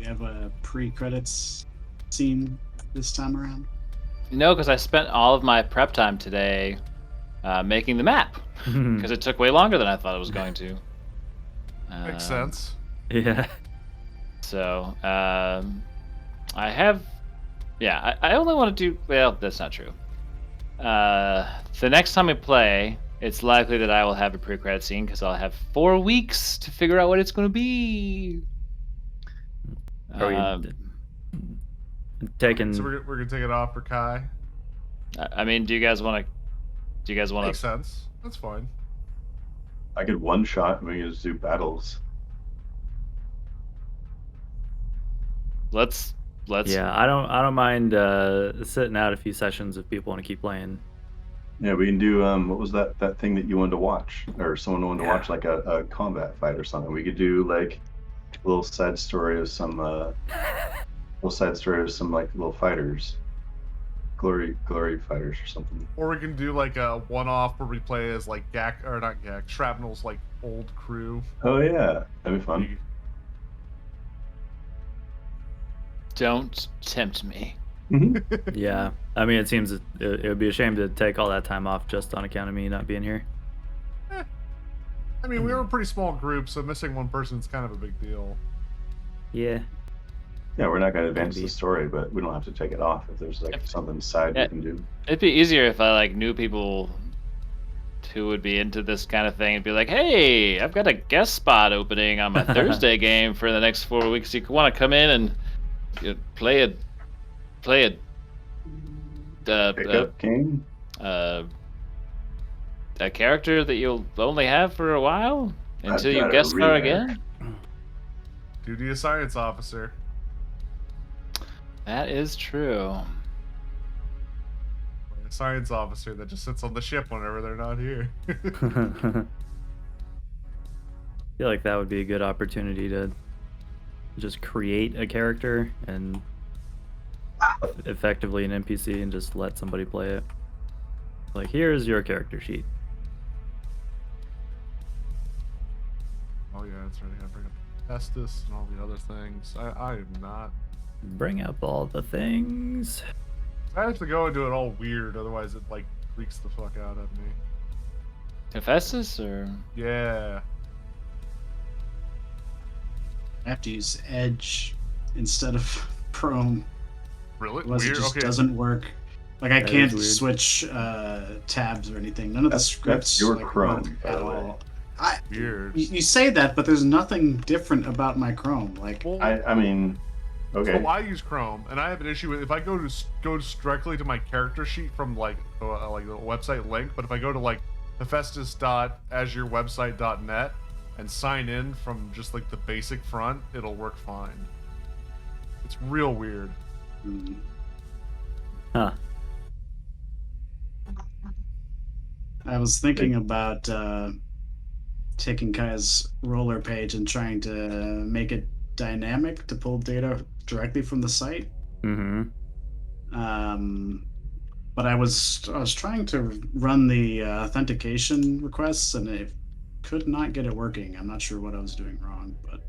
we have a pre-credits scene this time around? No, because I spent all of my prep time today making the map because it took way longer than I thought it was going to. Makes sense. Yeah. So I have, yeah, I only want to do. Well, that's not true. The next time we play, it's likely that I will have a pre-credit scene because I'll have 4 weeks to figure out what it's going to be. Are Um, we taking? So we're gonna take it off for Kai. I mean, do you guys want to? Do you guys want Makes to? sense. That's fine. I could one shot and we can just do battles. Let's. Yeah, I don't mind sitting out a few sessions if people want to keep playing. Yeah, we can do what was that thing that you wanted to watch, or someone wanted to watch, like a combat fight or something. We could do like a little side story of some like little fighters, glory fighters or something. Or we can do like a one-off where we play as like Shrapnel's like old crew. Oh yeah, that'd be fun. Don't tempt me. Yeah, I mean, it seems it would be a shame to take all that time off just on account of me not being here. I mean, we were a pretty small group, so missing one person is kind of a big deal. Yeah. Yeah, we're not going to advance the story, but we don't have to take it off if there's like something side we can do. It'd be easier if I like knew people who would be into this kind of thing and be like, "Hey, I've got a guest spot opening on my Thursday game for the next 4 weeks. You want to come in and play a game? A character that you'll only have for a while until you guest star again." Duty of science officer. That is true. A science officer that just sits on the ship whenever they're not here. I feel like that would be a good opportunity to just create a character and effectively an NPC and just let somebody play it. Like, here's your character sheet. Oh yeah, that's right. I gotta bring up Estes and all the other things. I am not. Bring up all the things. I have to go and do it all weird, otherwise it like freaks the fuck out of me. Hephaestus or? Yeah. I have to use Edge instead of Chrome. Really? Otherwise Weird. it just Okay. doesn't work. Like I That can't is weird. switch tabs or anything. None of the scripts your like, Chrome, work by at the way. all. Weird. You say that, but there's nothing different about my Chrome. Like Well, I mean, okay. So I use Chrome, and I have an issue with if I go directly to my character sheet from like the website link, but if I go to like hephaestus.azurewebsite.net and sign in from just like the basic front, it'll work fine. It's real weird. Huh. I was thinking about taking Kai's roller page and trying to make it dynamic to pull data directly from the site. Mm-hmm. But I was trying to run the authentication requests and it could not get it working. I'm not sure what I was doing wrong, but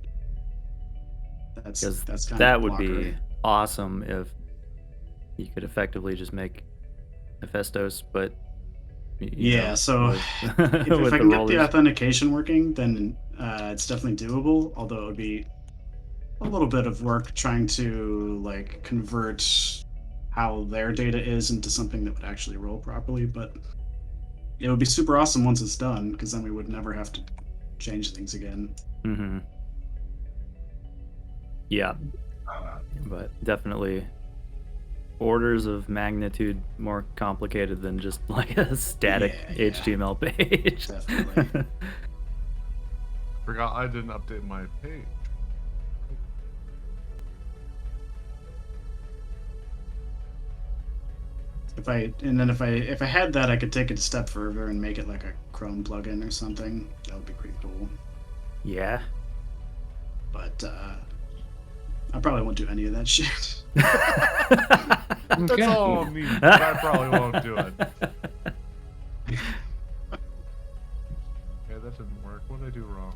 that's kind that of a would be blocker. awesome if you could effectively just make Hephaestus, but Yeah, so with, if with I the can get rollers. the authentication working, then it's definitely doable. Although it would be a little bit of work trying to like convert how their data is into something that would actually roll properly. But it would be super awesome once it's done, because then we would never have to change things again. Mm-hmm. Yeah, but definitely orders of magnitude more complicated than just like a static Yeah. HTML page. Definitely. Forgot I didn't update my page. If I had that, I could take it a step further and make it like a Chrome plugin or something. That would be pretty cool. Yeah. But I probably won't do any of that shit. That's all me. But I probably won't do it. Okay, that didn't work. What did I do wrong?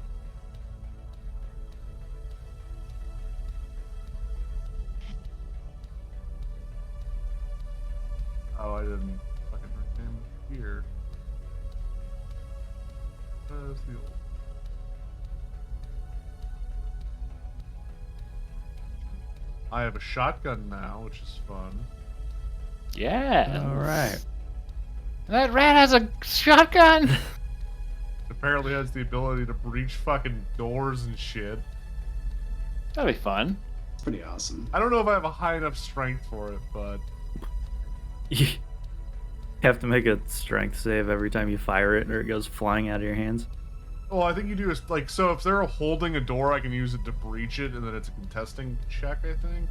Where's the old? I have a shotgun now, which is fun. Yeah. All right. That rat has a shotgun. Apparently has the ability to breach fucking doors and shit. That'd be fun. It's pretty awesome. I don't know if I have a high enough strength for it, but You have to make a strength save every time you fire it, or it goes flying out of your hands. well, I think you do is like so. If they're holding a door, I can use it to breach it, and then it's a contesting check. I think.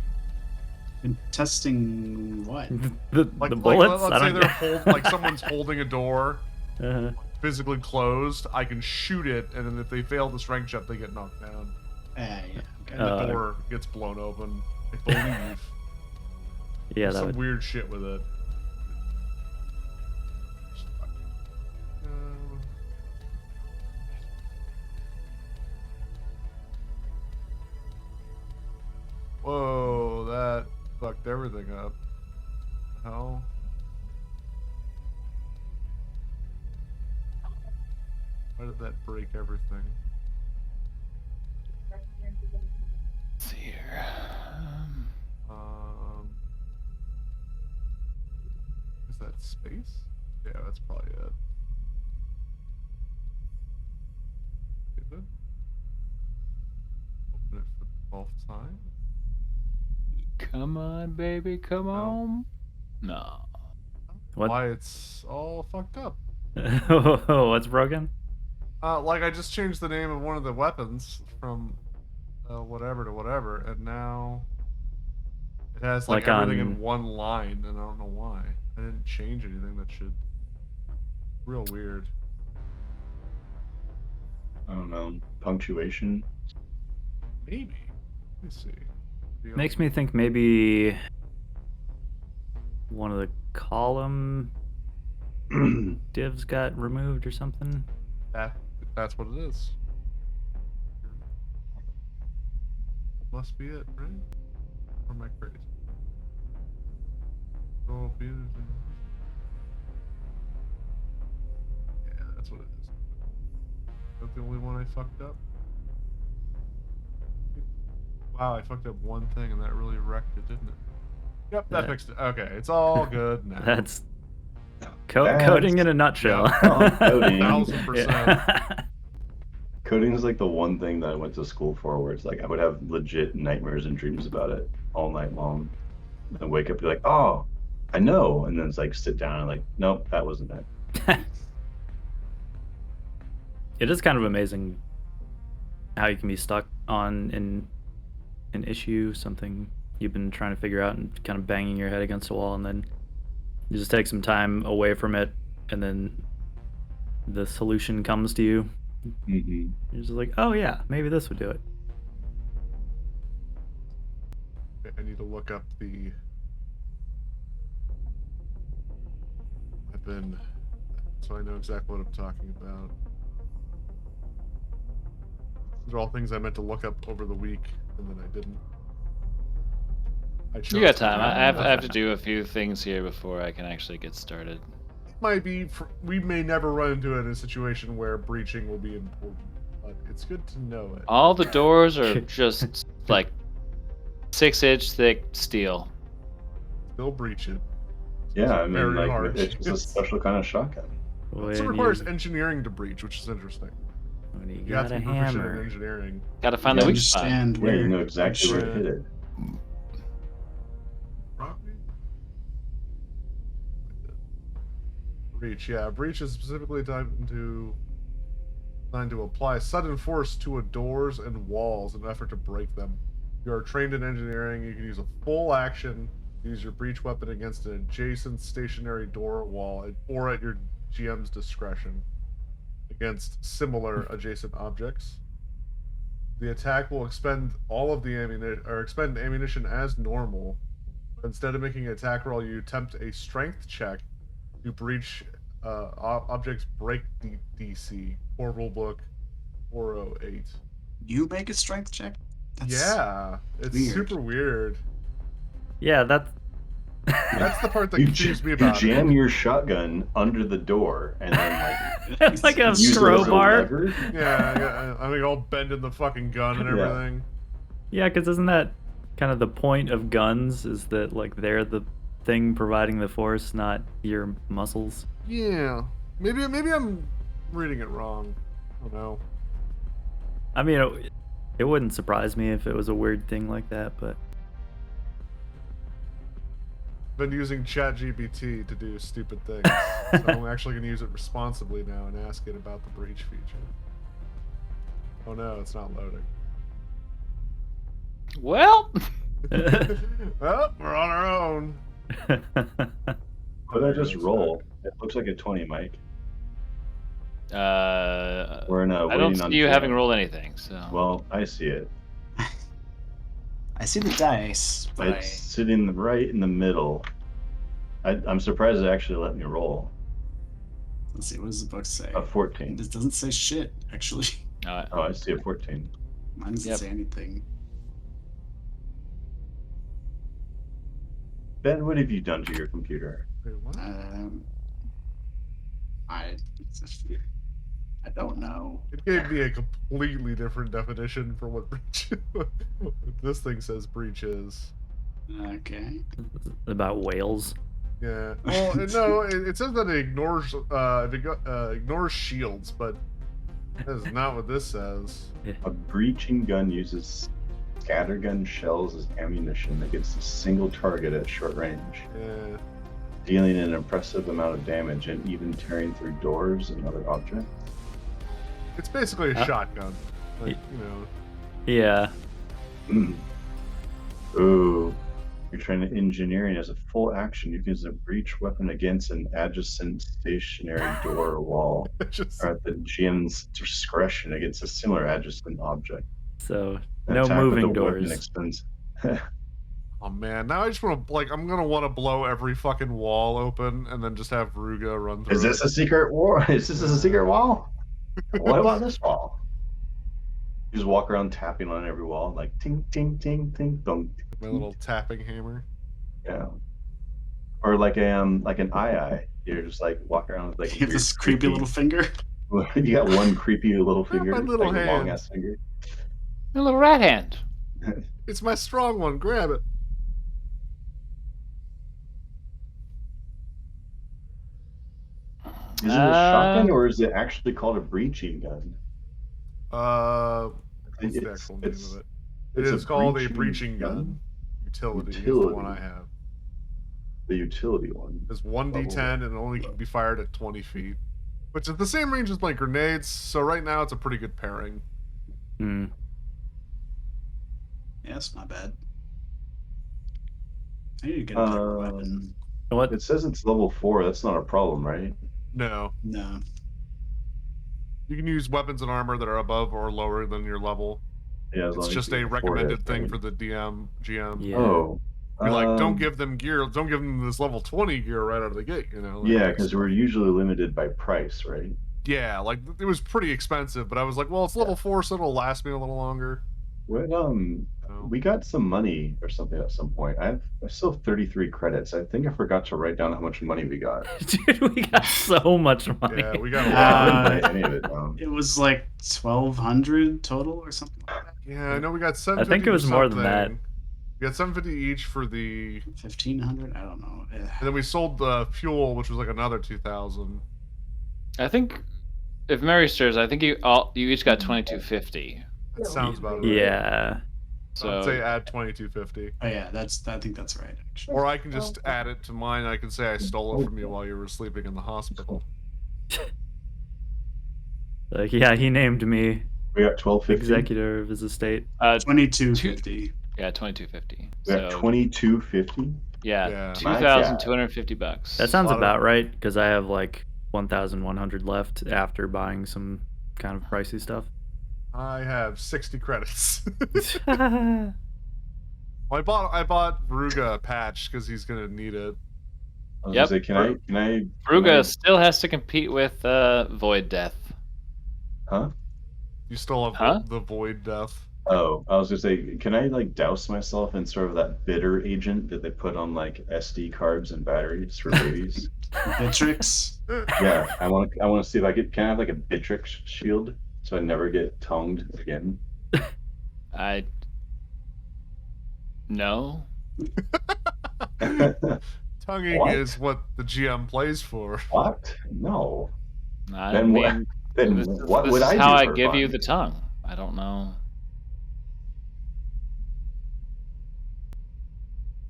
And testing what? The bullets. Let's I say don't they're like someone's holding a door Uh-huh. physically closed. I can shoot it, and then if they fail the strength check, they get knocked down. Yeah. Okay. And the door gets blown open. I believe. Yeah, that Some would. weird shit with it. Whoa, that fucked everything up. The hell? Why did that break everything? Let's see here. Is that space? Yeah, that's probably it. Is it? Open it for the 12th time? Come on, baby, come on. No. What? Why it's all fucked up. What's broken? Like I just changed the name of one of the weapons from whatever to whatever, and now it has like everything in one line, and I don't know why. I didn't change anything that should. Real weird. I don't know. Punctuation. Maybe. Let me see. Makes me think maybe one of the column divs got removed or something. That's what it is. Must be it, right? Or am I crazy? Oh, beautiful. Yeah, that's what it is. Is that the only one I fucked up? Wow, I fucked up one thing and that really wrecked it, didn't it? Yep, that fixed it. Okay, it's all good now. That's coding in a nutshell. Oh, coding. 1000%. Yeah. Coding is like the one thing that I went to school for where it's like I would have legit nightmares and dreams about it all night long. And wake up and be like, oh, I know. And then it's like sit down and like, nope, that wasn't it. It is kind of amazing how you can be stuck on an issue, something you've been trying to figure out and kind of banging your head against the wall, and then you just take some time away from it, and then the solution comes to you. Mm-hmm. You're just like, oh yeah, maybe this would do it. I need to look up the weapon so I know exactly what I'm talking about. These are all things I meant to look up over the week, and then I didn't. You got time. I have to do a few things here before I can actually get started. Might be. We may never run into it in a situation where breaching will be important, but it's good to know it. All the doors are just like 6-inch thick steel. Still breach it. Yeah, I mean, Very like harsh. it's just a special kind of shotgun. It requires engineering to breach, which is interesting. When you You have got to a be proficient in hammer. engineering. Gotta find You the weak spot. understand Yeah, where you know exactly where to hit it. Breach, yeah. Breach is specifically designed to apply sudden force to a doors and walls in an effort to break them. You are trained in engineering. You can use a full action. Use your breach weapon against an adjacent stationary door or wall, or at your GM's discretion against similar adjacent objects. The attack will expend all of the ammunition, or expend ammunition as normal. Instead of making an attack roll, you attempt a strength check. You breach objects break DC. Core rulebook 408. you make a strength check. That's Yeah, it's weird. super weird. Yeah, That's the part that You confused me about jam it. your shotgun under the door and then It's like a use it as a crowbar. lever. Yeah. I mean, all bending the fucking gun and Yeah. everything. Yeah, because isn't that kind of the point of guns? Is that like they're the thing providing the force, not your muscles? Yeah. Maybe I'm reading it wrong. I don't know. I mean, it wouldn't surprise me if it was a weird thing like that, but Been using ChatGPT to do stupid things, so I'm actually gonna use it responsibly now and ask it about the breach feature. Oh no, it's not loading. Well, Well, we're on our own. What did I just roll? It looks like a 20, Mike. We're I don't see you having rolled anything. So. Well, I see it. I see the dice, but It's sitting right in the middle. I'm surprised it actually let me roll. let's see, what does the book say? A 14. This doesn't say shit, actually. Oh, I see a 14. Mine doesn't Yep. say anything. Ben, what have you done to your computer? Wait, what? I don't know. It gave me a completely different definition for what breach. What this thing says breach is. Okay. about whales. Yeah. Well, no, it says that it ignores ignores shields, but that is not what this says. A breaching gun uses scattergun shells as ammunition against a single target at short range, Yeah. dealing an impressive amount of damage and even tearing through doors and other objects. It's basically a shotgun. Like, you know. Yeah. Ooh. You're trying to engineering as a full action. You can use a breach weapon against an adjacent stationary door or wall, Just or at the GM's discretion against a similar adjacent object. So An no attack with moving the weapon doors. expends. oh man, now I just want to I'm gonna want to blow every fucking wall open and then just have Ruga run through. Is this a secret war? Is this a secret wall? What about this wall? You just walk around tapping on every wall, like ting, ting, ting, ting, dong. my little tapping hammer? Yeah. Or like an eye. You're just like walking around with like You have this creepy little finger. You got one creepy little my finger, little like a hand. long ass finger. A little rat hand. It's my strong one. Grab it. Is it a shotgun or is it actually called a breaching gun? What's the actual name of it? It is called a breaching gun. Utility is the one I have. The utility one. It's 1d10 and it only can be fired at 20 feet. Which is the same range as my grenades, so right now it's a pretty good pairing. Hmm. Yeah, it's not bad. I need to get a better weapon. What? It says it's level 4. That's not a problem, right? No. No. You can use weapons and armor that are above or lower than your level. Yeah, as It's long as just you a can afford recommended it, thing right? for the GM. Yeah. Oh. You're like, don't give them gear, don't give them this level 20 gear right out of the gate, you know? Like, Yeah, that's- because we're usually limited by price, right? Yeah, like, it was pretty expensive, but I was like, well, it's level 4, so it'll last me a little longer. What So, we got some money or something at some point. I still have 33 credits. I think I forgot to write down how much money we got. Dude, we got so much money. yeah, we got a I lot. didn't write any of it down. It was like 1,200 total or something like that. Yeah, I know we got 750 I think it was for more than that. something. We got 750 each for the... 1,500? I don't know. And then we sold the fuel, which was like another 2,000. I think, if memory serves, I think you each got 2250. That sounds about right. Yeah. So I'd say add 2250. Oh yeah, I think that's right, actually. Or I can just add it to mine. And I can say I stole it from you while you were sleeping in the hospital. Like, yeah, he named me We got 1250. executor of his estate. 2250. yeah, 2250. We got So 2250. yeah, Yeah. My 2,250 bucks. That sounds lot of- about right because I have like 1,100 left after buying some kind of pricey stuff. I have 60 credits. Well, I bought Ruga a patch because he's gonna need it. I was Yep. gonna say, can I? Ruga still has to compete with Void Death. Huh? You still have Huh? the Void Death. Oh, I was gonna say, can I like douse myself in sort of that bitter agent that they put on like SD cards and batteries for babies? Bitrix. Yeah, I want to see if I can I have like a Bitrix shield so I never get tongued again. I no. Tonguing What? is what the GM plays for. What? No. I Then what? mean, Then this is what this would is I how do I for give you fun? the tongue. I don't know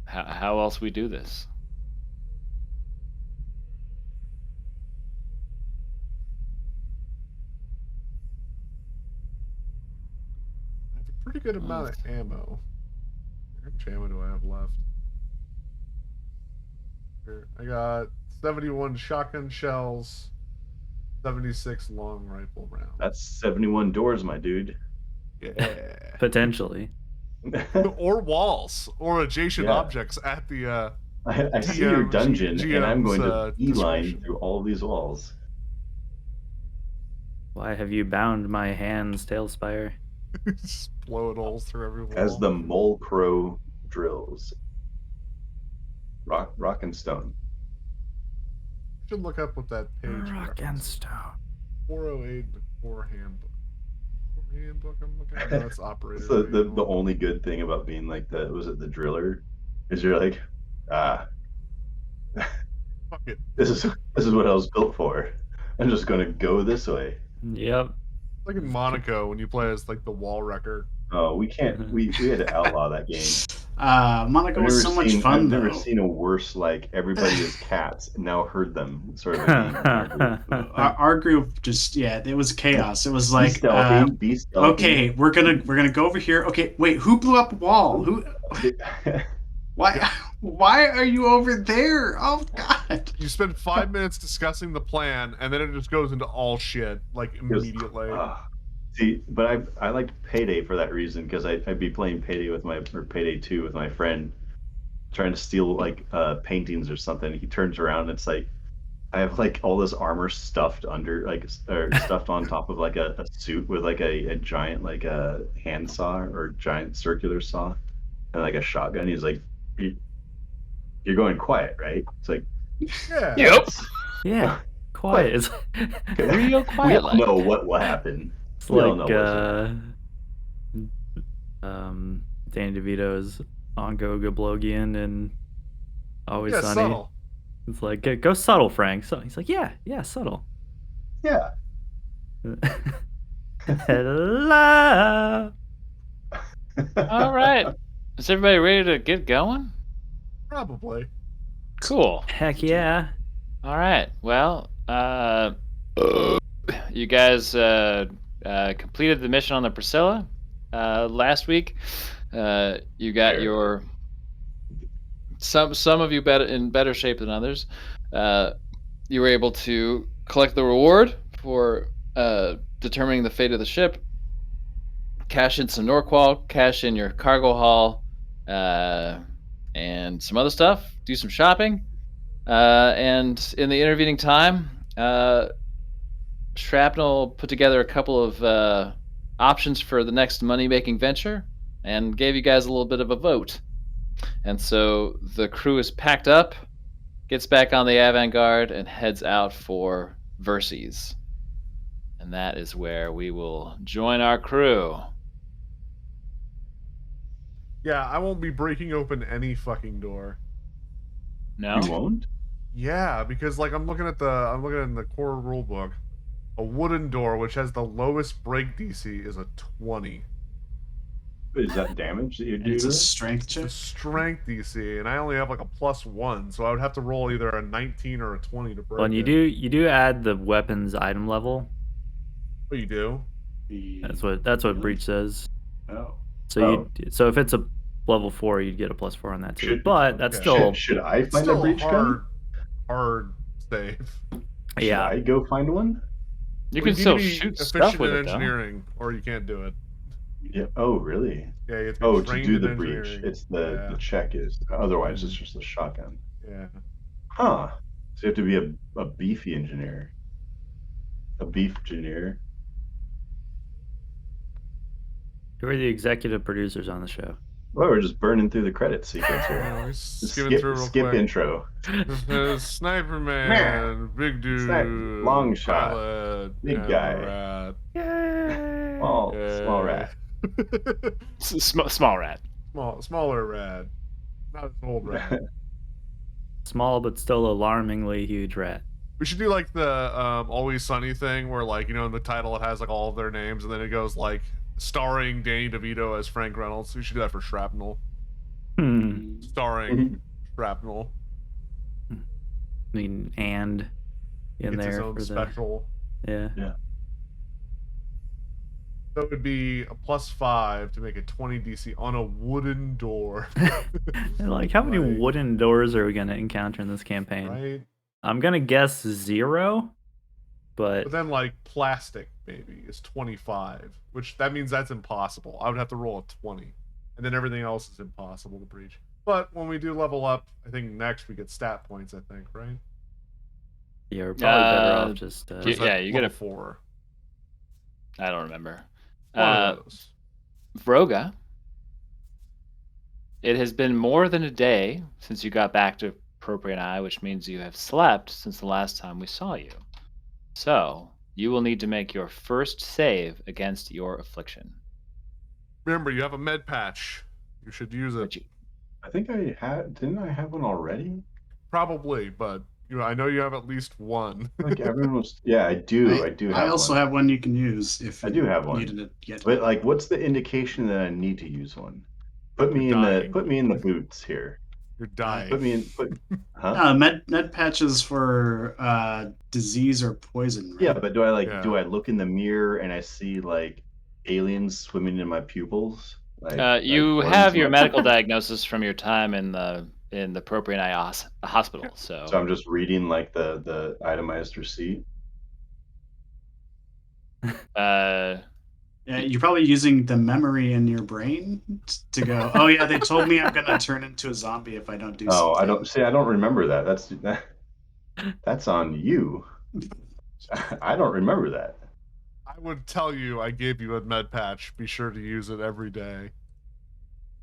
how else we do this. I have a pretty good amount of ammo. How much ammo do I have left? Here, I got 71 shotgun shells, 76 long rifle rounds. That's 71 doors, my dude. Yeah. Potentially. Or walls, or adjacent Yeah. objects at the I see your dungeon, and I'm going to GM's beeline discretion. through all these walls. Why have you bound my hands, Tailspire? Just blowing holes through every wall. As the mole crow drills. Rock and stone. Should look up what that page Rock and stone. 408 the core handbook. Core handbook I'm looking at. No, that's operator. It's the manual. only good thing about being like the driller is you're like, Fuck it. this is what I was built for. I'm just gonna go this way. Yep. Like in Monaco when you play as like the wall wrecker. Oh, we can't. We had to outlaw that game. Monaco was so much I've fun never though. seen a worse like everybody is cats and now herd them sort of a game. in our group. Our group just it was chaos. It was Be like stealthy. Be stealthy. okay, we're gonna go over here. Okay, wait, who blew up a wall? Who? Why are you over there? Oh God! You spend 5 minutes discussing the plan, and then it just goes into all shit like immediately. See, but I liked Payday for that reason because I'd be playing Payday with Payday 2 with my friend, trying to steal like paintings or something. He turns around and it's like I have like all this armor stuffed under like or stuffed on top of like a suit with like a giant like a handsaw or giant circular saw and like a shotgun. He's like, you're going quiet, right? It's like, Yeah. Yep. Yeah. Quiet. It's, Real we quiet. all know what happened. it's We all like know Danny DeVito's on Go Gablogian and Always Yeah, Sunny. subtle. It's like go subtle, Frank. So he's like, yeah, subtle. Yeah. Hello. All right. Is everybody ready to get going? Probably. Cool. Heck yeah. All right. Well, you guys completed the mission on the Priscilla last week. You got your some of you in better shape than others. You were able to collect the reward for determining the fate of the ship. Cash in some Norqual, cash in your cargo haul, and some other stuff. Do some shopping. And in the intervening time, Shrapnel put together a couple of options for the next money-making venture and gave you guys a little bit of a vote. And so the crew is packed up, gets back on the Avant-Garde, and heads out for Verces. And that is where we will join our crew. Yeah, I won't be breaking open any fucking door. No? You won't? Yeah, because like I'm looking in the core rule book. A wooden door which has the lowest break DC is a 20. Is that damage that you do? It's to a it? strength It's check. a strength DC, and I only have like a +1, so I would have to roll either a 19 or a 20 to break Well, and it. you do add the weapons item level. Oh, you do? That's what Breach says. Oh. So so if it's a level 4, you'd get a +4 on that too. Should- But that's okay. still Should I It's find a still breach gun? hard save. Should yeah. I go find one? You Well, can still need to be shoot efficient stuff with in it, though. engineering, or you can't do it. Yeah. Oh, really? Yeah, you have to be Oh, to trained do in the breach, engineering. it's the check is. Otherwise, it's just a shotgun. Yeah. Huh. So you have to be a beefy engineer. A beef engineer. Who are the executive producers on the show? Well, we're just burning through the credit sequence here. We're Just skimming through real skip quick. intro. Sniper Man, Big Dude, Long shot, Pilot, big and guy. the Rat. Yay! Small rat. Small rat. Smaller rat. Not as old rat. Small but still alarmingly huge rat. We should do like the Always Sunny thing where like, in the title it has like all of their names and then it goes like starring Danny DeVito as Frank Reynolds. We should do that for Shrapnel. Starring Shrapnel. I mean, and in It's there his own for special. the So it would be a +5 to make a 20 DC on a wooden door. And, like, how many Right. wooden doors are we gonna encounter in this campaign? Right? I'm gonna guess 0, but But then like plastic maybe is 25, which that means that's impossible. I would have to roll a 20. And then everything else is impossible to breach. But when we do level up, I think next we get stat points, I think, right? yeah, we're probably better off just Or is Yeah, that you get level a- 4. I don't remember. One of those. Vroga, it has been more than a day since you got back to Appropriate Eye, which means you have slept since the last time we saw you. So, you will need to make your first save against your affliction. Remember, you have a med patch. You should use it. Which you- I think I had. Didn't I have one already? Probably, but I know you have at least one. I think everyone was. Yeah, I do. I do have I also one. have one you can use if I you do have one. needed it yet. But like, what's the indication that I need to use one? Put me You're in dying. the boots here. You're dying. Put me in. Huh? Med patches for disease or poison. Right? Yeah, but do I Yeah. do I look in the mirror and I see like aliens swimming in my pupils? Like, you like have your worms? medical diagnosis from your time in the Appropriate Eye hospital. So, So I'm just reading like the itemized receipt. uh, Yeah, you're probably using the memory in your brain to go. Oh yeah, they told me I'm gonna turn into a zombie if I don't do something. Oh, I don't see. I don't remember that. That's on you. I don't remember that. I would tell you I gave you a med patch. Be sure to use it every day.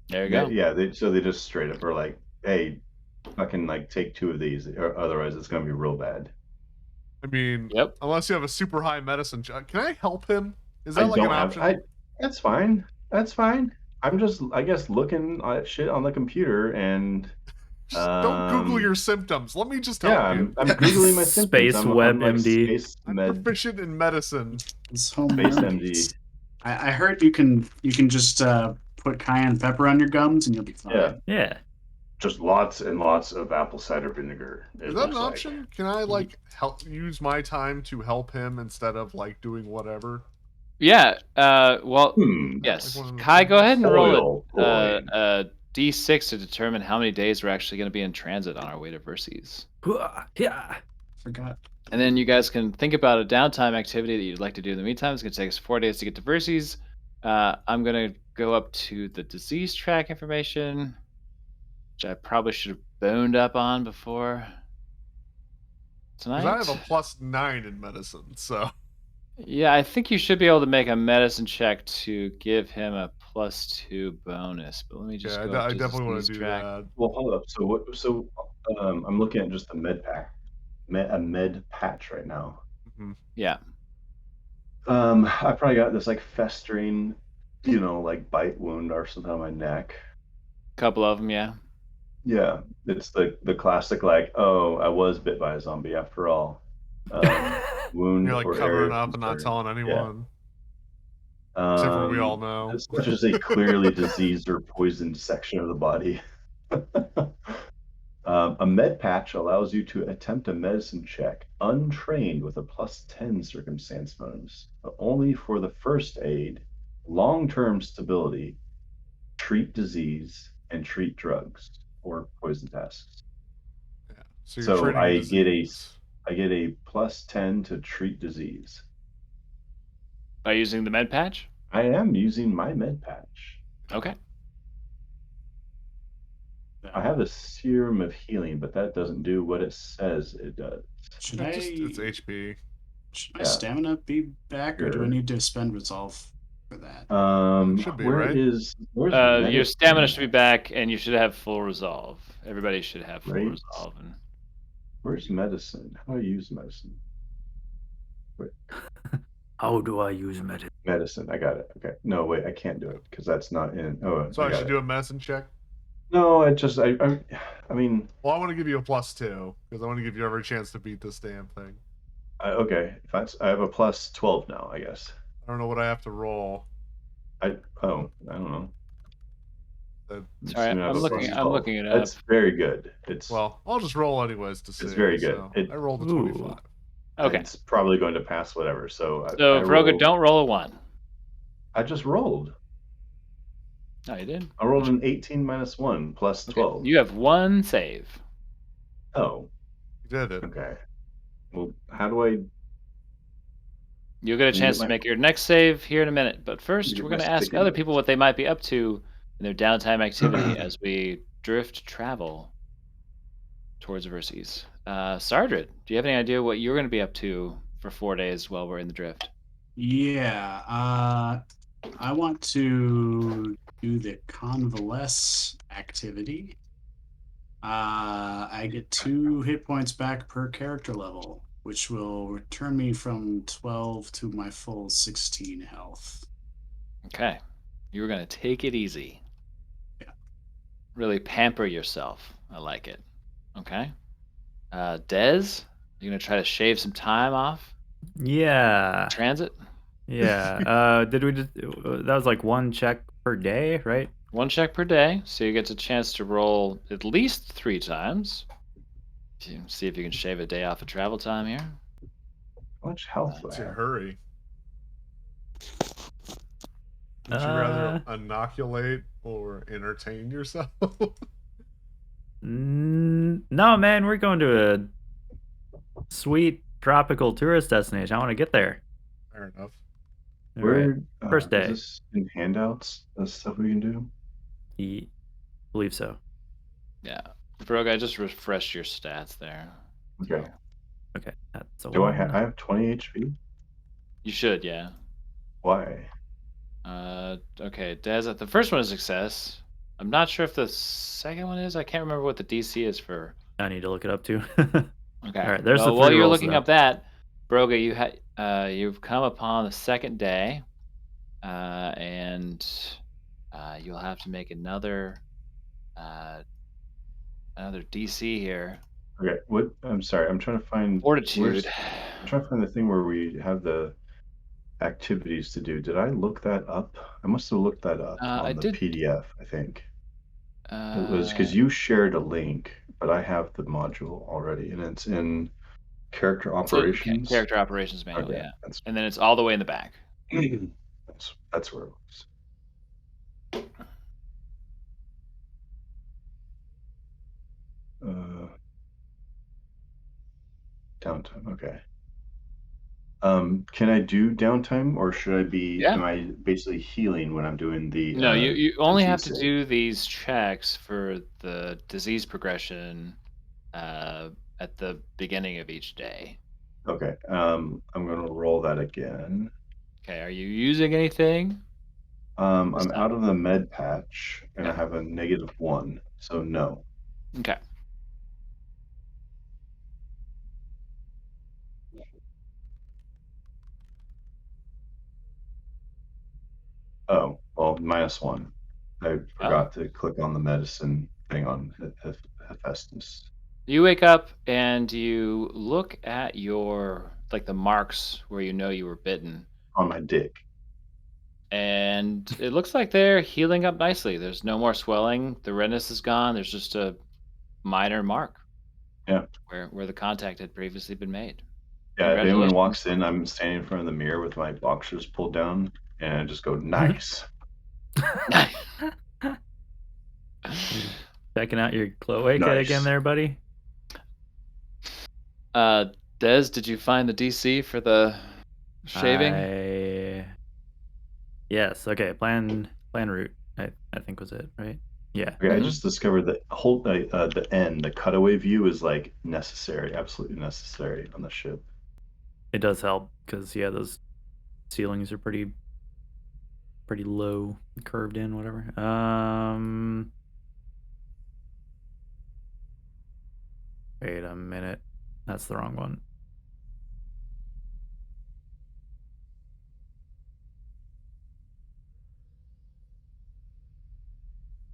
there you go. Yeah. They just straight up are like, hey, fucking like take 2 of these, or otherwise it's gonna be real bad. I mean, Yep. unless you have a super high medicine check. Can I help him? Is I that like don't an have. option? That's fine. That's fine. I'm just, I guess, looking at shit on the computer and. Don't Google your symptoms. Let me just help Yeah, you. I'm googling my symptoms. Space I'm Web like MD. Space I'm Med. proficient in medicine. It's home Space remedies. MD. I heard you can just put cayenne pepper on your gums and you'll be fine. Yeah, yeah. just lots and lots of apple cider vinegar. it Is that an looks like. option? Can I like use my time to help him instead of like doing whatever? Yeah. Well, Hmm. yes. Like one of the Kai, go ahead and roll Oil coin. a D6 to determine how many days we're actually going to be in transit on our way to Verces. Yeah. Forgot. And then you guys can think about a downtime activity that you'd like to do in the meantime. It's going to take us 4 days to get to Verces. I'm going to go up to the disease track information, which I probably should have boned up on before tonight. Because I have a +9 in medicine, so Yeah, I think you should be able to make a medicine check to give him a +2 bonus. But let me just yeah, go up I to definitely want disease to do track. that. Well, hold up. So what? So I'm looking at just the med pack, a med patch right now. Mhm. Yeah. I probably got this like festering, like bite wound or something on my neck. Couple of them, yeah. Yeah, it's the classic like, oh, I was bit by a zombie after all. Wound You're like or covering area of up and not concern. telling anyone. Yeah. Except for we all know. Such as a clearly diseased or poisoned section of the body. A med patch allows you to attempt a medicine check untrained with a +10 circumstance bonus, but only for the first aid, long-term stability, treat disease, and treat drugs or poison tasks. Yeah. So, you're So treating I get disease. I get a +10 to treat disease. By using the med patch? I am using my med patch. Okay. I have a serum of healing, but that doesn't do what it says it does. Should It's I HP. should my Yeah. stamina be back, or do I Sure. need to spend resolve? for that. Should be, where right? is where's Your medicine stamina should be at? back, and you should have full resolve. Everybody should have full Right? resolve. And Where's medicine? How do I use medicine? Wait, How do I use medicine? medicine. I got it. Okay. No, wait, I can't do it because that's not in. Oh, So I I got should it. do a medicine check. No, I mean, Well, I want to give you a +2 because I want to give you every chance to beat this damn thing. okay. If I have a plus 12 now, I guess. I don't know what I have to roll. I don't know. That- sorry, Assuming I have I'm a looking. plus I'm 12. looking it up. That's very good. It's Well, I'll just roll anyways to see. very good. So It- I rolled a Ooh. 25. Okay. It's probably going to pass whatever. So So I Vroga, rolled, don't roll a 1. I just rolled. No, you did. I rolled an 18 minus 1 plus Okay. 12. You have 1 save. Oh, You did it. okay. Well, how do I You'll get a Can you chance get to my- make your next save here in a minute. But first, get we're my going to ask sticky other notes? people what they might be up to in their downtime activity as we drift travel towards Verces. Sardred, do you have any idea what you're going to be up to for 4 days while we're in the drift? Yeah, I want to do the convalesce activity. I get 2 hit points back per character level, which will return me from 12 to my full 16 health. Okay. You're going to take it easy. Yeah. Really pamper yourself. I like it. Okay. Dez, you're going to try to shave some time off Yeah. transit? Yeah. Did we just? That was like 1 check per day, right? 1 check per day, so you get a chance to roll at least 3 times. See if you can shave a day off of travel time here. How much health do I What's your have? hurry? Would you rather Uh, inoculate or entertain yourself? No, man, we're going to a sweet tropical tourist destination. I want to get there. Fair enough. All right. Where First day. is this in handouts? That's stuff we can do. Believe so. Yeah. Vroga, I just refreshed your stats there. Okay. Okay, that's a Do I one. have? I have 20 HP. You should, yeah. Why? Okay, Dez, the first one is success. I'm not sure if the second one is. I can't remember what the DC is for. I need to look it up too. Okay. All right, there's well, the while 3 you're rolls looking then. up that, Broga, you've come upon the second day, and you'll have to make another DC here. Okay. What? I'm sorry. I'm trying to find. Fortitude. I'm trying to find the thing where we have the activities to do. Did I look that up? I must have looked that up I on the did. PDF. I think it was because you shared a link, but I have the module already, and it's in character operations. Character operations manual, Okay, yeah. that's And then it's all the way in the back. that's where it was. Downtime. Okay. Can I do downtime, or should I be? Yeah. Am I basically healing when I'm doing the? No, you only have to save? do these checks for the disease progression at the beginning of each day. Okay. I'm gonna roll that again. Okay, are you using anything? I'm Stop. out of the med patch, and I Okay. have a -1, so no. Okay. Oh, well, -1. I forgot to click on the medicine thing on Hephaestus. You wake up and you look at your the marks where you know you were bitten, On my dick. and it looks like they're healing up nicely. There's no more swelling. The redness is gone. There's just a minor mark. Yeah. Where the contact had previously been made. Yeah, if anyone Congratulations. walks in, I'm standing in front of the mirror with my boxers pulled down, and I just go, nice. Checking out your cloaca Nice. again there, buddy? Des, did you find the DC for the shaving? Yes, okay. Plan route, I think was it, right? Yeah. Okay, I just discovered that the end, the cutaway view is like necessary, absolutely necessary on the ship. It does help because, yeah, those ceilings are pretty pretty low, curved in, whatever. Wait a minute. That's the wrong one.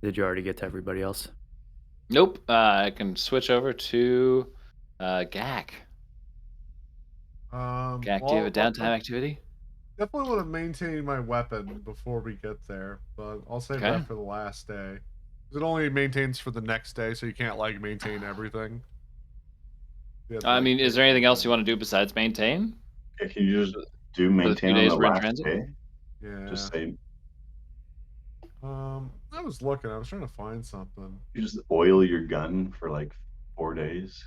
Did you already get to everybody else? Nope. I can switch over to GAC. GAC, do you have a downtime activity? Definitely want to maintain my weapon before we get there, but I'll save Okay. that for the last day. It only maintains for the next day, so you can't like maintain everything. I mean, is there anything else you want to do besides maintain? Yeah, can you just do For the few maintain on days the we're in last transit? day? Yeah. Just say I was looking. I was trying to find something. you just oil your gun for like 4 days.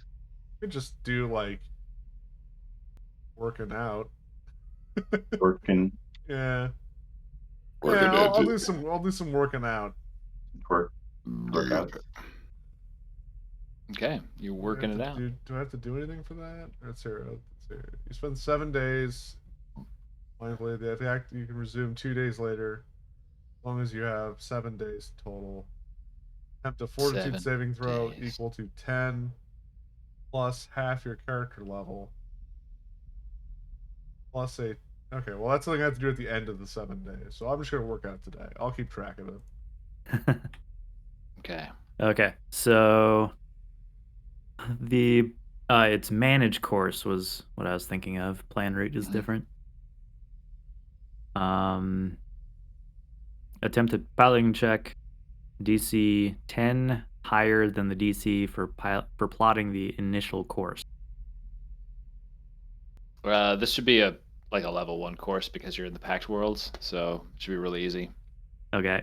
You could just do like working out. Working, Yeah. Working Yeah, out. I'll do some working out. work out. Okay, you're working it out. Do I have to do anything for that? Let's hear it. You spend 7 days mindfully. The act you can resume 2 days later, as long as you have 7 days total. Attempt a fortitude 7 saving throw days. equal to 10 plus half your character level. Plus a okay, well that's something I have to do at the end of the 7 days. So I'm just gonna work out today. I'll keep track of it. Okay. Okay, so the its managed course was what I was thinking of. Plan route is different. Attempted piloting check, DC 10 higher than the DC for plotting the initial course. This should be a level 1 course because you're in the Pact Worlds, so it should be really easy. Okay.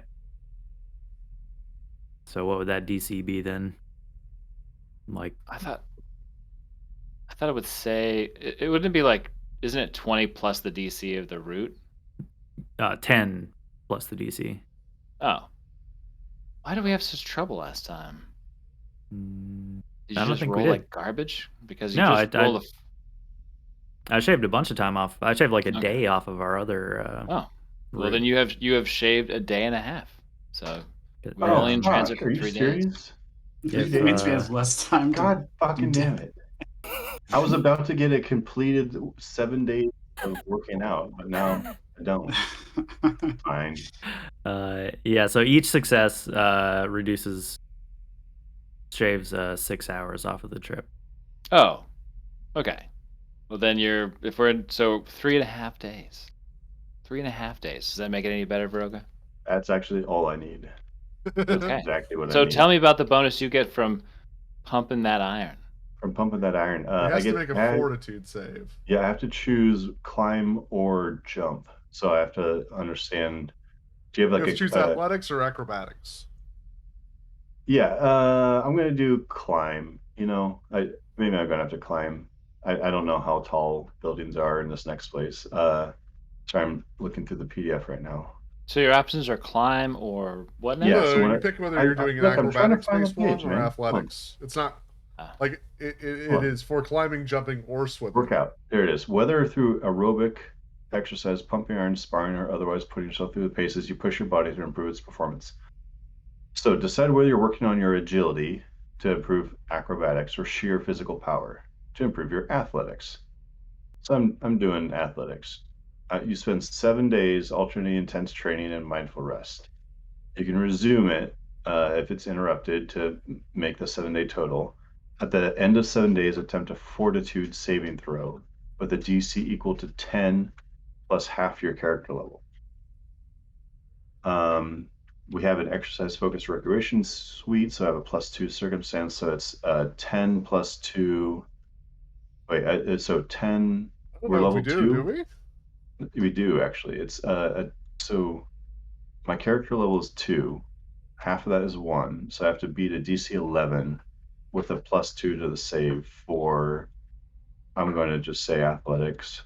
So what would that DC be then? Like I thought it would say it wouldn't be like, isn't it 20 plus the DC of the route? 10 plus the DC. Oh. Why did we have such trouble last time? Did you I don't just think we roll did. like garbage? Because you No, just rolled I shaved a bunch of time off. I shaved like a Okay. day off of our other. Well, route. then you have shaved a day and a half. So we're Oh, only in fuck, transit for are you 3 days. serious? It means we have less time to God fucking damn it. I was about to get a completed 7 days of working out, but now I don't. Fine. Yeah, so each success shaves 6 hours off of the trip. Oh, okay. Well, then if we're in, so 3.5 days. 3.5 days. Does that make it any better, Veroga? That's actually all I need. That's Okay. exactly what I So need. tell me about the bonus you get from pumping that iron. From pumping that iron, He I has to get make a fortitude save. Yeah, I have to choose climb or jump. So I have to understand. Do you have You like have to choose athletics or acrobatics. Yeah, I'm gonna do climb. Maybe I'm gonna have to climb. I don't know how tall buildings are in this next place. Sorry, I'm looking through the PDF right now. So your options are climb or what now? Yeah, No, so when you I- pick whether I- you're doing an look, I'm trying to find acrobatics-based the page, one or man. athletics. It's not like it Hold on. is for climbing, jumping, or swimming. Workout. There it is. Whether through aerobic exercise, pumping iron, sparring, or otherwise putting yourself through the paces, you push your body to improve its performance. So decide whether you're working on your agility to improve acrobatics or sheer physical power to improve your athletics. So I'm doing athletics. You spend 7 days alternating intense training and mindful rest. You can resume it if it's interrupted to make the 7-day total. At the end of 7 days, attempt a fortitude saving throw with a DC equal to 10 plus half your character level. We have an exercise focused recreation suite, so I have a +2 circumstance, so it's 10 plus 2. Wait, so 10. I don't We're know if we level do, 2. do we? We do actually. It's so my character level is 2. Half of that is 1, so I have to beat a DC 11 with a +2 to the save for. I'm going to just say athletics.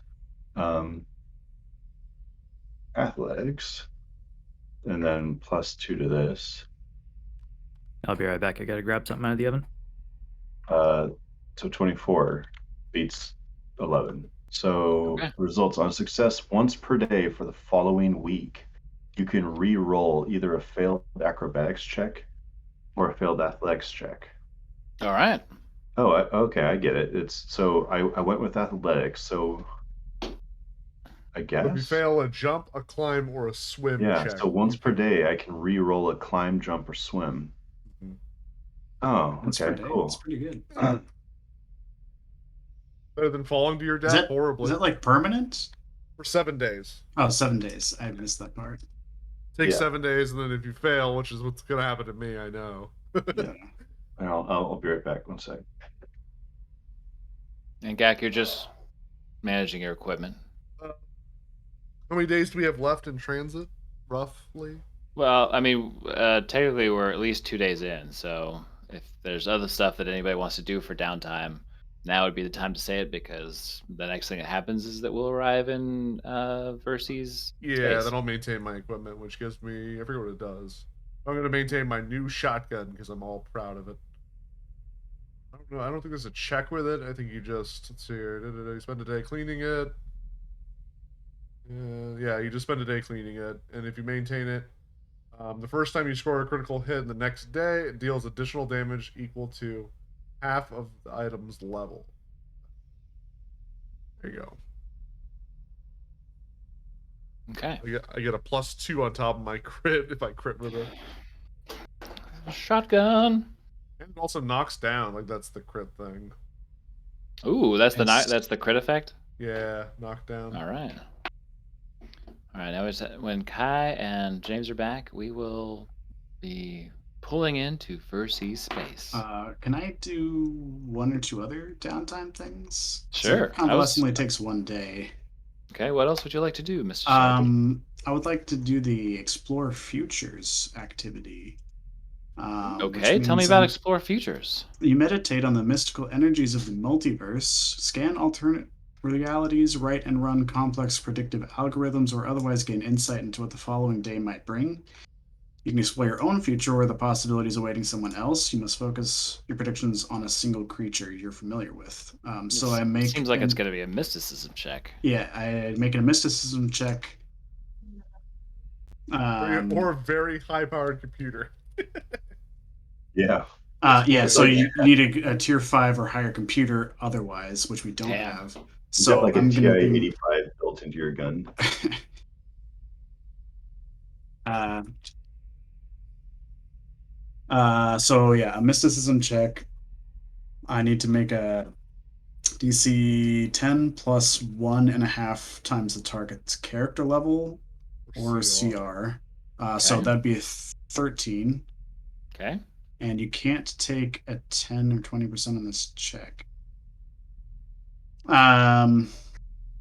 Athletics, and then +2 to this. I'll be right back. I gotta grab something out of the oven. So 24 beats 11. So Okay. results on success once per day for the following week. you can re-roll either a failed acrobatics check or a failed athletics check. All right. Oh, okay, I get it. It's so I went with athletics, so I If you guess. fail a jump, a climb, or a swim Yeah, check, so once you per can- day I can re-roll a climb, jump, or swim. Mhm. Oh, Once per okay, day. That's cool. pretty good. Better than falling to your Is death that horribly like permanent? for 7 days. Oh, 7 days. I missed that part. Take Yeah. 7 days, and then if you fail, which is what's gonna happen to me, I know. Yeah. And I'll be right back. One sec. And Gak, you're just managing your equipment. How many days do we have left in transit, roughly? Well, I mean, technically we're at least 2 days in, so if there's other stuff that anybody wants to do for downtime, now would be the time to say it because the next thing that happens is that we'll arrive in Verces Yeah, space. then I'll maintain my equipment, which gives me I forget what it does. I'm gonna maintain my new shotgun because I'm all proud of it. I don't know. I don't think there's a check with it. I think you just let's see here. You spend a day cleaning it. Yeah, you just spend a day cleaning it, and if you maintain it, the first time you score a critical hit, the next day it deals additional damage equal to half of the item's level. There you go. Okay. I get a +2 on top of my crit if I crit with it, Shotgun. and it also knocks down. Like that's the crit thing. Ooh, that's the Nice. that's the crit effect. Yeah, knockdown. All right. All right. Now, when Kai and James are back, we will be pulling into Verces space. Can I do one or two other downtime things? Sure. Convalescence only takes 1 day. Okay. What else would you like to do, Mr. Sergeant? I would like to do the Explore Futures activity. Which Okay. Tell me means, about Explore Futures. you meditate on the mystical energies of the multiverse, scan alternate realities, write and run complex predictive algorithms, or otherwise gain insight into what the following day might bring. You can explore your own future or the possibilities awaiting someone else. You must focus your predictions on a single creature you're familiar with. So I make Seems like it's going to be a mysticism check. yeah, I make a mysticism check. Or a very high-powered computer. Yeah. Yeah, so you need a tier 5 or higher computer otherwise, which we don't Damn. have. You So got like a I'm TI gonna do 85 built into your gun. So yeah, a mysticism check. I need to make a DC 10 plus 1.5 times the target's character level or CR. So Okay. that'd be a 13. Okay. And you can't take a 10 or 20% on this check.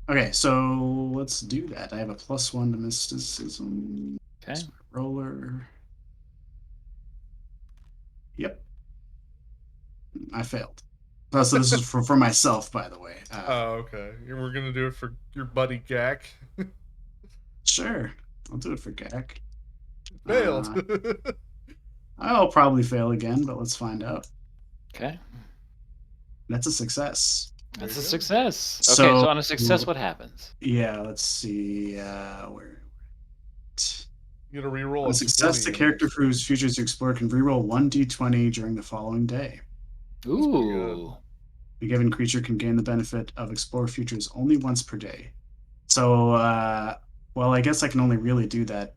Okay, so let's do that. I have a +1 to mysticism. Okay. Roller. Yep. I failed. So this is for myself, by the way. Oh, okay. We're gonna do it for your buddy Gak. Sure. I'll do it for Gak. Failed. I'll probably fail again, but let's find out. Okay. That's a success. That's There a you go. success. Okay, So- so on a success, what happens? Yeah, let's see. Where? You gotta reroll On a success, 20 the character next for whose futures you explore can reroll 1d20 during the following day. pretty good. Ooh. The given creature can gain the benefit of Explore Futures only once per day. So, well, I guess I can only really do that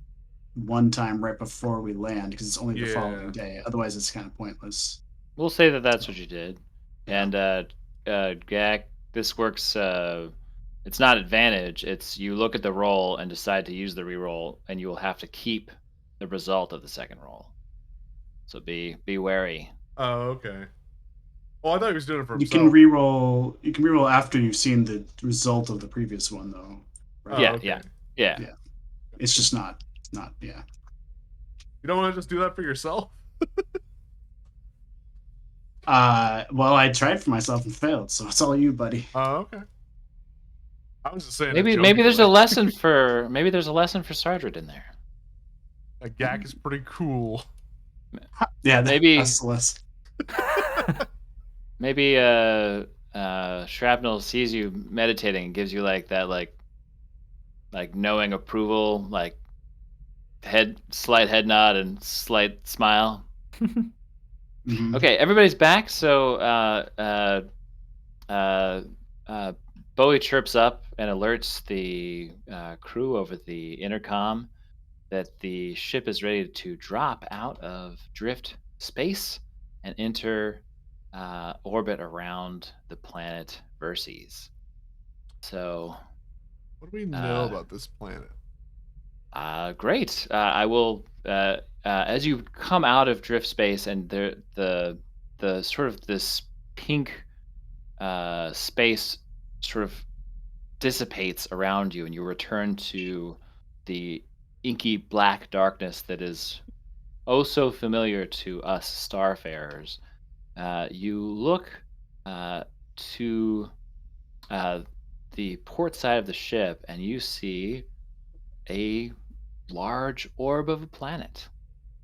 one time right before we land because it's only the Yeah. following day. Otherwise, it's kind of pointless. We'll say that that's what you did. Yeah. And Gak, this works. It's not advantage. It's you look at the roll and decide to use the reroll, and you will have to keep the result of the second roll. So be wary. Oh, okay. Oh, I thought he was doing it for You himself. can reroll. You can reroll after you've seen the result of the previous one, though. Right? Oh, Yeah, okay. yeah. Yeah. It's just not. Yeah. You don't want to just do that for yourself? Well, I tried for myself and failed, so it's all you, buddy. Oh, okay. I was just saying. Maybe there's a lesson for Sargent in there. A Gak is pretty cool. Yeah, Maybe- that's the lesson. Maybe Shrapnel sees you meditating and gives you like that like knowing approval, like slight head nod and slight smile. Mhm. Okay, everybody's back. So uh, uh, Bowie chirps up and alerts the crew over the intercom that the ship is ready to drop out of drift space and enter orbit around the planet Verces. So, What do we know uh, about this planet? great. I will, as you come out of drift space and the sort of this pink space sort of dissipates around you, and you return to the inky black darkness that is oh so familiar to us starfarers. You look uh, to uh, the port side of the ship, and you see a large orb of a planet.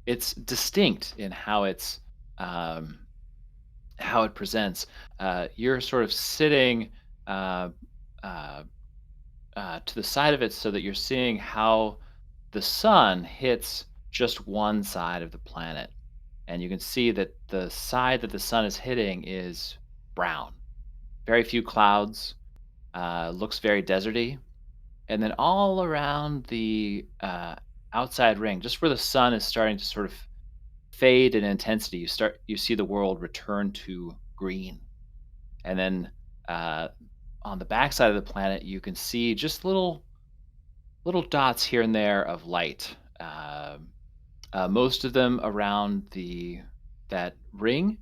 It's distinct in um, how it presents. You're sort of sitting uh, uh, to the side of it so that you're seeing how the sun hits just one side of the planet. And you can see that the side that the sun is hitting is brown. Very few clouds, looks very deserty. And then all around the outside ring, just where the sun is starting to sort of fade in intensity, you see the world return to green. And then uh, on the backside of the planet, you can see just little dots here and there of light. Most of them around the that ring.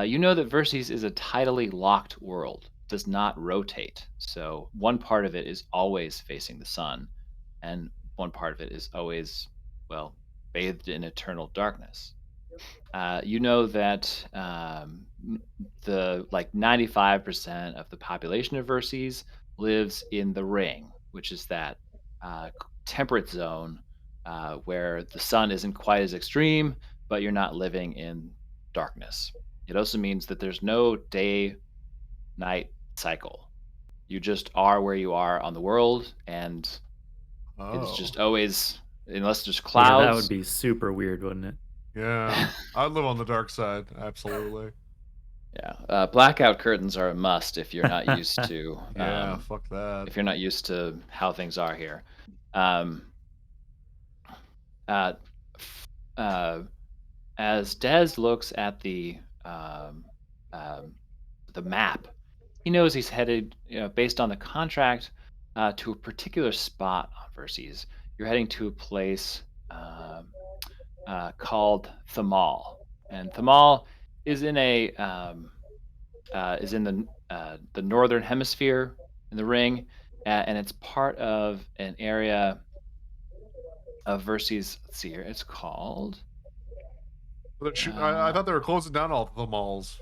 You know that Verces is a tidally locked world, does not rotate. So one part of it is always facing the sun, and one part of it is always, well, bathed in eternal darkness. You know that the like 95% of the population of Verces lives in the ring, which is that temperate zone where the sun isn't quite as extreme, but you're not living in darkness. It also means that there's no day night cycle. You just are where you are on the world, and it is Oh, just always, unless there's Yeah, that would clouds. be super weird, wouldn't it? yeah. I live on the dark side. Absolutely. Yeah, blackout curtains are a must if you're not used to Yeah. Fuck that. how things are here. Um, uh, f- uh, as Dez looks at um, um, the map, he knows he's headed, based on the contract, to a particular spot on Verces. You're heading to a place called Thamal, and Thamal is in a is in the northern hemisphere in the ring, and it's part of an area of Verces. Let's see here. It's called. I Uh, thought they were closing down all the malls,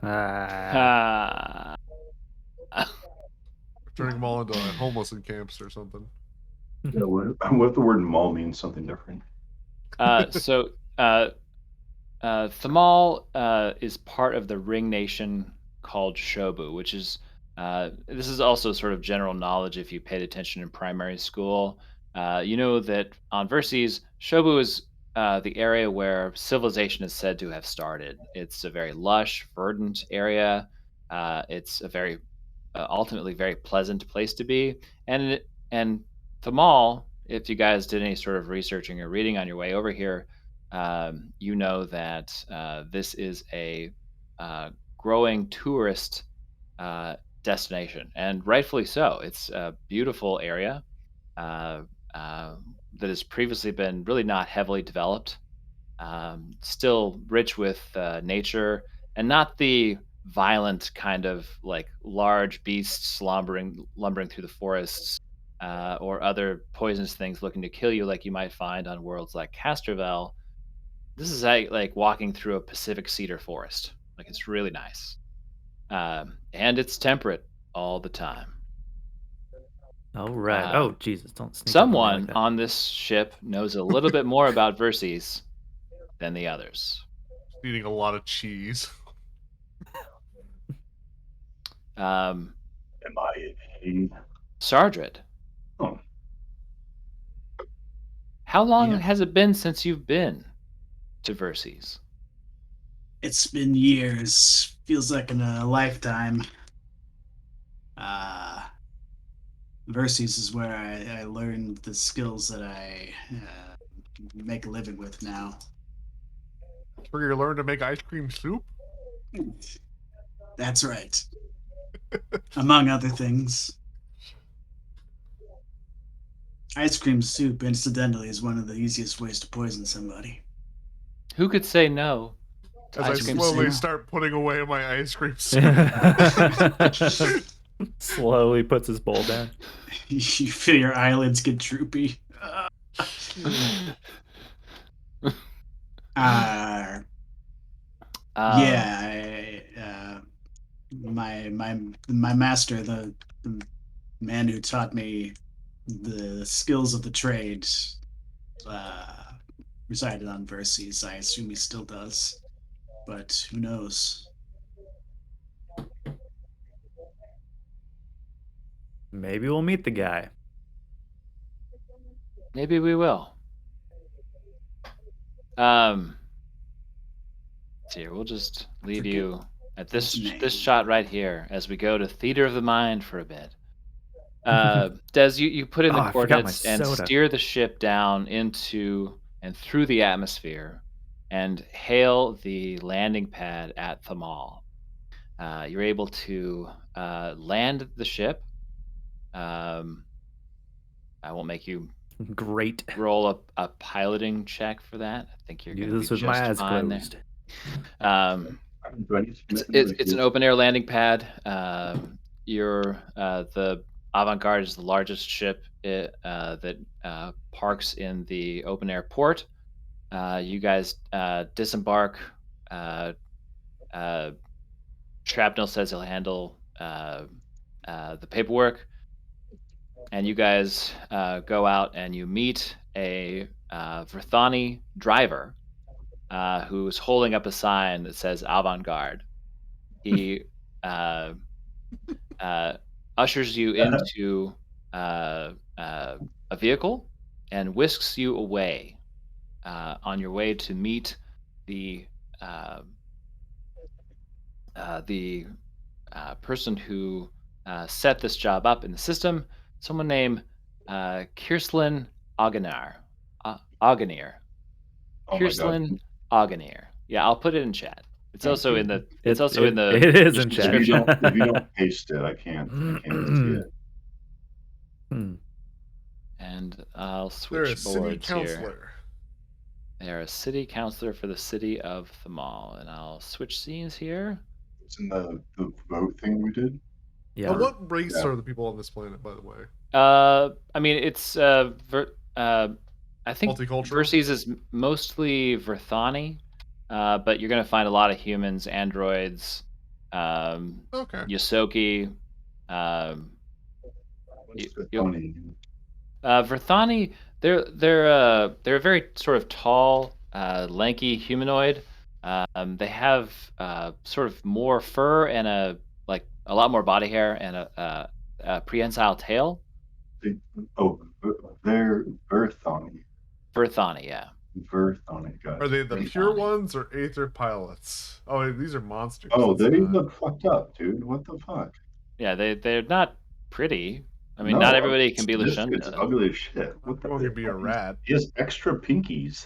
Ah, uh, turning them all into like, homeless camps or something. Yeah, what if the word mall means something different? so uh, Thamal is part of the ring nation called Shobu, which is this is also sort of general knowledge if you paid attention in primary school. You know that on Verces, Shobu is the area where civilization is said to have started. It's a very lush, verdant area. It's a very ultimately very pleasant place to be, and Thamal, if you guys did any sort of researching or reading on your way over here, you know that this is a growing tourist uh, destination, and rightfully so. It's a beautiful area uh, uh, that has previously been really not heavily developed, still rich with nature, and not the violent kind of like large beasts lumbering through the forests or other poisonous things looking to kill you like you might find on worlds like Castrovel. This is like walking through a Pacific cedar forest. Like it's really nice, and it's temperate all the time. all right. Uh, Oh, Jesus, don't sneak up on me like Someone that. on this ship knows a little bit more about Verces than the others. Just eating a lot of cheese. Um, Am I in? Sardred, Oh, How long Yeah. has it been since you've been to Verses? It's been years. Feels like a lifetime. Uh, Versus is where I learned the skills that I make a living with now. Where you learn to make ice cream soup? That's right. Among other things. Ice cream soup, incidentally, is one of the easiest ways to poison somebody. Who could say no to As I ice cream slowly soup? start putting away my ice cream soup. Slowly puts his bowl down. You feel your eyelids get droopy. Uh, Um, yeah, my master, the man who taught me the skills of the trade, uh, resided on Verces. I assume he still does, but who knows? Maybe we'll meet the guy. maybe we will. Um, let's see here. We'll just leave Forget you at this his name. this shot right here as we go to Theater of the Mind for a bit. Des, you put in Oh, the I forgot my coordinates and soda. steer the ship down into and through the atmosphere and hail the landing pad at Thamal. You're able to land the ship. Um, I won't make you Great. roll a piloting check for that. I think you're going Do to be this with my just eyes fine closed. there. Do I need to It's submit it's, anything? it's an open air landing pad. The Avant-Garde is the largest ship that parks in the open air port. You guys disembark. Uh, uh, Shrapnel says he'll handle the paperwork, and you guys go out and you meet a Verthani driver who's holding up a sign that says Avant-Garde. He uh, ushers you into a vehicle and whisks you away on your way to meet the uh, the person who set this job up in the system, someone named Kirslin Augenar. Augeneer. Oh my god. Kirslin Augeneer. Yeah, I'll put it in chat. It's Thank also you. in the. It's It, also in it, the it is in chat. If you description. don't paste it, I can't see it. Hmm. And I'll They're a switch city boards here. councilor. They're a city councilor for the city of Thamal, and I'll switch scenes here. It's in the vote thing we did. Yeah. What race Yeah. are the people on this planet, by the way? I mean, it's I think Multicultural? Verces is mostly Verthani, but you're gonna find a lot of humans, androids, Okay. Yosoki. Um, What's you- funny? Verthani, they're a very sort of tall, lanky humanoid. They have sort of more fur and a lot more body hair and a prehensile tail. They're Verthani. Verthani, yeah. Verthani, guys. Are they the Pretty pure funny. ones or Aether pilots? Oh, these are monsters. Oh, That's they not- look fucked up, dude. What the fuck? Yeah, they're not pretty. I mean, No, not everybody can be this kid's Lashunda. ugly as shit. What the One could be a fuck? rat. He has extra pinkies.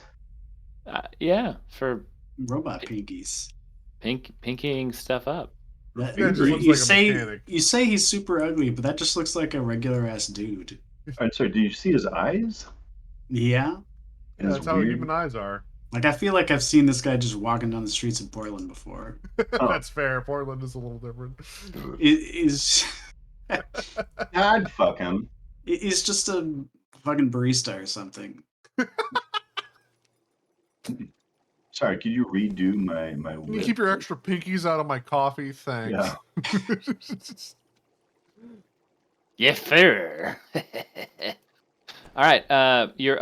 Yeah, for Robot pinkies. pinking stuff up. That, Yeah, it just you, looks you like a say mechanic. you say he's super ugly, but that just looks like a regular ass dude. All right, so do you see his eyes? Yeah, Yeah, His that's how weird- human eyes are. like I feel like I've seen this guy just walking down the streets of Portland before. That's fair. Portland is a little different. Is I'd fuck him. he's just a fucking barista or something. Sorry, could you redo my Can you lip? keep your extra pinkies out of my coffee? Thanks. Yeah. Yes, sir. All right. You're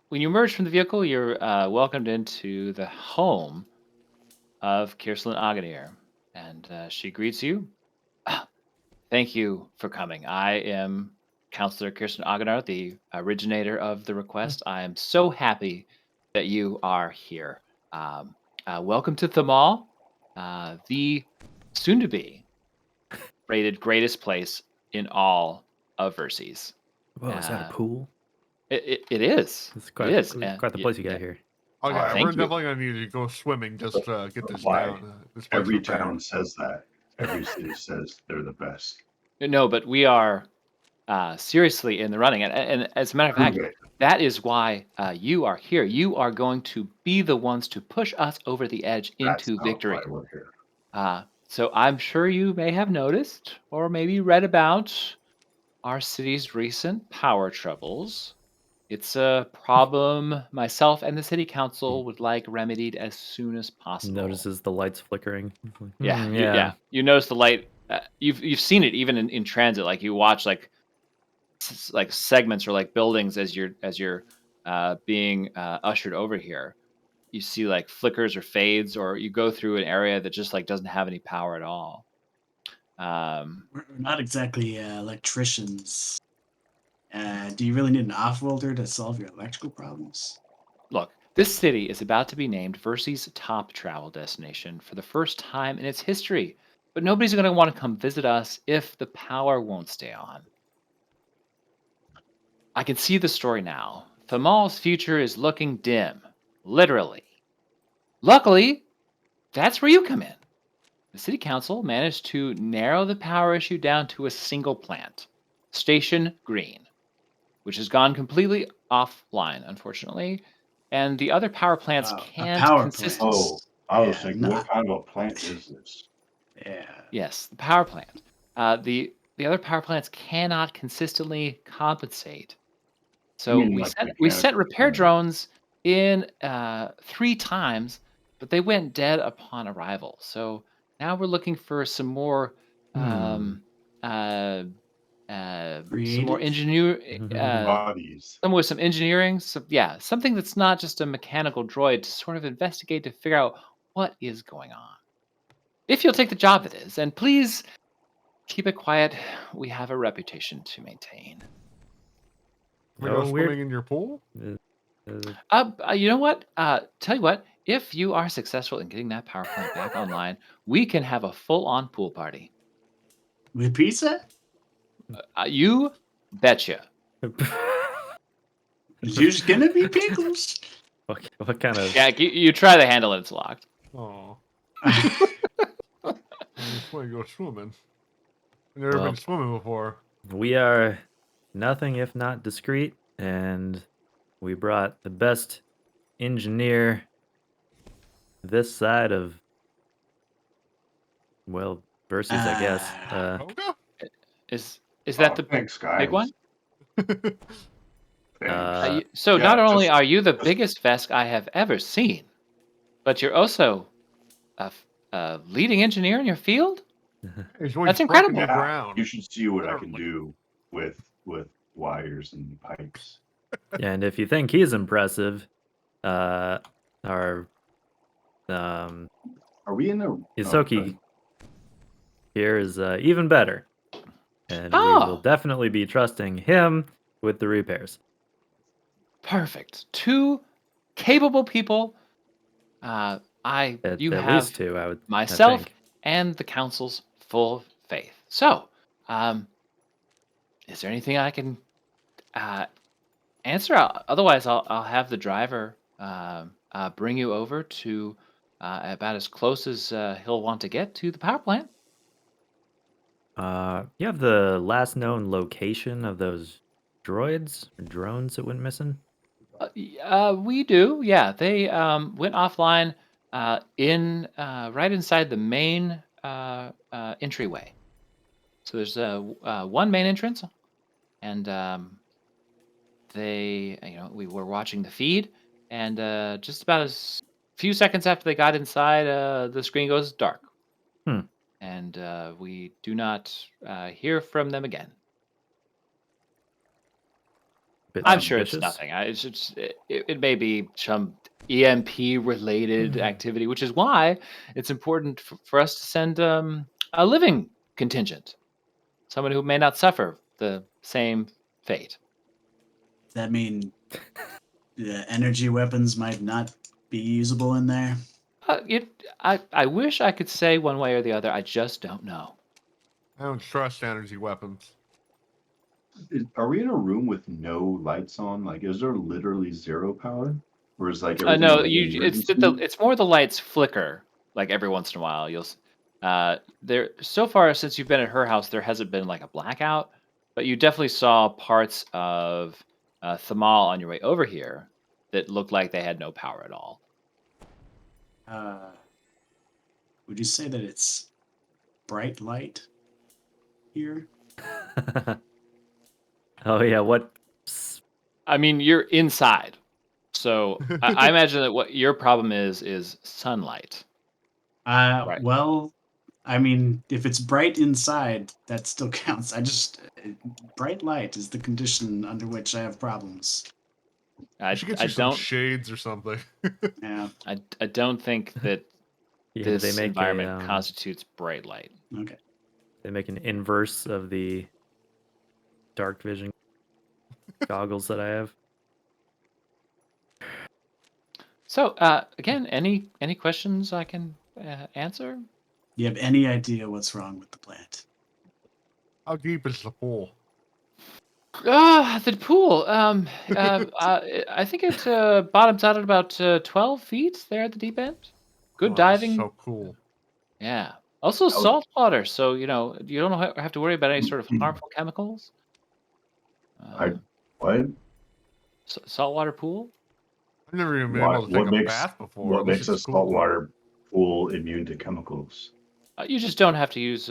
when you emerge from the vehicle, you're welcomed into the home of Kirslin Aganir, and she greets you. "Ah, thank you for coming. I am Counselor Kirsten Aganar, the originator of the request. I am so happy that you are here. Welcome to Thamal, the soon-to-be rated greatest place in all of Verces. Whoa, is that a Uh, pool? It is. It's It is. quite the place you got here. Okay, thank we're you. definitely gonna need to go swimming just to get this Why? down. This place Every repaired. town says that. Every city says they're the best. No, but we are seriously in the running. And as a matter of fact, Prove it. that is why you are here. You are going to be the ones to push us over the edge That's into not victory. why we're here. So I'm sure you may have noticed or maybe read about our city's recent power troubles. It's a problem myself and the city council would like remedied as soon as possible. Notices the lights flickering. Yeah, Yeah. You notice the light. You've seen it even in transit. Like you watch like like segments or like buildings as you're being ushered over here. You see like flickers or fades, or you go through an area that just like doesn't have any power at all. We're not exactly electricians. Do you really need an off-worlder to solve your electrical problems? Look, this city is about to be named Verces' top travel destination for the first time in its history, but nobody's going to want to come visit us if the power won't stay on. I can see the story now. Thamal's future is looking dim, literally. Luckily, that's where you come in. The city council managed to narrow the power issue down to a single plant, Station Green, which has gone completely offline, unfortunately, and the other power plants A can't power consistently. plant. Oh, I was Yeah, thinking, no. what kind of a plant is this? Yeah. Yes, the power plant. The other power plants cannot consistently compensate. So mean we like sent mechanical repair plant? drones in 3 times, but they went dead upon arrival. So now we're looking for some more uh, some more Creative? Bodies. someone with some engineering, something that's not just a mechanical droid to sort of investigate to figure out what is going on. If you'll take the job, it is, and please keep it quiet. We have a reputation to maintain. We go Oh, swimming weird. in your pool? You know what? Tell you what. If you are successful in getting that power plant back online, we can have a full-on pool party. With pizza? You betcha. There's gonna be pickles. what kind of? Yeah, you try the handle and it's locked. Oh. I just want to go swimming. I've never Well, been swimming before. We are nothing if not discreet, and we brought the best engineer this side of, well, Versus, I guess. Okay. Is that the Thanks, guys. big one? Thanks. So yeah, not only just- are you the just- biggest Vesk I have ever seen, but you're also a leading engineer in your field? He's going That's to break in incredible. the yeah, ground. you should see what I can Literally. do with wires and pipes. And if you think he's impressive, our Are we in a Isoki here is even better, and we Oh. will definitely be trusting him with the repairs. Perfect. 2 capable people. At You at have least 2, I myself think. and the council's full faith. So, is there anything I can answer? Otherwise, I'll have the driver bring you over to about as close as he'll want to get to the power plant. You have the last known location of those droids or drones that went missing? We do, yeah. They went offline in right inside the main entryway. So there's one main entrance, and we were watching the feed, and just about as few seconds after they got inside, the screen goes dark, and we do not hear from them again. Bit I'm sure it's suspicious. nothing. It may be some EMP related activity, which is why it's important for us to send a living contingent, someone who may not suffer the same fate. Does that mean the energy weapons might not be usable in there? I wish I could say one way or the other. I just don't know. I don't trust energy weapons. Are we in a room with no lights on? Like, is there literally zero power, or is like everything No, on like an emergency? it's more the lights flicker like every once in a while. There so far since you've been at her house, there hasn't been like a blackout, but you definitely saw parts of Thamal on your way over here that looked like they had no power at all. Would you say that it's bright light here? Oh yeah, what? I mean, you're inside, so I imagine that what your problem is sunlight, right? Well, I mean, if it's bright inside, that still counts. Bright light is the condition under which I have problems. I should get I you some don't shades or something. Yeah. I don't think that Yeah, do they this make environment a constitutes bright light. Okay. they make an inverse of the dark vision goggles that I have? So, again, any questions I can answer? Do you have any idea what's wrong with the plant? How deep is the pool? The pool. I think it bottoms out at about 12 feet there at the deep end. Good Oh, that's diving. so cool. Yeah. Also That was- salt water, so you don't have to worry about any sort of harmful chemicals. I what? Saltwater pool. I've never even been What, able to take what a makes bath before. what This makes a is cool. saltwater pool immune to chemicals? You just don't have to use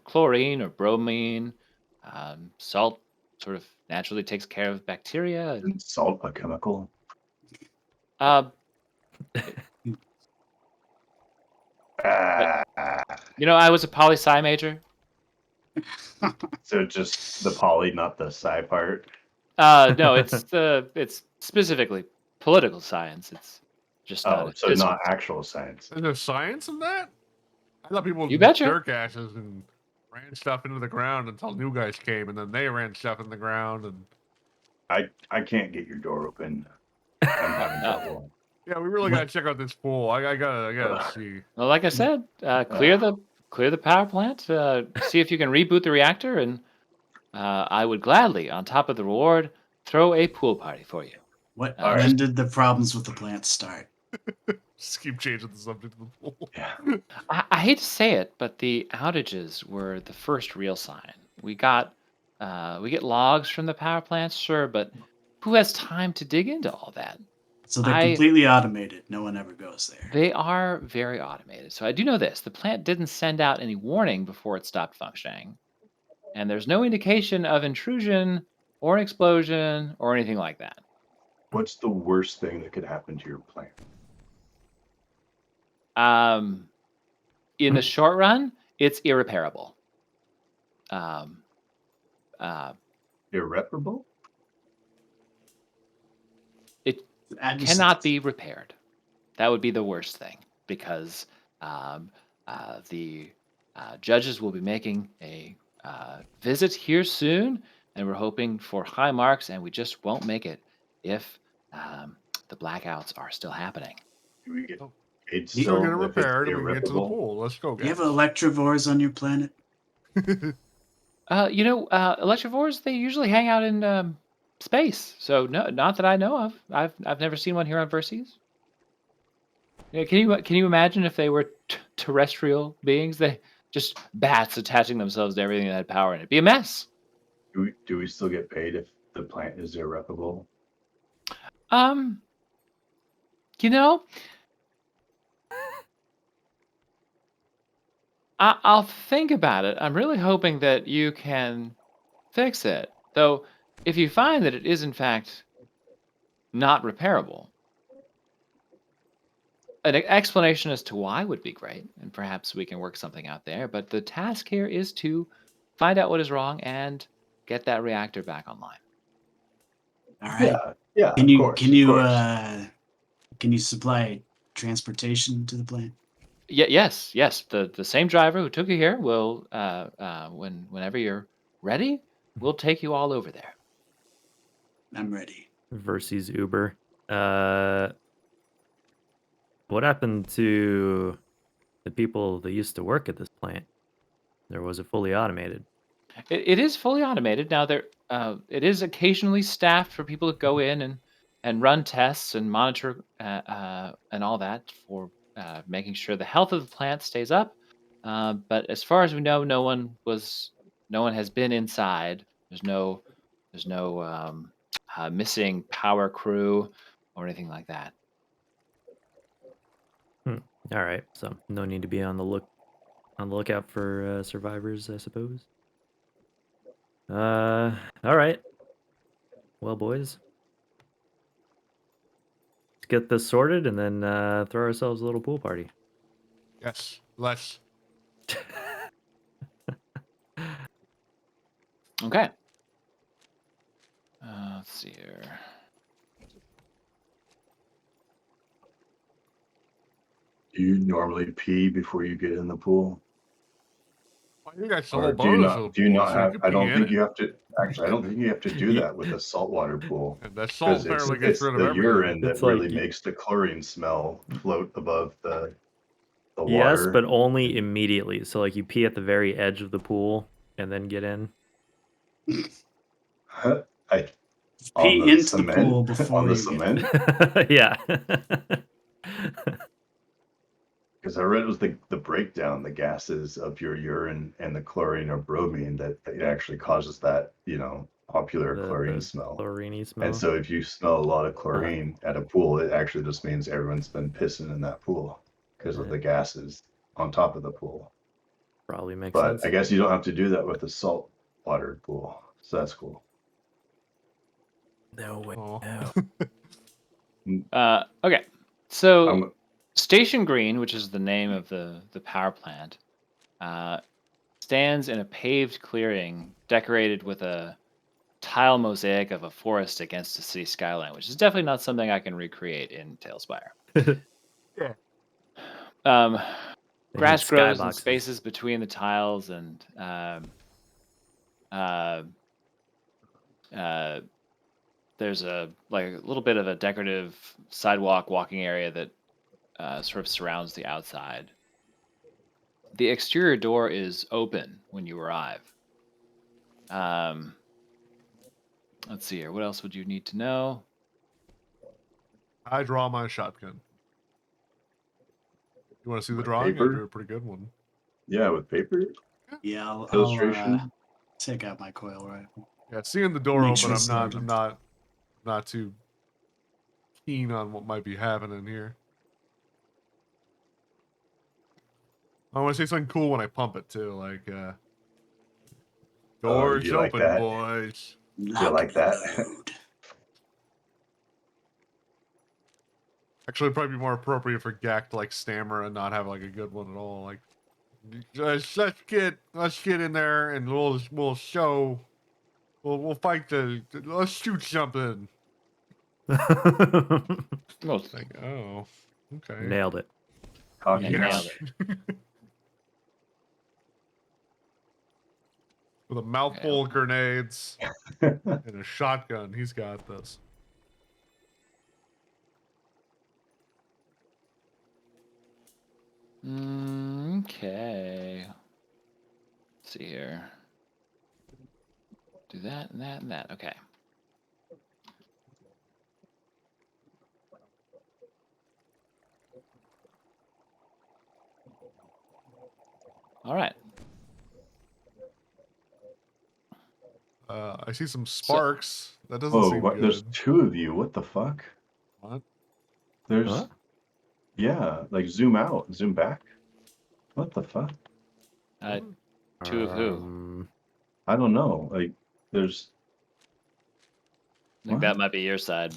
chlorine or bromine. Salt sort of naturally takes care of bacteria. Isn't salt a chemical? Uh, Ah, I was a poli sci major. so just the poly, not the sci part. No, it's specifically political science. It's just not Oh, a so physical. not actual science. Is there science in that? I thought people You betcha. jerk asses and ran stuff into the ground until new guys came, and then they ran stuff in the ground. And I can't get your door open. I'm having trouble. yeah, we really What- gotta check out this pool. I gotta see. Well, like I said, clear the power plant. See if you can reboot the reactor, and I would gladly, on top of the reward, throw a pool party for you. What? All When right. did the problems with the plant start? Just keep changing the subject of the pool. Yeah. I hate to say it, but the outages were the first real sign. We get logs from the power plants, sure, but who has time to dig into all that? So they're I- completely automated. No one ever goes there. They are very automated. So I do know this: the plant didn't send out any warning before it stopped functioning, and there's no indication of intrusion or an explosion or anything like that. What's the worst thing that could happen to your plant? In the short run, it's irreparable. Irreparable? It I just- cannot be repaired. That would be the worst thing because the judges will be making a visit here soon, and we're hoping for high marks, and we just won't make it if the blackouts are still happening. Do we get paid So still get it if it's repaired and we can get to the irreparable? pool. Let's go, Do you guys. have electrovores on your planet? Electivores, they usually hang out in space, so no, not that I know of. I've never seen one here on Verces. Yeah, can you imagine if they were terrestrial beings? They just bats attaching themselves to everything that had power in it. It'd be a mess. Do we still get paid if the plant is irreparable? You know, I'll think about it. I'm really hoping that you can fix it. Though, if you find that it is in fact not repairable, an explanation as to why would be great, and perhaps we can work something out there. But the task here is to find out what is wrong and get that reactor back online. All right. Yeah. Can of you course, can of you course. can you supply transportation to the plant? Yes. The same driver who took you here will, whenever you're ready, we'll take you all over there. I'm ready. versus Uber. What happened to the people that used to work at this plant? Or was it fully automated? It is fully automated now. It is occasionally staffed for people to go in and run tests and monitor and all that for making sure the health of the plant stays up. But as far as we know, no one has been inside. There's no missing power crew or anything like that. All right, so no need to be on the lookout for survivors, I suppose. All right. Well, boys, let's get this sorted and then throw ourselves a little pool party. Yes, let's. Okay. Let's see here. Do you normally pee before you get in the pool? Well, you got the Or whole do you bonus of not? the Do you pool, not so you have? can I pee don't in think it. you have to. Actually, I don't think you have to do Yeah. that with a saltwater pool And that because salt apparently gets it's rid of the everything. urine that It's like really makes the chlorine smell float above the yes, water. but only immediately. So like you pee at the very edge of the pool and then get in. I on Pee the into the cement pool on before the you get in. cement Yeah. because I read it was the breakdown, the gases of your urine and the chlorine or bromine that it actually causes that popular chlorine the smell. chloriney And smell. so if you smell a lot of chlorine at a pool, it actually just means everyone's been pissing in that pool because of Yeah. the gases on top of the pool. Probably makes But sense. I guess you don't have to do that with a salt water pool. So that's cool. No way. Oh. No. Okay. So I'm, Station Green, which is the name of the power plant, stands in a paved clearing decorated with a tile mosaic of a forest against a city skyline, which is definitely not something I can recreate in Tailspire. Yeah. Um, They grass need grows in skyboxes. spaces between the tiles, and there's a little bit of a decorative sidewalk walking area that sort of surrounds the outside. The exterior door is open when you arrive. Let's see here. What else would you need to know? I draw my shotgun. You want to see the With drawing? I paper? drew a pretty good one. yeah, with paper Yeah, I'll illustration. take out my coil rifle. Yeah, seeing the door Make open, sure it's I'm loaded. not too keen on what might be happening here. I want to say something cool when I pump it too, like doors you like open, that? boys. You like that? Actually, it'd probably be more appropriate for Gak to like stammer and not have like a good one at all. Like, let's get in there and we'll show. We'll fight let's shoot something. Most Like, oh, okay. Nailed it. Cocky Yeah, now. nailed it. With a mouthful of grenades and a shotgun, he's got this. Okay. Let's see here. Do that and that and that. Okay. All right. I see some sparks. That doesn't Whoa, seem what? good. There's two of you. What the fuck? What? There's Huh? yeah, like zoom out, zoom back. What the fuck? Two of who? I don't know. Like there's I think what? that might be your side.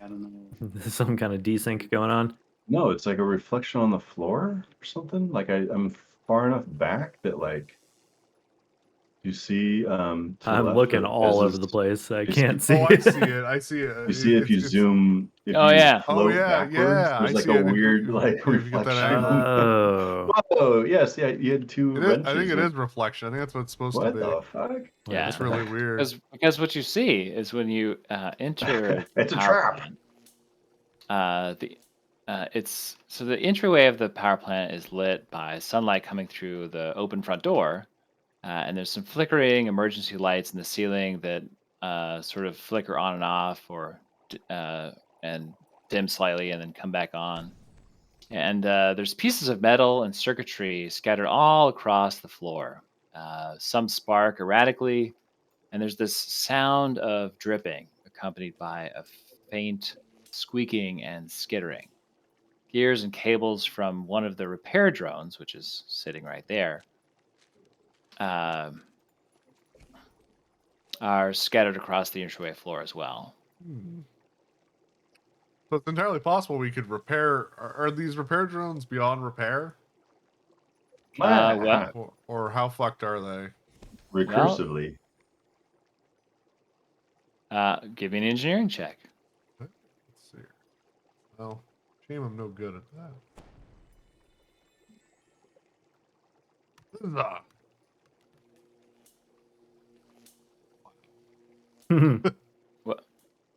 I don't know. Some kind of desync going on. No, it's like a reflection on the floor or something. Like I'm far enough back that like You see, to the I'm left looking of all over Ez's- the place. I you can't see- see. Oh, I see it. I see it. You see if you zoom, if Oh, you yeah. Oh float yeah, backwards, yeah. there's I like see a it. weird Yeah, like if you get that reflection. angle. Oh. Whoa, yes, yeah, you had two It is, I think wrenches. it is reflection. I think that's what it's supposed to What be. the fuck? Wait, Yeah. That's what the really heck? weird. Because what you see is when you enter It's a power trap. plant, it's so the entryway of the power plant is lit by sunlight coming through the open front door, and there's some flickering emergency lights in the ceiling that sort of flicker on and off, or and dim slightly and then come back on. And there's pieces of metal and circuitry scattered all across the floor. Some spark erratically, and there's this sound of dripping accompanied by a faint squeaking and skittering. Gears and cables from one of the repair drones, which is sitting right there, um, are scattered across the entryway floor as well. So it's entirely possible we could repair. Are these repair drones beyond repair, Well, or how fucked are they? Recursively. give me an engineering check. Let's see. Well, shame I'm no good at that. Huzzah.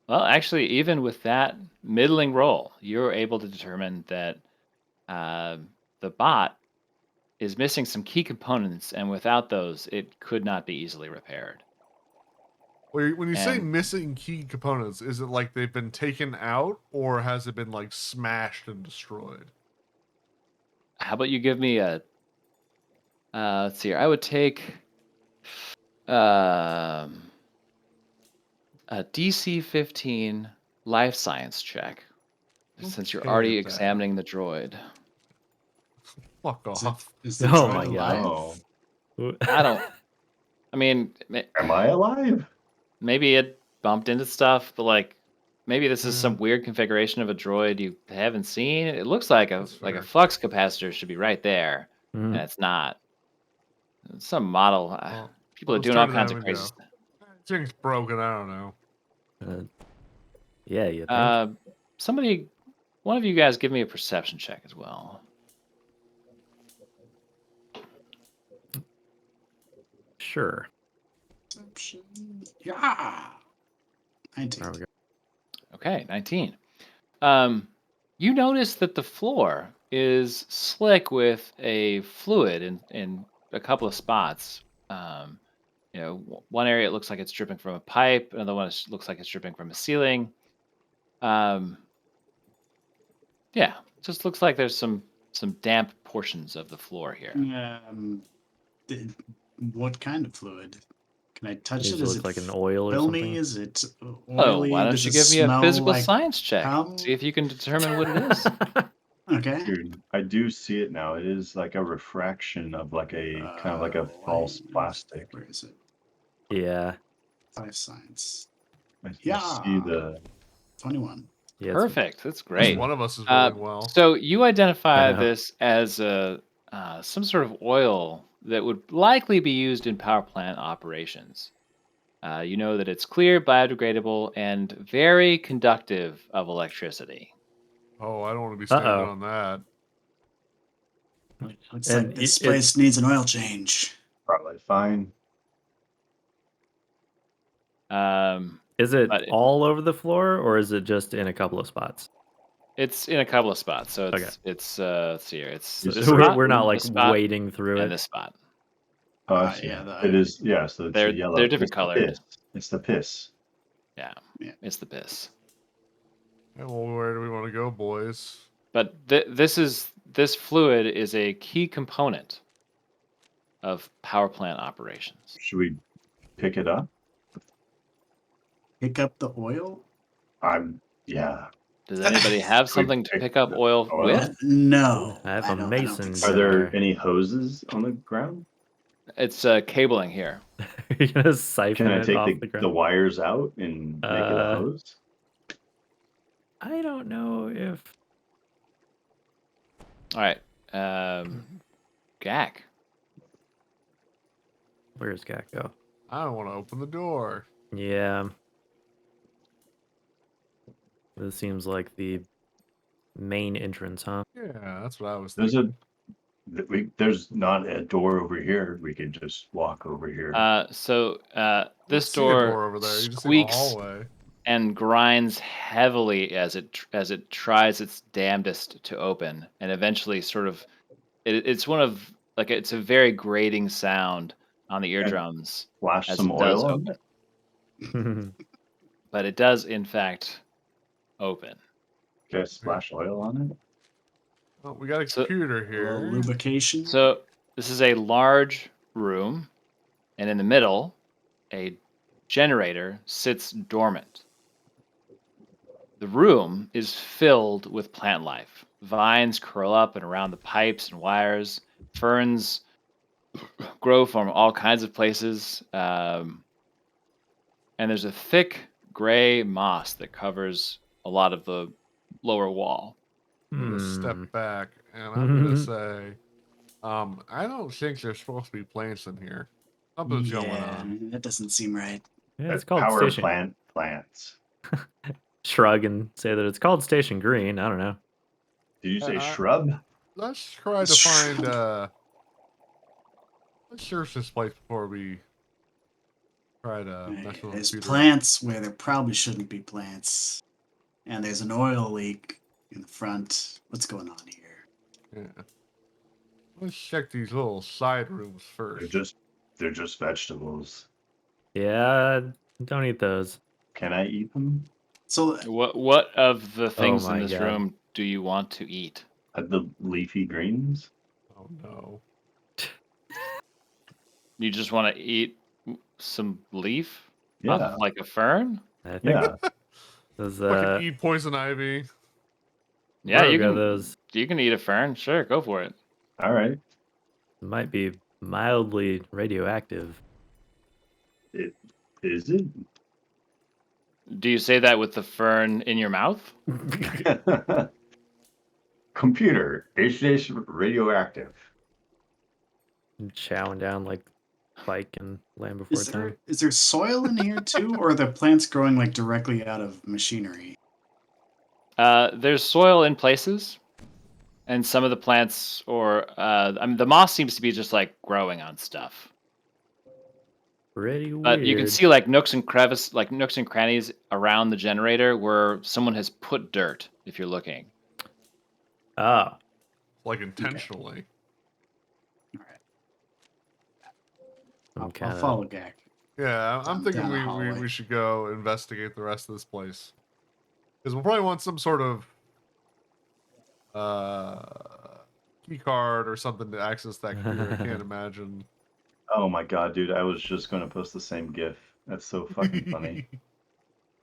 Well, actually, even with that middling roll, you're able to determine that the bot is missing some key components, and without those, it could not be easily repaired. When you say And- missing key components, is it like they've been taken out, or has it been like smashed and destroyed? How about you give me a? Let's see here. I would take um, a DC 15 life science check, since you're Okay already with that. examining the droid. Fuck Is, it, off. is the Oh droid my alive? Oh, I don't. I mean, am I alive? maybe it bumped into stuff, but like maybe this is Yeah. some weird configuration of a droid you haven't seen. It looks like a That's like a fair. flux capacitor should be right there, and Mhm. it's not. It's some model. Well, People are let's doing all turn it kinds on of and crazy go. stuff. Thing's broken. I don't know. Yeah, you think? Somebody, one of you guys, give me a perception check as well. Sure. Perception. Yeah. 19. There we go. Okay, 19. You notice that the floor is slick with a fluid in a couple of spots. One area it looks like it's dripping from a pipe. Another one looks like it's dripping from a ceiling. Um, yeah, just looks like there's some damp portions of the floor here. th- what kind of fluid? Can I touch Does it? it Is look it like an oil or filmy? something? Is it Oh, oily? why don't Does you it give me a smell physical like science check? cum? See if you can determine what it is. Okay. Dude, I do see it now. It is like a refraction of like a kind of like a false plastic. Where is it? Yeah. Life science. I Yeah. see the 21. Yeah. Perfect. That's At least great. one of us is rolling well. So you identify I know. this as some sort of oil that would likely be used in power plant operations. You know that it's clear, biodegradable, and very conductive of electricity. Oh, I don't want to be standing Uh-oh. on that. Looks And like this it- place needs an oil change. probably fine. Is it But all over the floor, or is it just in a couple of spots? it's in a couple of spots. So Okay. it's let's see here. It's You this So spot, we're not this like spot, wading through and it. this spot. Oh, I see. Yeah, It is, yeah, so it's They're- the yellow. they're different It's the colored. piss. It's the piss. Yeah, Yeah. it's the piss. Yeah, well, where do we want to go, boys? But this fluid is a key component of power plant operations. Should we pick it up? Pick up the oil? Yeah. Does anybody have We something to pick pick up the oil oil? with? No. I have a don't mason think Are so. there jar. any hoses on the ground? It's cabling here. You're gonna siphon Can I it take off the the ground? wires out and make it a hose? I don't know if All right, Gak. Where's Gak go? I don't want to open the door. Yeah. This seems like the main entrance, huh? Yeah, that's what I was There's thinking. there's not a door over here. We could just walk over here. I don't This see a door door over there. You just see a squeaks hallway. and grinds heavily as it tries its damnedest to open, and eventually, sort of, it's one of like it's a very grating sound on the eardrums Splash as some it does oil on open, it. but it does in fact open. Can I splash oil on it? Oh, we got a So- computer A little here. lubrication. So this is a large room, and in the middle, a generator sits dormant. The room is filled with plant life. Vines curl up and around the pipes and wires. Ferns grow from all kinds of places. And there's a thick gray moss that covers a lot of the lower wall. I'm gonna Hmm. step back and I'm gonna say, I don't think there's supposed to be plants in here. Something's going Yeah, on. that doesn't seem right. Yeah, it's called Power Station. plants. Shrug and say that it's called Station Green. I don't know. Did you say Uh, shrub? Let's try to find let's search this place before we try to mess with the There's computer. plants where there probably shouldn't be plants. And there's an oil leak in the front. What's going on here? Yeah. Let's check these little side rooms They're first. just vegetables. Yeah, don't eat those. Can I eat them? So What of the things in my this God. room do you want to eat? The leafy greens? Oh no. You just want to eat some leaf? Yeah. Off like a fern? I think Yeah. those Fucking eat poison ivy. Yeah, you Rogue are can. those You can eat a fern. Sure, go for it. All right. might be mildly radioactive. Is it? Do you say that with the fern in your mouth? Computer. H radioactive. Chowing down like Spike and Land Before Time. is there soil in here too, or are the plants growing like directly out of machinery? There's soil in places, and some of the plants, I mean, the moss seems to be just like growing on stuff. Pretty But weird. you can see like nooks and crannies around the generator where someone has put dirt. If you're looking, Oh, Like intentionally. All right, I'm I'll kinda... follow Gak. Yeah, I'm Down- thinking down the we hallway. should go investigate the rest of this place. Because we'll probably want some sort of key card or something to access that computer. I can't imagine. Oh my god, dude! I was just going to post the same GIF. That's so fucking funny.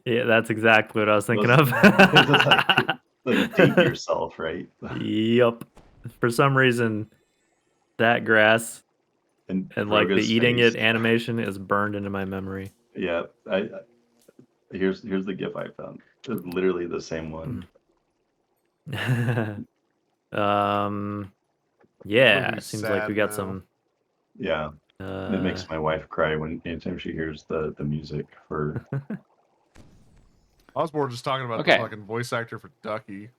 Yeah, that's exactly what I was thinking Listen, of. it's just like date yourself, right? Yup. For some reason, that grass And and like the Roga's eating face. it animation is burned into my memory. Yeah, here's the GIF I found. It's literally the same one. Yeah, be it seems like we sad got now. some. Yeah, it makes my wife cry anytime she hears the music for. I was more just talking about Okay. the fucking voice actor for Ducky.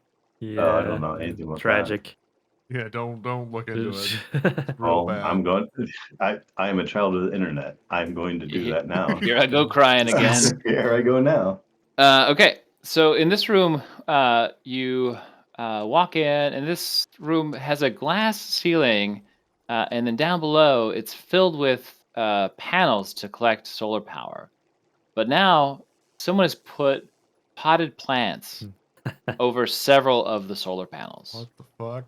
Yeah, Oh, I don't know anything about that. tragic. Yeah, don't look into it. Real Oh, bad. I'm going. I am a child of the internet. I'm going to do that now. here I go crying again. Here I go now. Okay, so in this room, you walk in, and this room has a glass ceiling, and then down below, it's filled with panels to collect solar power. But now, someone has put potted plants over several of the solar panels. What the fuck?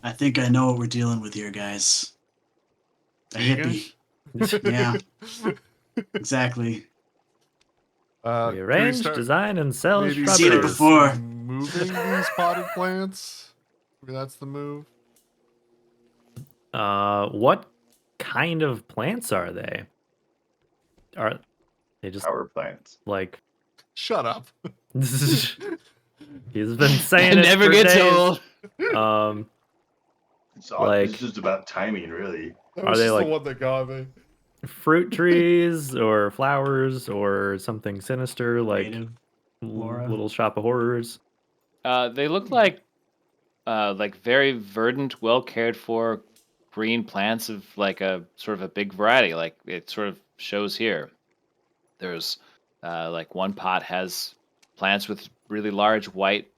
I think I know what we're dealing with here, guys. A hippie. Yeah. Exactly. We can arrange, start design, and sell maybe Seen it shrubberies. before. moving these potted plants? Maybe that's the move. What kind of plants are they? Are they just Power plants. like? Shut up. He's been saying it Never for gets days. old. It's Like- just about timing, really. That Are was they just like- the one that got me. fruit trees or flowers or something sinister like Native flora. Little Shop of Horrors? They look like very verdant, well cared for green plants of like a sort of a big variety. Like it sort of shows here. There's like one pot has plants with really large white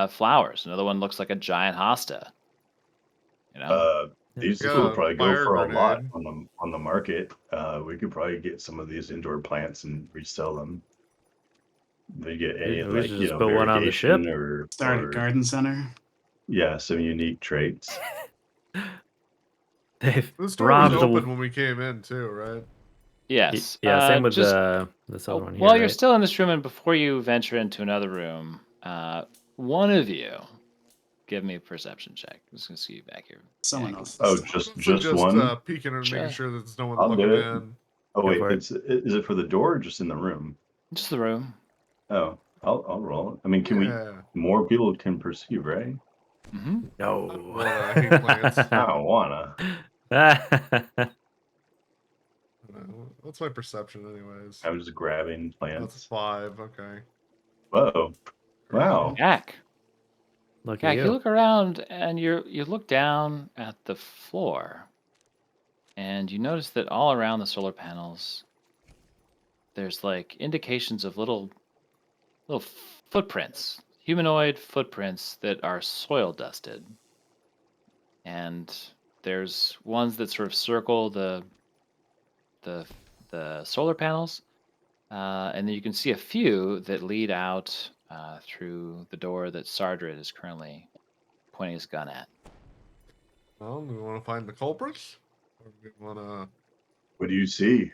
flowers. Another one looks like a giant hosta. You know, These Got will a probably go fire for a lot grenade. on the market. We could probably get some of these indoor plants and resell them. They get any We should like just put one on the ship. variegation or Start a or garden center. yeah, some unique traits. The They've store was robbed open the. when we came in too, right? yes. Yeah, same with Just this other one here. while you're right? still in this room and before you venture into another room, one of you give me a perception check. I'm just gonna see you back here. Someone Yeah, else. Oh, Mostly just one. peeking and Sure. making sure that there's no one I'll looking do it. in. Oh Go wait, for it. is it for the door or just in the room? just the room. Oh, I'll roll it. I mean, can Yeah. we? More people can perceive, right? Mm-hmm. No. Well, I hate plants. I don't wanna. What's my perception, anyways? I was just grabbing That's plants. 5. Okay. Whoa! Wow. Jack. Look Yeah, at you you. look around and you look down at the floor, and you notice that all around the solar panels, there's like indications of little footprints, humanoid footprints that are soil dusted, and there's ones that sort of circle the the solar panels, and then you can see a few that lead out through the door that Sardred is currently pointing his gun at. Well, do we want to find the culprits? Or do we want to What do you see?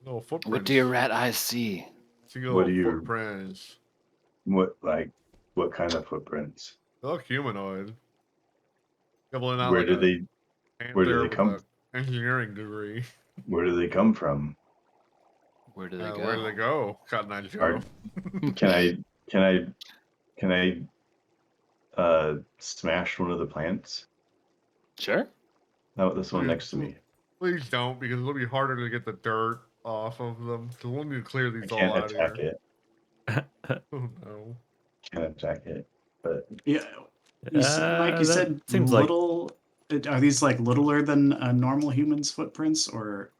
go footprints? What do your rat eyes see? To go What do you- footprints. What kind of footprints? They look humanoid. Doubling out Where like do a they panther with come? a engineering degree. Where do they come from? Where do they go? Where do they go? Cotton Eye Joe. Are- Can I smash one of the plants? Sure. No, this one next to me. Please don't, because it'll be harder to get the dirt off of them. So we'll need to clear I these all can't out of attack here. it. Oh no. Can't attack it. But Yeah, Mike, you that said seems like little. Are these like littler than a normal human's footprints, or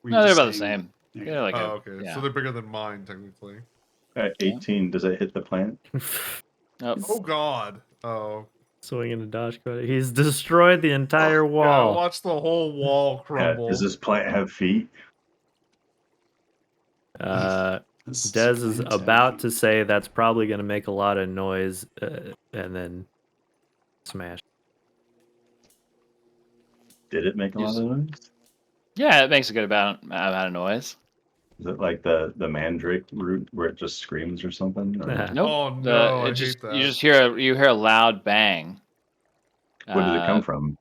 were you No, they're just about the saying- same. Okay. They're like Oh, okay. yeah. So they're bigger than mine, technically. 18. Does it hit the plant? Oh, Oh god. Oh. swinging a dodge cutter. He's destroyed the entire Yeah, wall. watch the whole wall crumble. Does this plant have feet? This Dez is plant about have- to say that's probably going to make a lot of noise, and then smash. Did it make a lot of noise? yeah, it makes a good amount of noise. Is it like the mandrake root where it just screams or something? Or Nope. Oh no, I hate you that. just hear a loud bang. where did it come from?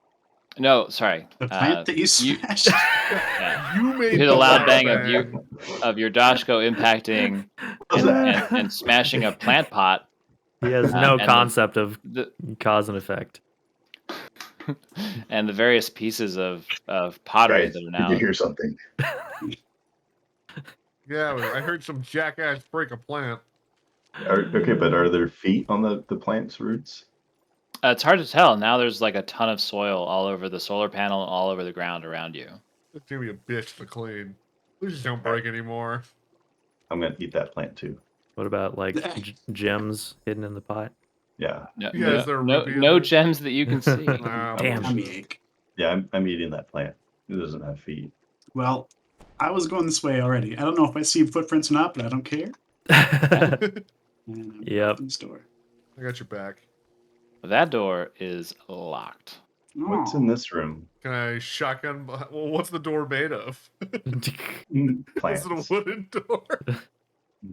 No, sorry. the plant that you smashed. Yeah. You made You hear the loud bang of bang. of your Dashko impacting What was that? and smashing a plant pot. He has no and the- concept of The, cause and effect. and the various pieces of pottery Guys, that are did now. you hear something? Yeah, I heard some jackass break a plant. Okay, but are there feet on the plant's roots? It's hard to tell. Now there's like a ton of soil all over the solar panel, all over the ground around you. It's gonna be a bitch to clean. Please don't break anymore. I'm gonna eat that plant too. What about like gems hidden in the pot? Yeah, No, Yeah, is there a no, ruby in no there? gems that you can see. Nah, Damn. Tummy ache. yeah, I'm eating that plant. It doesn't have feet. Well, I was going this way already. I don't know if I see footprints or not, but I don't care. And I'm Yep. opening the door. I got your back. That door is locked. What's Aw. in this room? Can I shotgun? Well, what's the door made of? Plants. Is it a wooden door?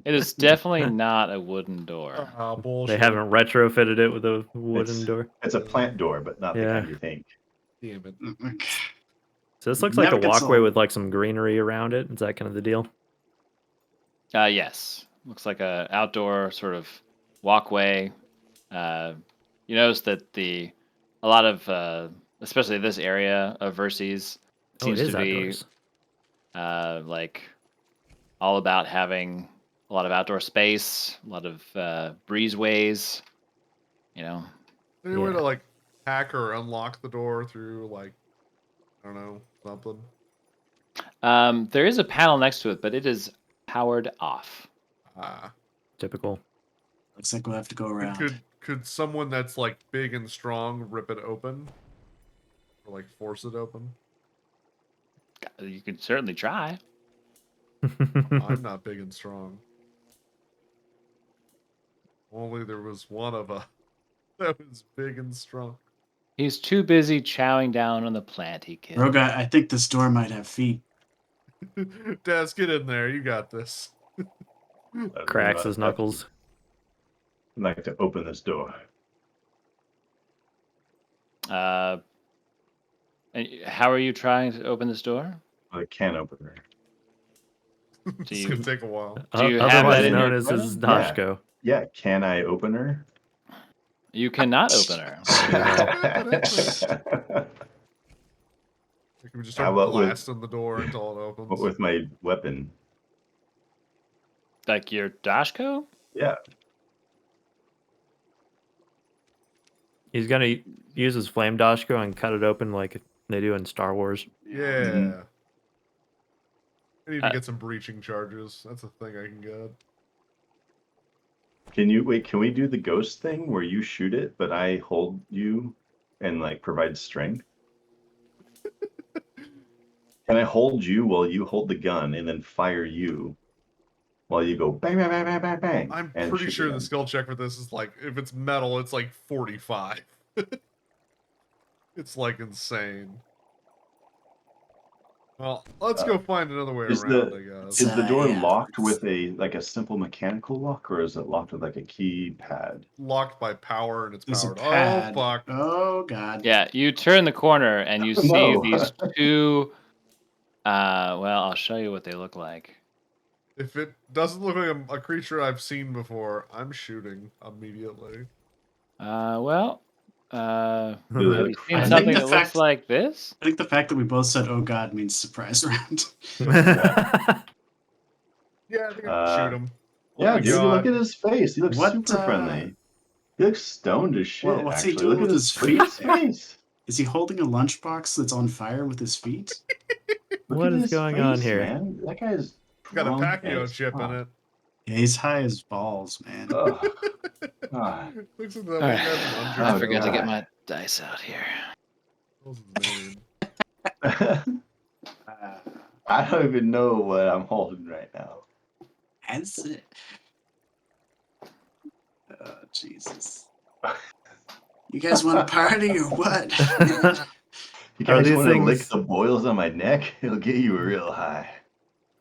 It is definitely not a wooden door. Ah, They bullshit. haven't retrofitted it with a wooden It's- door. It's a plant door, but not the Yeah. kind you think. Damn it. So this looks like a Never gets walkway old. with like some greenery around it. Is that kind of the deal? Yes, looks like a outdoor sort of walkway. You notice that a lot of especially this area of Verces Oh, it seems is to be outdoors. like all about having a lot of outdoor space, a lot of breezeways. You know, Any way Yeah. to like hack or unlock the door through like I don't know something? there is a panel next to it, but it is powered off. Ah, Typical. Looks like we'll have to go around. could someone that's like big and strong rip it open, or like force it open? You can certainly try. I'm not big and strong. Only there was one of us that was big and strong. He's too busy chowing down on the plant he killed. Roga, I think this door might have feet. Daz, get in there. You got this. Cracks his knuckles. I'd like to open this door. And how are you trying to open this door? I can't open her. It's you- gonna take a while. Do you have Otherwise that in known your as his plan? Dashko. Yeah, can I open her? You cannot open her. Like we just How start about with- blasting the door until it opens. What with my weapon? Like your Dashko? Yeah. He's gonna use his flame Dashko and cut it open like they do in Star Wars. Yeah. Mhm. I need to Uh, get some breaching charges. That's a thing I can get. Can we do the ghost thing where you shoot it, but I hold you and like provide strength? Can I hold you while you hold the gun and then fire you while you go bang, bang, bang, bang, bang, bang? I'm and pretty shoot sure gun? the skill check for this is like, if it's metal, it's like 45. It's like insane. Well, let's go find another way is around, the- I guess. Is the door Yeah, locked it's- with a simple mechanical lock, or is it locked with like a keypad? Locked by power and it's There's a powered. pad. Oh, fuck. Oh god. Yeah, you turn the corner and you see No. these two. Well, I'll show you what they look like. If it doesn't look like a creature I've seen before, I'm shooting immediately. Well, have Do you they seen look I think something the that looks fact- like this? I think the fact that we both said "Oh God" means surprise round. Yeah, I think I can shoot him. Oh Yeah, my dude, God. look at his face. He looks What, super uh, friendly. He looks stoned as shit. Well, what's he actually. doing Look at with his his freaking face. Is he holding a lunchbox that's on fire with his feet? Look What at is his going on face, here? Man. That guy's Got a drunk Pacquiao as chip in fuck. it. Yeah, he's high as balls, man. Ugh. God. Looks like that All one right. guy from I Oh, forgot to God. get my dice out here. What was his name? I don't even know what I'm holding right now. Has it? Oh, Jesus. You guys want to party or what? You Are guys these want to lick things- the boils on my neck? It'll get you real high.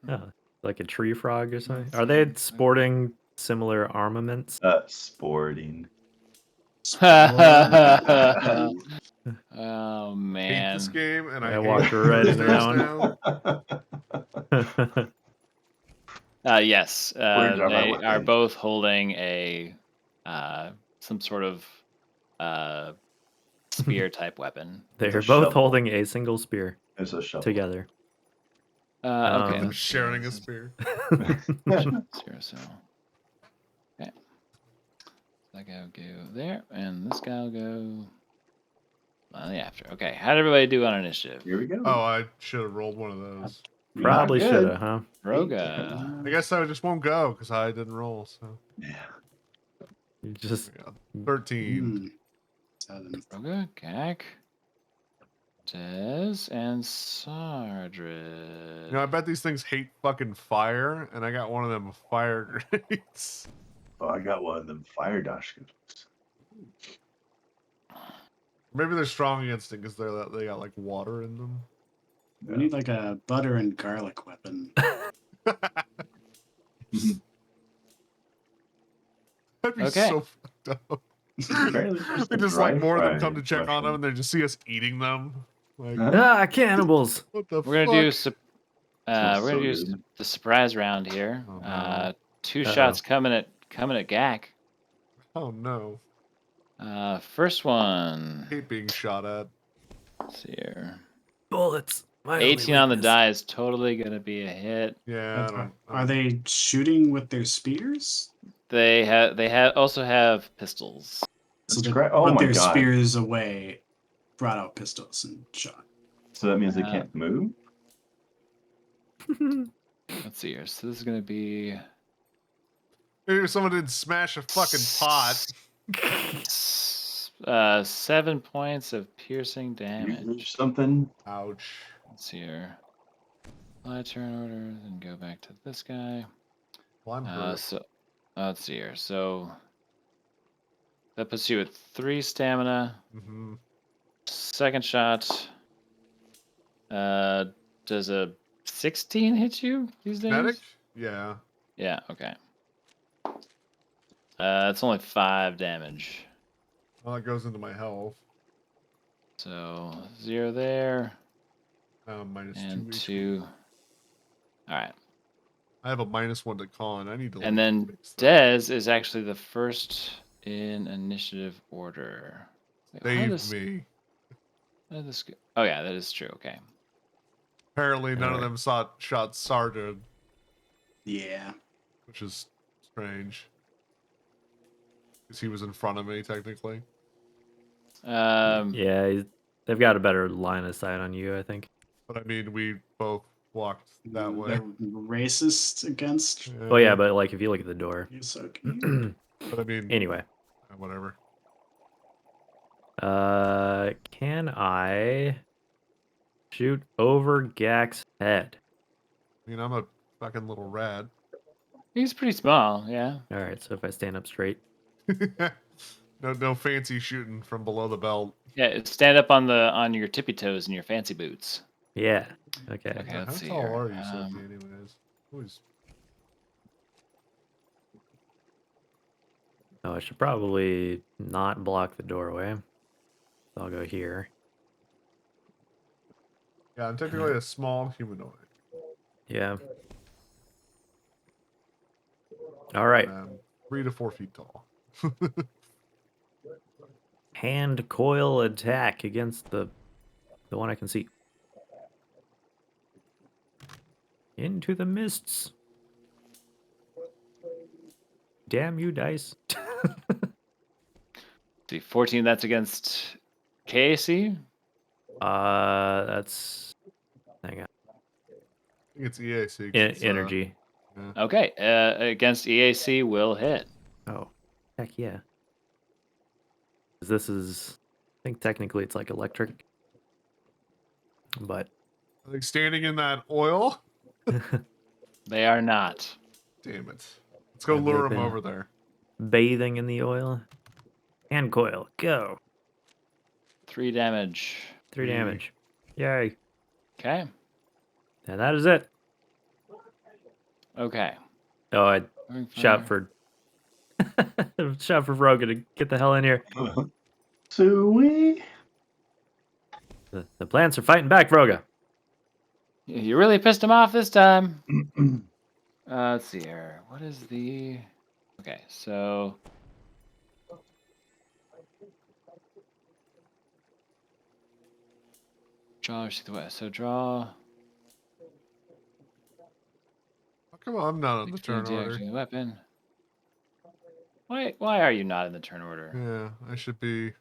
Oh, like a tree frog or something. Are they sporting similar armaments? Sporting. Oh Hate man. this game, and I I hate walked right into that that one. now. Yes. Words are my They are weapon. both holding a some sort of spear type weapon. They're It's a both shovel. holding a single spear It's a shovel. together. Okay. Them let's see. sharing a This is spear. 0, so. Okay. That guy will go there, and this guy will go on the after. Okay. How did everybody do on initiative? Here we go. Oh, I should have rolled one of those. Not Probably good. should have, huh? Roga. I guess I just won't go because I didn't roll. So Yeah. You just yeah. 13. 7. Roga, Gak, Dez, and Sardred. You know, I bet these things hate fucking fire, and I got one of them fire grenades. Oh, I got one of them fire dashkas. Maybe they're strong against it because they got like water in them. We need like a butter and garlic weapon. That'd be Okay. so fucked up. Apparently there's They a just like dry more of them fry come to check on them, mushroom. and they just see us eating them. Like, Huh? ah, cannibals. what the We're fuck? gonna do Smells we're gonna so do good. the surprise round here. Oh, no. 2 Uh-oh. shots coming at Gak. Oh no! First one. I hate being shot at. Let's see here. Bullets. My only 18 on the weakness. die is totally gonna be a hit. Yeah, I Are, don't. are they shooting with their spears? They also have pistols. So That's they great. Oh put my their god. spears away, brought out pistols and shot. So that means they Uh, can't move? Let's see here. So this is gonna be Maybe someone didn't smash a fucking pot. 7 points of piercing Use damage. something? Ouch. Let's see here. My turn order, then go back to this guy. Well, I'm hurt. So let's see here. So that puts you at 3 stamina. Mm-hmm. Second shot. Does a 16 hit you these days? Kinetic? Yeah. Yeah. Okay. It's only 5 damage. Well, that goes into my health. So 0 there Minus and 2 HP. 2. All right. I have a -1 to con. I need to. And like, then fix that. Dez is actually the first in initiative order. Wait, how did Save this, me. how did this go? Oh yeah, that is true. Okay. Apparently, none of Alright. them shot Sergeant, Yeah. which is strange. Because he was in front of me, technically. Yeah, they've got a better line of sight on you, I think. But I mean, we both walked that way. They're racist against Oh yeah, but like if you look at the door. Yusoki. But I mean, Anyway, whatever. can I shoot over Gak's head? I mean, I'm a fucking little rat. He's pretty small. Yeah. All right, so if I stand up straight, No fancy shooting from below the belt. Yeah. Stand up on your tippy toes and your fancy boots. yeah, okay. Okay. How Let's see tall here. are you, Sophie, anyways? Who's Oh, I should probably not block the doorway. So I'll go here. Yeah, I'm technically a small humanoid. Yeah. All right. 3 to 4 feet tall. Hand coil attack against the one I can see. Into the mists. Damn you, dice. See, 14. That's against KAC. That's hang on. I think it's EAC. 'cause it's, Energy. Okay. Against EAC will hit. Oh, heck yeah. 'Cause this is, I think technically it's like electric, but Are they standing in that oil? They are not. Damn it. Let's go Have they lure him been- over there. bathing in the oil. Hand coil, go. 3 damage. 3 Mm. damage. Yay. Okay. And that is it. Okay. Oh, I Moving shot forward. for shot for Rogan to get the hell in here. Sweet. The plants are fighting back, Vroga. You really pissed him off this time. Let's see here. What is the? Okay, so draw or see the west. So draw. How come I'm not on the 16 turn order? deactivating the weapon. Why are you not in the turn order? Yeah, I should be.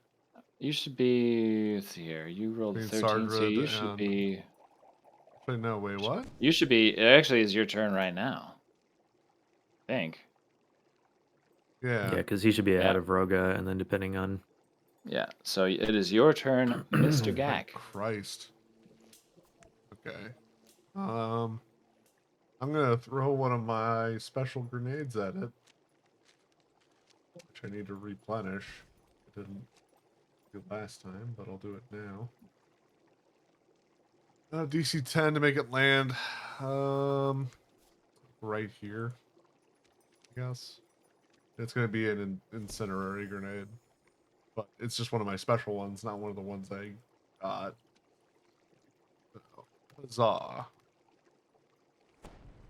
You should be. Let's see here. You rolled a Being 13, so you Sardred should and- be. Wait, no, wait, what? You should be. It actually is your turn right now. I think. Yeah. Yeah, because he should be ahead Yeah. of Roga, and then depending on Yeah. So it is your turn, Mr. Thank Gak. Christ. Okay. I'm gonna throw one of my special grenades at it, which I need to replenish. I didn't do last time, but I'll do it now. DC 10 to make it land. Right here. I guess. It's gonna be an incendiary grenade, but it's just one of my special ones, not one of the ones I got. Huzzah.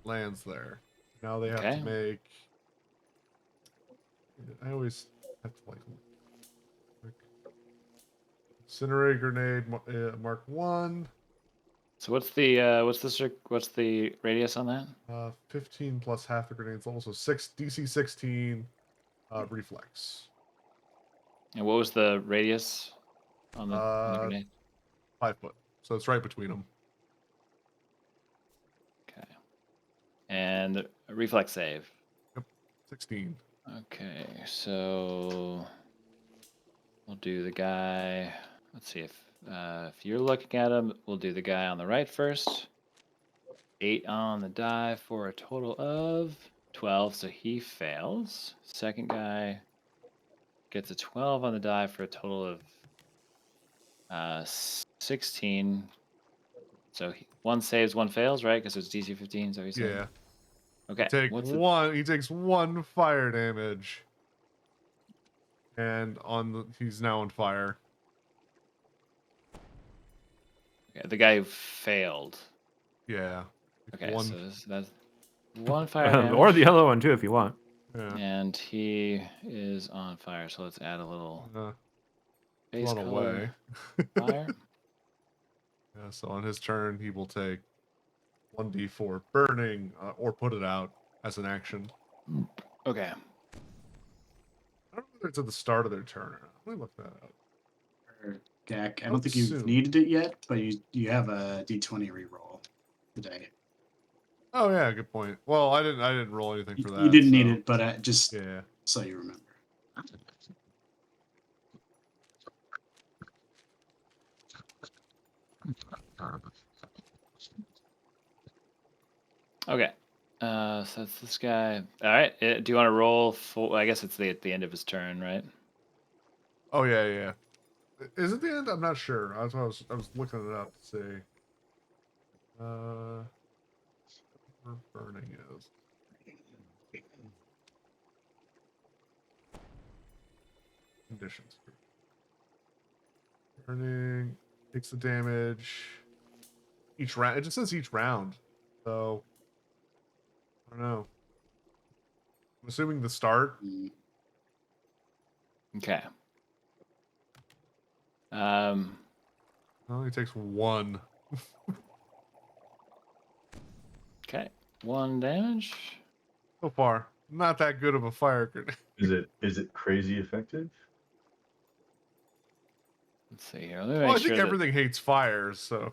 Lands there. Now they have Okay. to make. I always have to like. Incendiary grenade Mark 1. So what's the radius on that? 15 plus half the grenade's level, so DC 16 reflex. And what was the radius on the grenade? 5 foot. So it's right between them. Okay. And a reflex save. 16. Okay, so we'll do the guy. Let's see if you're looking at him, we'll do the guy on the right first. 8 on the die for a total of 12, so he fails. Second guy gets a 12 on the die for a total of 16. So one saves, one fails, right? Because it's DC 15. So he said. Yeah. Okay. He takes 1 fire damage. And he's now on fire. Okay, the guy who failed. Yeah. Okay, One. so that's 1 fire damage. Or the other one too, if you want. Yeah. And he is on fire. So let's add a little base Run color away. fire. Yeah, so on his turn, he will take 1d4 burning or put it out as an action. Okay. I don't know if it's at the start of their turn or not. Let me look that up. Gak, I I don't would think you've assume. needed it yet, but you have a D20 reroll today. Oh yeah, good point. Well, I didn't roll anything for that. You didn't need so- it, but just Yeah. so you remember. Okay. So that's this guy. All right. Do you want to roll for? I guess it's at the end of his turn, right? Oh yeah. Is it the end? I'm not sure. I was looking it up to see. Where burning is. Conditions. Burning takes the damage. Each round. It just says each round. So I don't know. I'm assuming the start. Mm. Okay. Only takes 1. Okay. 1 damage. So far. Not that good of a fire grenade. Is it crazy effective? Let's see here. Let me Well, make I sure think that- everything hates fire, so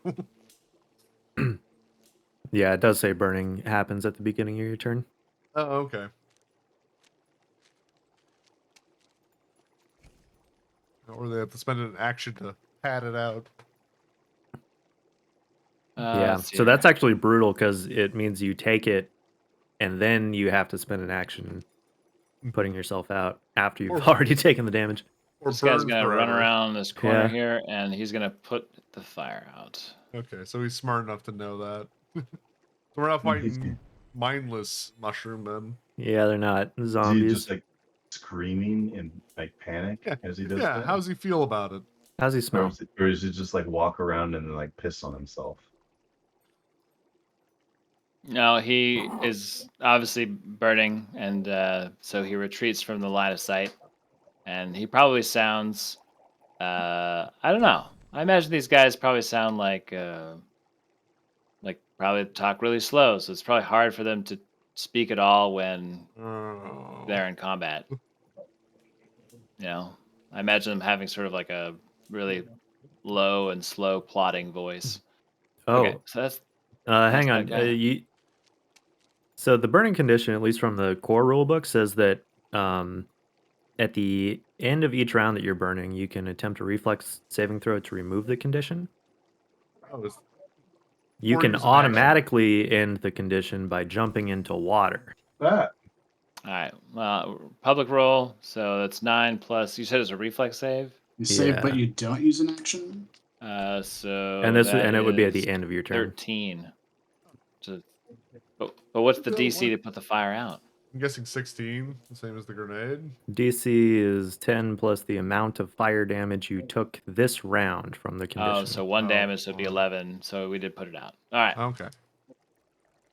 Yeah, it does say burning happens at the beginning of your turn. oh, okay. Or they have to spend an action to pad it out. Yeah, let's see so that's here. actually brutal because it means you take it and then you have to spend an action putting yourself out after you've Or- already taken the damage. Or This guy's burn gonna run forever. around this corner Yeah. here, and he's gonna put the fire out. Okay, so he's smart enough to know that. So we're not fighting mindless mushroom men. Yeah, they're not Is he zombies. just like screaming in like panic Yeah. as he does Yeah, that? how's he feel about it? How's he Or smell? is it just like walk around and then like piss on himself? No, he is obviously burning, and so he retreats from the line of sight. And he probably sounds, I don't know. I imagine these guys probably sound like probably talk really slow, so it's probably hard for them to speak at all when Oh. they're in combat. I imagine them having sort of like a really low and slow plodding voice. Oh, Okay, so that's hang that on. guy. So the burning condition, at least from the core rulebook, says that at the end of each round that you're burning, you can attempt a reflex saving throw to remove the condition. Oh, it's- You Or can use an action. automatically end the condition by jumping into water. That All right. Public roll. So that's 9 plus. You said it's a reflex save. You save, but Yeah. you don't use an action. So And that it would be at is the end of your turn. 13. But what's the So DC what- to put the fire out? I'm guessing 16, the same as the grenade. DC is 10 plus the amount of fire damage you took this round from the condition. Oh, so 1 Oh, damage would be fine. 11. So we did put it out. All right. Okay.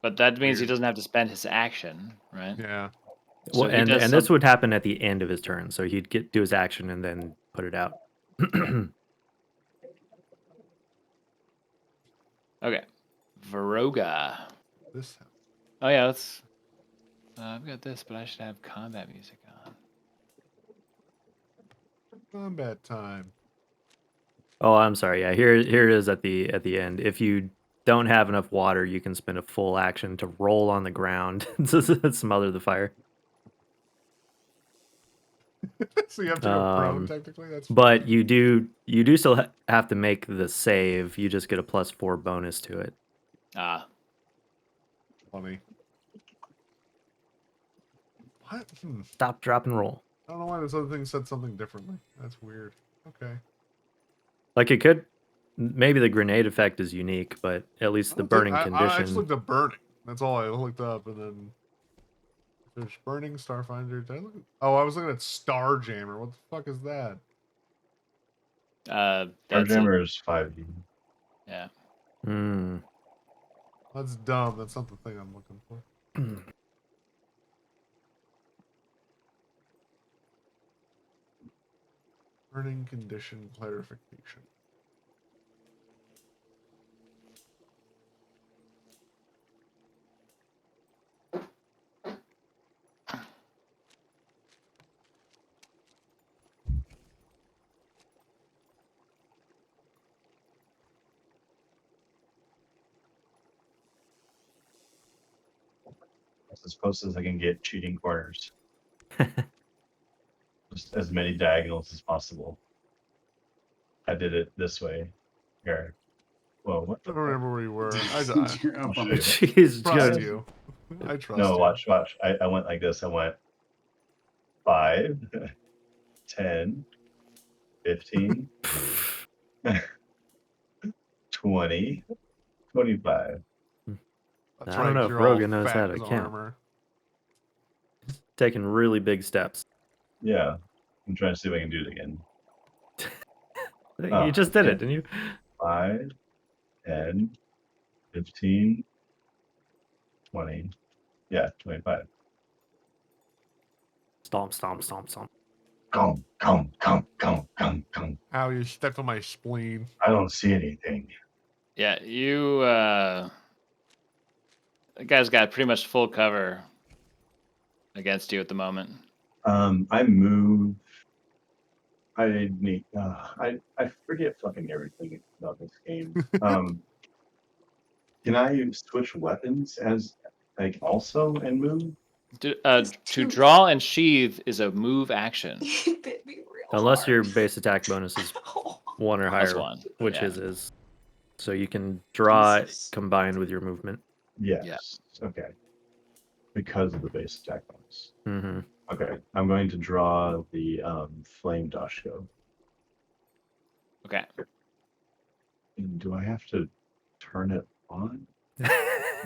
But that means he Weird. doesn't have to spend his action, right? Yeah. So Well, he and does this some- would happen at the end of his turn, so he'd do his action and then put it out. Okay. Varoga. This Oh yeah, let's. I've got this, but I should have combat music on. combat time. Oh, I'm sorry. Yeah, here it is at the end. If you don't have enough water, you can spend a full action to roll on the ground to smother the fire. So you have to go prone, Um, technically. That's But you do still have to make the save. You just get a +4 bonus to it. Ah, funny. What? Stop, drop, and roll. I don't know why this other thing said something differently. That's weird. Okay. Like it could, maybe the grenade effect is unique, but at least the burning I just condition. looked up burning. That's all I looked up, and then there's burning Starfinder. Did I look? Oh, I was looking at Starjammer. What the fuck is that? that's it. Starjammer is 5e. Yeah. Hmm. That's dumb. That's not the thing I'm looking for. Burning condition clarification. That's as close as I can get cheating corners. Just as many diagonals as possible. I did it this way. Here. Whoa, what I the don't remember where you were. I You're up on I'll it. show Jeez, trust good. you. I trust No, you. watch. I went like this. I went 5, 10, 15, 20, 25. That's I don't right. know 'Cause if you're all Rogan knows fat how to as count. armor. Taking really big steps. Yeah. I'm trying to see if I can do it again. You just did it, didn't you? 5, 10, 15, 20. Yeah, 25. Stomp, stomp, stomp, stomp. Come. Ow, you stepped on my spleen. I don't see anything. Yeah, you. The guy's got pretty much full cover against you at the moment. I move. I need. I forget fucking everything about this game. Can I switch weapons as like also and move? To draw and sheathe is a move action. You bit me real Unless hard. your base attack bonus is 1 or higher, +1. which Yeah. his is. So you can draw it Jesus. combined with your movement. Yes. Okay. Because of the base attack bonus. Mm-hmm. Okay. I'm going to draw the flame dashko. Okay. And do I have to turn it on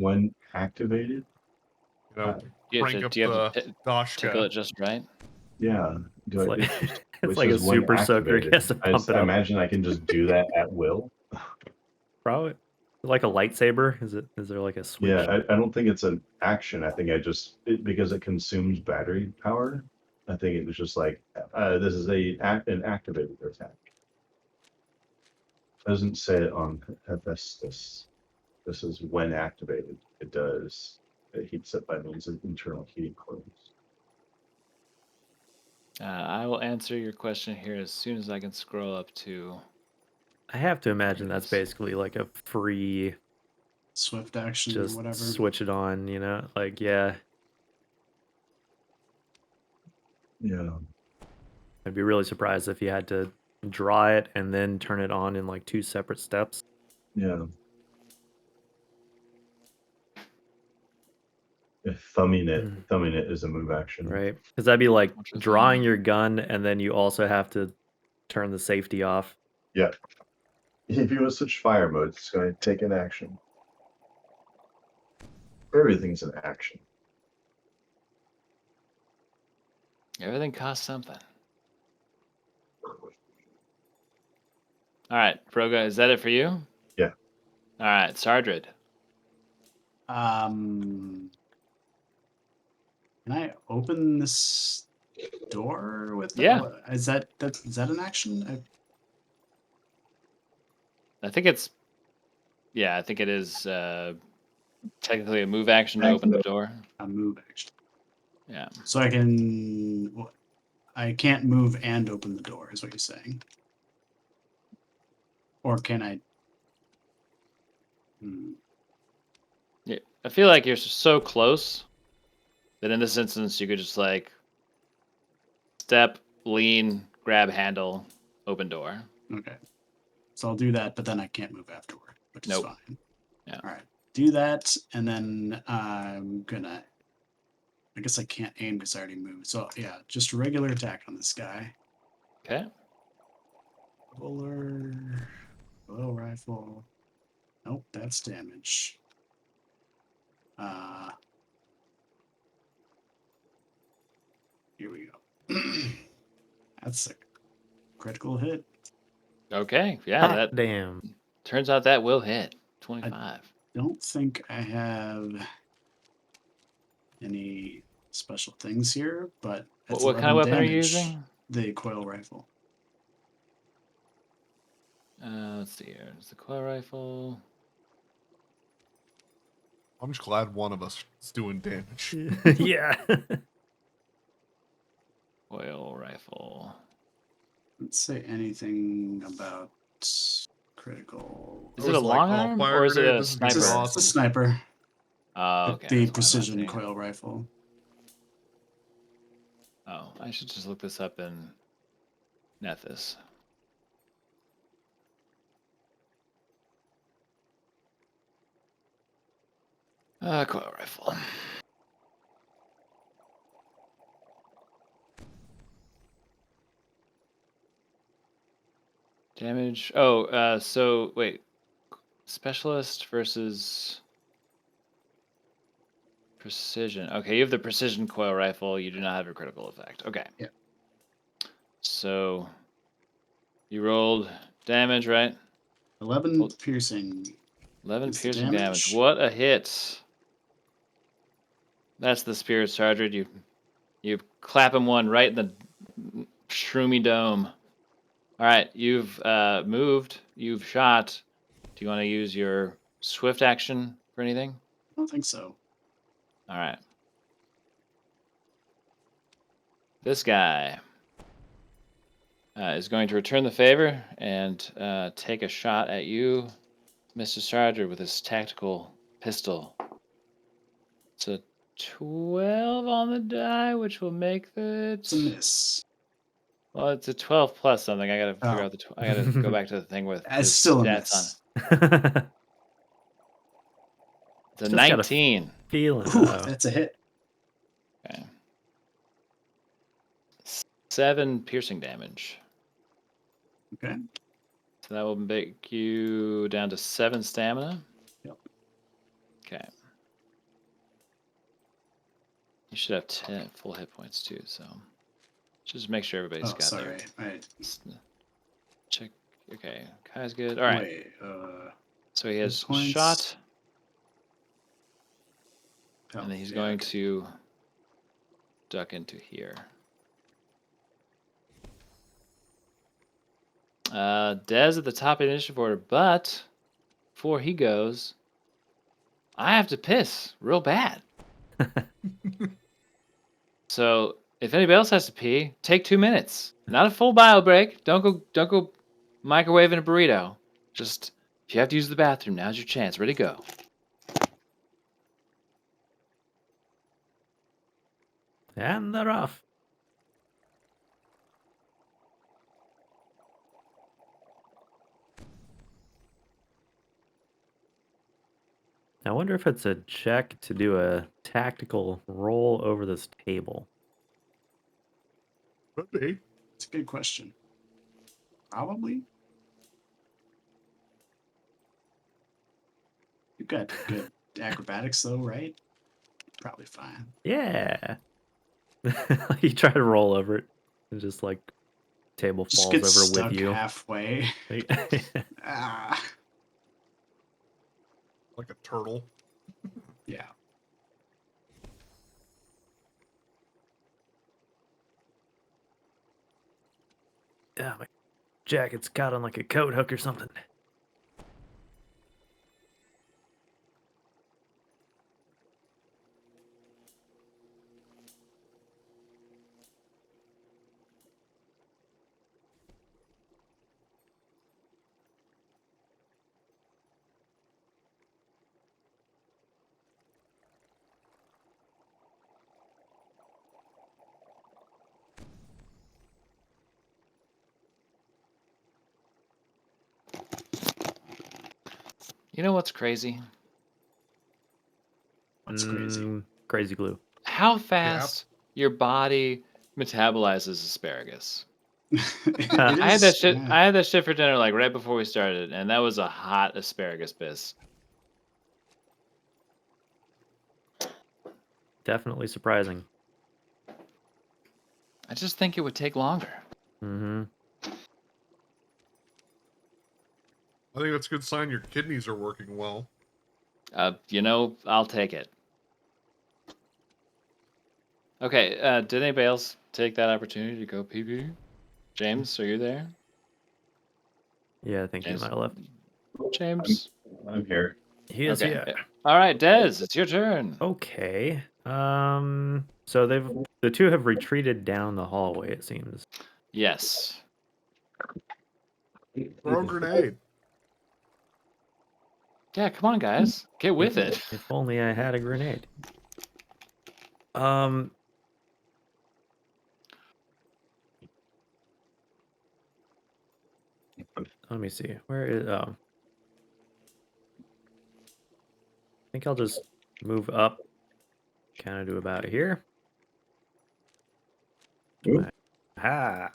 when activated? You know, Do you have crank to, up do you have the to Dashka. tickle it just right? Yeah. Do It's I? like, It's, just, it's it like a says when super soaker. He activated. has to pump it I up. imagine I can just do that at will. Probably like a lightsaber. Is there like a switch? Yeah, I don't think it's an action. I think because it consumes battery power. I think it was just like this is an activated attack. It doesn't say it on Hephaestus. This is when activated. It does. It heats up by means of internal heating coils. I will answer your question here as soon as I can scroll up to. I have to imagine that's Yes. basically like a free Swift action or just whatever. switch it on, you know? Like, yeah, Yeah. I'd be really surprised if you had to draw it and then turn it on in like 2 separate steps. Yeah. If thumbing it is a move action. Right? Because that'd be like Interesting. drawing your gun and then you also have to turn the safety off. Yeah. If you want to switch fire mode, it's going to take an action. Everything's an action. Everything costs something. All right, Broga, is that it for you? Yeah. All right, Sardred. Can I open this door with that? Yeah. Is that an action? I think it's Yeah, I think it is technically a move action to open the door. A move actually. Yeah. So I can. I can't move and open the door, is what you're saying. Or can I? Hmm. Yeah. I feel like you're so close that in this instance you could just like step, lean, grab handle, open door. Okay. So I'll do that, but then I can't move afterward, which is Nope. fine. Yeah. All right. Do that, and then I'm gonna. I guess I can't aim because I already moved. So yeah, just a regular attack on this guy. Okay. Bowler, bow rifle. Nope, that's damage. Uh, here we go. That's a critical hit. Okay. Yeah, Hot that damn. turns out that will hit. 25. Don't think I have any special things here, but that's What kind of 11 weapon are you damage. using? The coil rifle. Let's see here. It's the coil rifle. I'm just glad one of us is doing damage. Yeah. Coil rifle. Let's say anything about critical. Is I it a was like, long oh, arm fire or is it grenade, a this is gonna It's be sniper? a awesome. sniper. Oh, okay. The that's why I'm not precision seeing it. coil rifle. Oh, I should just look this up in Nethys. Coil rifle. Damage. Oh, so wait. Specialist versus precision. Okay, you have the precision coil rifle. You do not have a critical effect. Okay. Yeah. So you rolled damage, right? 11 Well, piercing. 11 Is the piercing damage. damage? What a hit. That's the Spirit Sergeant. You clap him one right in the shroomy dome. All right, you've moved. You've shot. Do you want to use your swift action for anything? I don't think so. All right. This guy is going to return the favor and take a shot at you, Mr. Sarger, with his tactical pistol. It's a 12 on the die, which will make it. It's a miss. Well, it's a 12 plus something. I gotta figure Oh. out I gotta go back to the thing with It's his still a stats on. miss. It's a Just got a 19. feeling. Ooh, Uh-oh. that's a hit. Okay. 7 piercing damage. Okay. So that will make you down to 7 stamina. Yep. Okay. You should have 10 full hit points too, so just make sure everybody's Oh, got sorry. their check. Okay, Kai's good. All right. Wait. So he has points. shot, Oh, and then he's yeah, going okay. to duck into here. Dez at the top of the initiative order, but before he goes, I have to piss real bad. So if anybody else has to pee, take 2 minutes. Not a full bio break. Don't go microwaving a burrito. Just if you have to use the bathroom, now's your chance. Ready to go. And they're off. I wonder if it's a check to do a tactical roll over this table. Could be. It's a good question. Probably. You've got good acrobatics, though, right? Probably fine. Yeah. You try to roll over it, and just like table Just falls get over stuck with you. halfway. Ah. Like a turtle. Yeah. Yeah, my jacket's caught on like a coat hook or something. You know what's crazy? That's crazy. Crazy glue. How fast your body metabolizes asparagus. It I had that is. shit. Yeah. I had that shit for dinner like right before we started, and that was a hot asparagus piss. Definitely surprising. I just think it would take longer. Mm-hmm. I think that's a good sign your kidneys are working well. I'll take it. Okay, did anybody else take that opportunity to go pee pee? James, are you there? Yeah, I think he James? might have left. James? I'm here. He is, Okay. yeah. All right, Dez, it's your turn. Okay. So the two have retreated down the hallway, it seems. Yes. Throw a grenade. Yeah, come on, guys. Get with it. If only I had a grenade. Let me see. Where is I think I'll just move up, kind of do about here. Ooh. Ha!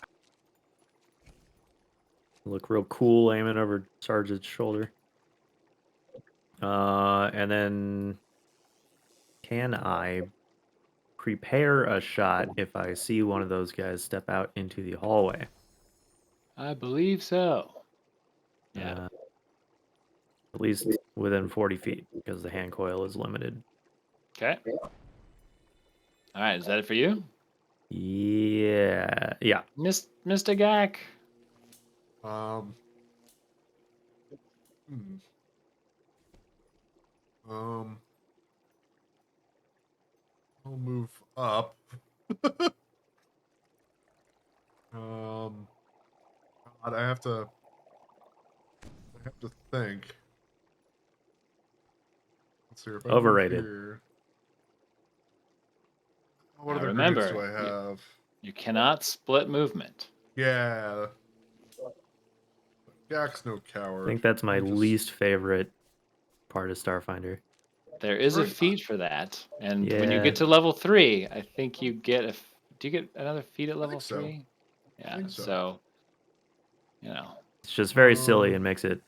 Look real cool aiming over Sarge's shoulder. And then can I prepare a shot if I see one of those guys step out into the hallway? I believe so. Yeah. At least within 40 feet, because the hand coil is limited. Okay. All right, is that it for you? Yeah. Yeah. Mr. Gak. Um. hmm. I'll move up. God, I have to think. Let's see if I move Overrated. here. What Now other grenades do remember, I have? you cannot split movement. Yeah. Gak's no I coward. think that's my I'm just- least favorite part of Starfinder. There is a Right. feat for that, and when you Yeah. get to level 3, I think you get do you get another feat at level think so. 3? Yeah. think so. So, you know, It's just very silly and makes it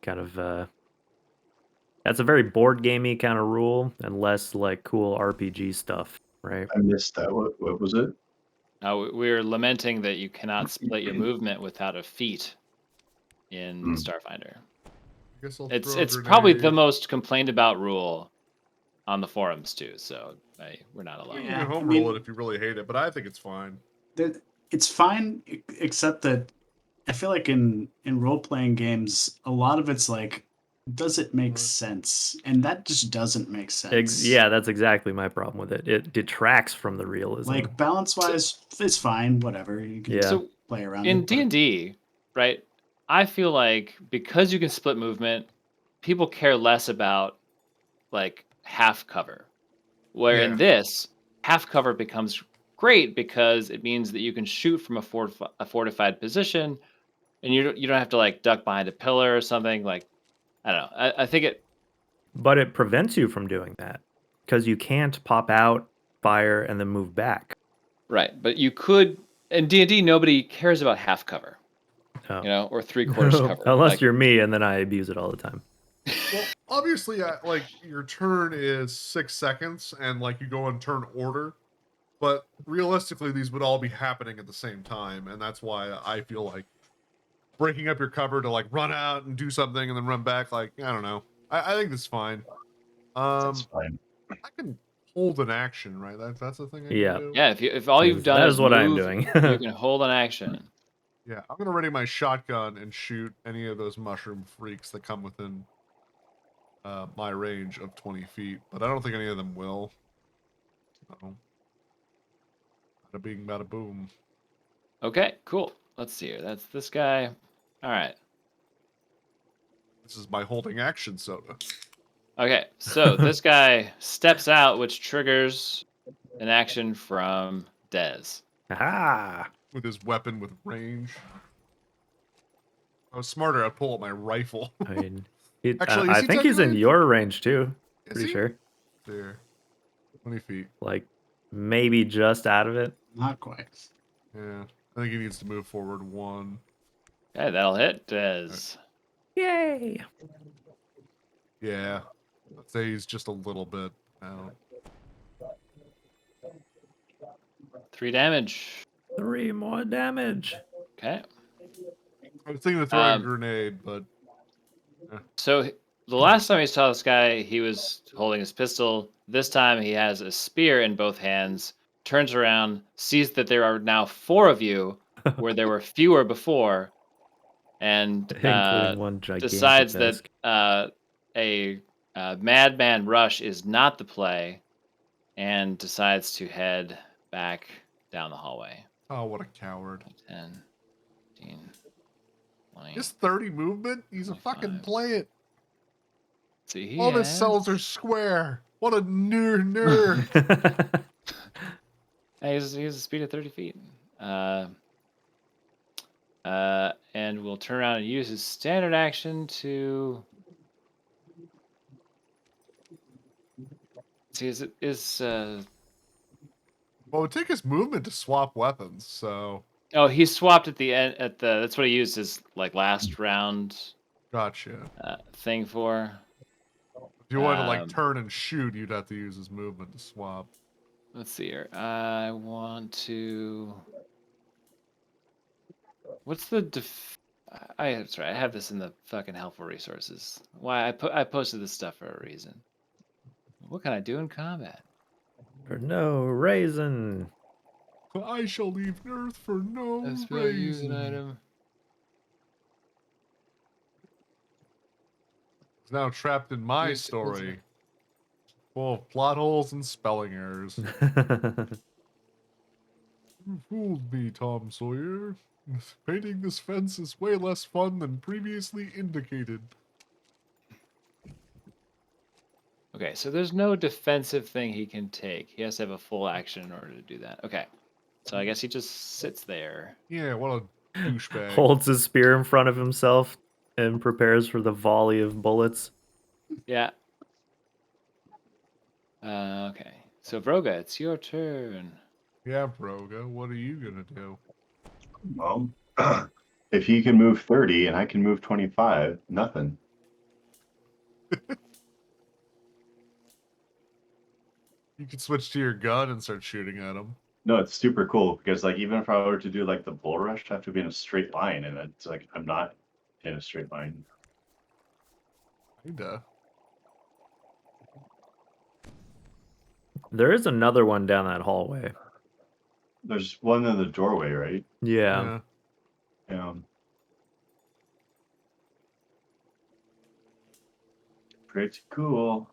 kind of that's a very board gamey kind of rule and less like cool RPG stuff, right? I missed that. What was it? we're lamenting that you cannot split your movement without a feat in Starfinder. I guess I'll It's throw a it's probably the grenade. most complained about rule on the forums too. So we're not alone. You Yeah, can home I mean- rule it if you really hate it, but I think it's fine. It's fine, except that I feel like in role playing games, a lot of it's like, does it make sense? And that just doesn't make sense. Yeah, that's exactly my problem with it. It detracts from the realism. Like balance wise, it's fine. Whatever, you can Yeah. So play around in it. D and D, right? I feel like because you can split movement, people care less about like half cover. Where in Yeah. this, half cover becomes great because it means that you can shoot from a fortified position, and you don't have to like duck behind a pillar or something. Like I don't know. I think it But it prevents you from doing that because you can't pop out, fire, and then move back. right, but you could in D&D. Nobody cares about half cover, Oh. or 3/4 cover. Unless Like, you're me, and then I abuse it all the time. Well, obviously, like your turn is 6 seconds, and like you go in turn order. But realistically, these would all be happening at the same time, and that's why I feel like breaking up your cover to like run out and do something and then run back. Like I don't know. I think that's fine. That's fine. I can hold an action, right? That's the thing I Yeah. can do. yeah, if all you've done That is is what I am move, doing. you can hold an action. Yeah, I'm gonna ready my shotgun and shoot any of those mushroom freaks that come within my range of 20 feet, but I don't think any of them will. So, bada bing, bada boom. Okay, cool. Let's see here. That's this guy. All right. This is my holding action soda. Okay, so this guy steps out, which triggers an action from Dez. Aha! With his weapon with range. If I was smarter, I'd pull out my rifle. I mean, Actually, is I he think he's in technically- your range too. Is Pretty he? sure. There. 20 feet. Like maybe just out of it. Not quite. Yeah. I think he needs to move forward 1. Okay, that'll hit. As Yay! Yeah. I'd say he's just a little bit out. 3 damage. 3 more damage. Okay. I was thinking of throwing a Um, grenade, but So the last time we saw this guy, he was holding his pistol. This time he has a spear in both hands, turns around, sees that there are now 4 of you where there were fewer before, and Including one gigantic decides that desk. a madman rush is not the play, and decides to head back down the hallway. oh, what a coward. 10, 15, 20. His 30 movement? He's a fucking 25. plant. See, he All of his has- cells are square. What a nerd. Hey, he has a speed of 30 feet. And we'll turn around and use his standard action to. See, Well, it would take his movement to swap weapons, so oh, he swapped at the end. That's what he used his like last round gotcha. thing for. If you wanted to like Um, turn and shoot, you'd have to use his movement to swap. Let's see here. I want to. What's the that's right. I have this in the fucking helpful resources. Why I posted this stuff for a reason. What can I do in combat? For no reason. I shall leave Earth for no Use an reason. item. He's now trapped in my Use- story, full of plot holes and spelling errors. You fooled me, Tom Sawyer. Painting this fence is way less fun than previously indicated. Okay, so there's no defensive thing he can take. He has to have a full action in order to do that. Okay, so I guess he just sits there. Yeah, what a douchebag. Holds his spear in front of himself and prepares for the volley of bullets. Yeah. Okay, so Vroga, it's your turn. Yeah, Broga, what are you gonna do? Well, if he can move 30 and I can move 25, nothing. You could switch to your gun and start shooting at him. No, it's super cool because like even if I were to do like the bull rush, I have to be in a straight line, and it's like I'm not in a straight line. Kinda. There is another one down that hallway. There's one in the doorway, right? Yeah. Yeah. Pretty cool.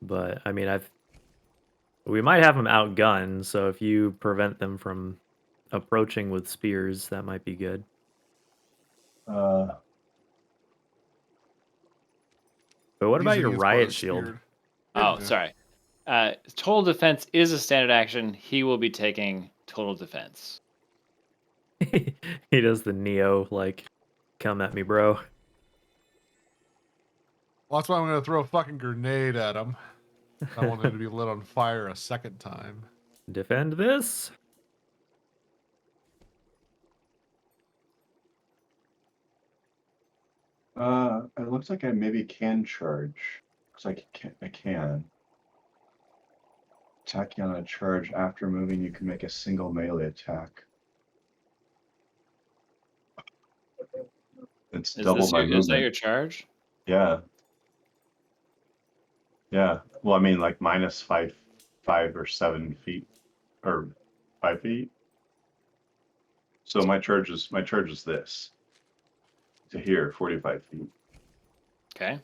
But I mean, we might have them outgunned, so if you prevent them from approaching with spears, that might be good. Uh, But what about Usually your gets riot butt shield? speared. Oh, Yeah. sorry. Total defense is a standard action. He will be taking total defense. He does the Neo, like, come at me, bro. Well, that's why I'm gonna throw a fucking grenade at him. I want him to be lit on fire a second time. Defend this. it looks like I maybe can charge. Looks like I can. Attacking on a charge after moving, you can make a single melee attack. It's double my Is that movement. your charge? Yeah. Yeah. Well, I mean, like minus 5 or 7 feet, or 5 feet. So my charge is this to here, 45 feet. Okay.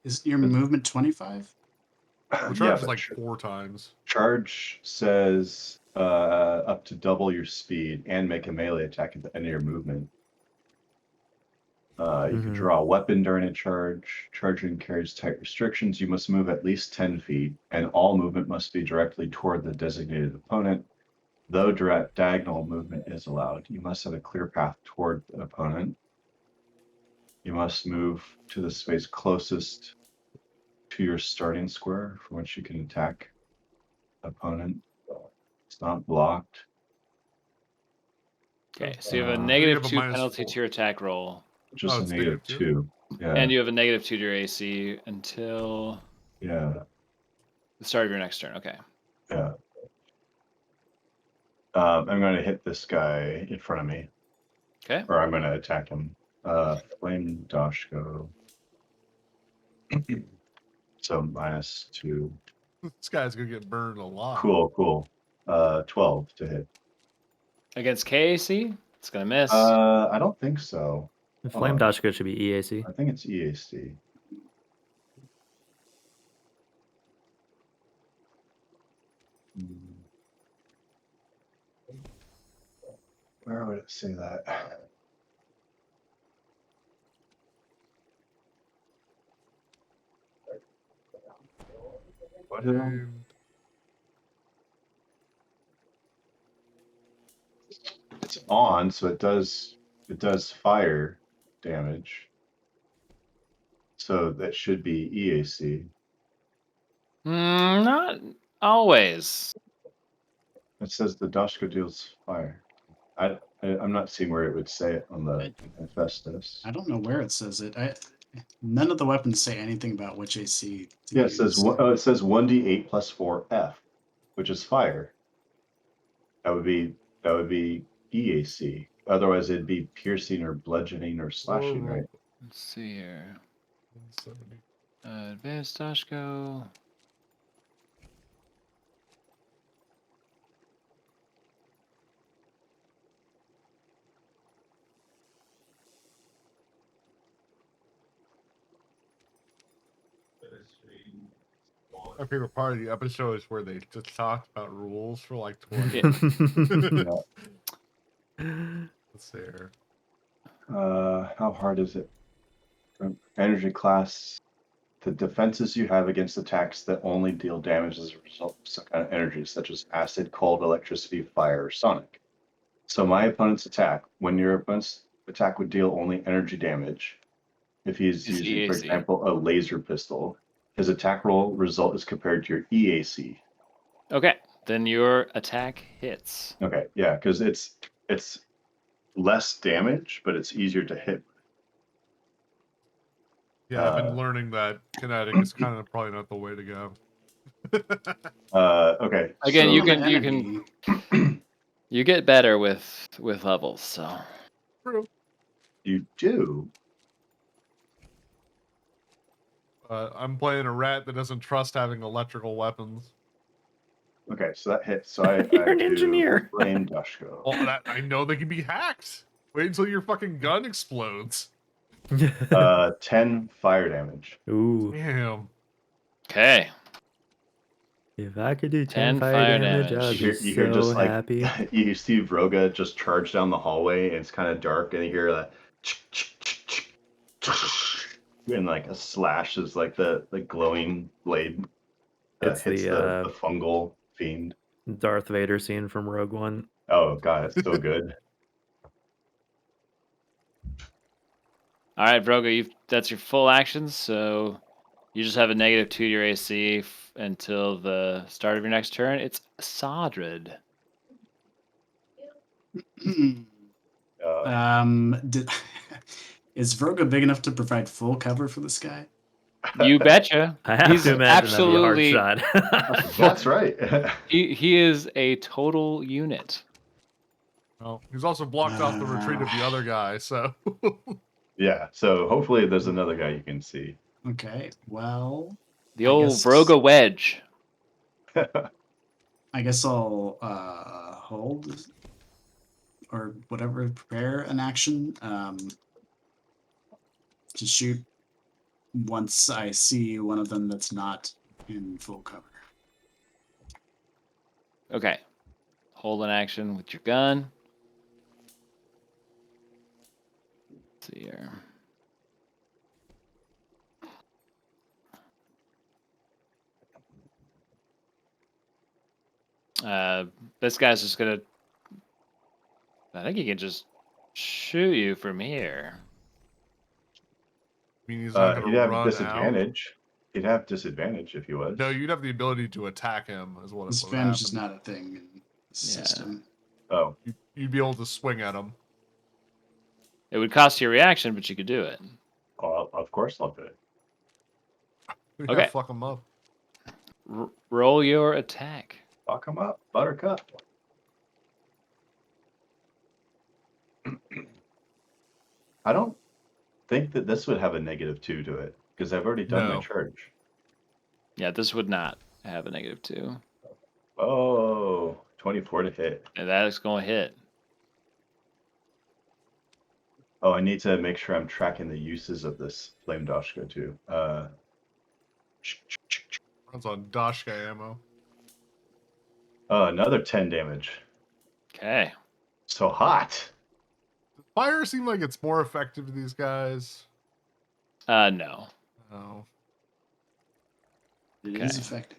Is your movement 25? The Yeah, charge is but like 4 times. charge says up to double your speed and make a melee attack at the end of your movement. You can Mhm. draw a weapon during a charge. Charging carries tight restrictions. You must move at least 10 feet, and all movement must be directly toward the designated opponent. Though direct diagonal movement is allowed, you must have a clear path toward the opponent. You must move to the space closest to your starting square from which you can attack opponent. It's not blocked. Okay, so you have a You negative have a 2 minus penalty 4. to your attack roll, Just Oh, a it's negative -2? 2. Yeah. and you have a negative 2 to your AC until Yeah. the start of your next turn. Okay. Yeah. I'm going to hit this guy in front of me, Okay. or I'm going to attack him. Flame Dashko. So -2. This guy's gonna get burned a lot. Cool. 12 to hit. Against KAC, it's gonna miss. I don't think so. Flame Dashko should be EAC. I think it's EAC. Where would it say that? What did I? And It's on, so it does fire damage. So that should be EAC. Not always. It says the Dashko deals fire. I'm not seeing where it would say it on the Hephaestus. I don't know where it says it. None of the weapons say anything about which AC to Yeah, it use. says it says 1d8 plus 4F, which is fire. That would be EAC. Otherwise, it'd be piercing or bludgeoning or slashing, right? Let's see here. 170. Advanced Dashko. My favorite part of the episode is where they just talk about rules for like 20 Yeah. Let's see here. How hard is it? Energy class. The defenses you have against attacks that only deal damage as a result of some kind of energy, such as acid, cold, electricity, fire, or sonic. So my opponent's attack, when your opponent's attack would deal only energy damage, if he's It's using, for EAC. example, a laser pistol, his attack roll result is compared to your EAC. Okay, then your attack hits. Okay, yeah, because it's less damage, but it's easier to hit. Yeah, I've been learning that kinetic is kind of probably not the way to go. Okay. Again, so, you On an can enemy, you get better with levels. So True. You do. I'm playing a rat that doesn't trust having electrical weapons. Okay, so that hits. So I You're an do engineer. Flame Dashko. Well, I know they can be hacked. Wait until your fucking gun explodes. 10 fire damage. Ooh. Damn. okay, If I could do 10 10 fire fire damage, damage. I'd You be hear so just like happy. you see Vroga just charge down the hallway, and it's kind of dark, and you hear that, and like a slash is like the glowing blade It's hits the the fungal fiend. Darth Vader scene from Rogue One. Oh god, it's so good. all right, Vroga, that's your full actions. So you just have a -2 to your AC until the start of your next turn. It's Sodred. did, is Vroga big enough to provide full cover for this guy? You betcha. I have He's to imagine absolutely that'd be a hard shot. That's right. he is a total unit. Well, he's also blocked off the retreat of the other guy, so. Yeah, so hopefully there's another guy you can see. Okay, well, The I old guess- Vroga wedge. I guess I'll hold or whatever, prepare an action to shoot once I see one of them that's not in full cover. Okay. Hold an action with your gun. Let's see here. This guy's just gonna. I think he can just shoot you from here. I mean, he's not He'd going to have run out. disadvantage. He'd have disadvantage if he was. No, you'd have the ability to attack him, is what would Disadvantage is happen. not a thing in the system. Oh, You'd be able to swing at him. It would cost you a reaction, but you could do it. well, of course I'll do it. Yeah, Okay. fuck him up. Roll your attack. Fuck him up, Buttercup. I don't think that this would have a -2 to it because I've already done my No. charge. Yeah, this would not have a -2. Oh, 24 to hit. And that is going to hit. Oh, I need to make sure I'm tracking the uses of this Flame Dashka too. Runs on Dashka ammo. Another 10 damage. Okay. So hot. Does fire seem like it's more effective to these guys? No. No. It Okay. is effective.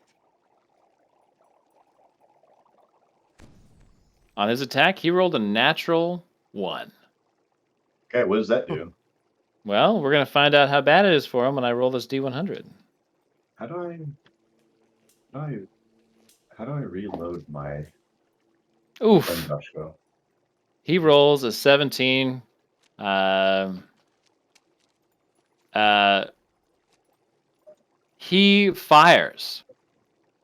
On his attack, he rolled a natural 1. Okay, what does that do? Well, we're going to find out how bad it is for him when I roll this D100. How do I reload my Flame Oof. Dashka? He rolls a 17. He fires.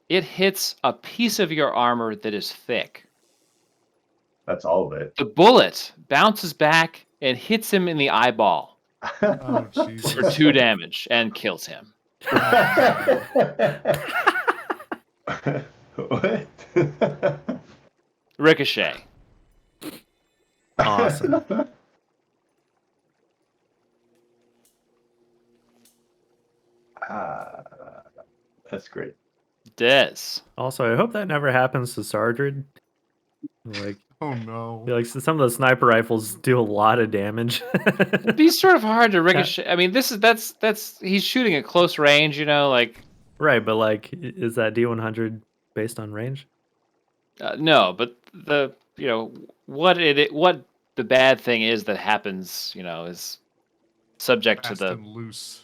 It hits a piece of your armor that is thick. That's all of it. The bullet bounces back and hits him in the eyeball Oh, Jesus. for 2 damage and kills him. What? Ricochet. Awesome. That's great. Des. Also, I hope that never happens to Sardred. Like, Oh, no. I feel like some of the sniper rifles do a lot of damage. It'd be sort of hard to ricochet. I mean, that's he's shooting at close range, like. Right, but like, is that D100 based on range? No, but what the bad thing is that happens, is subject Fast to the and loose.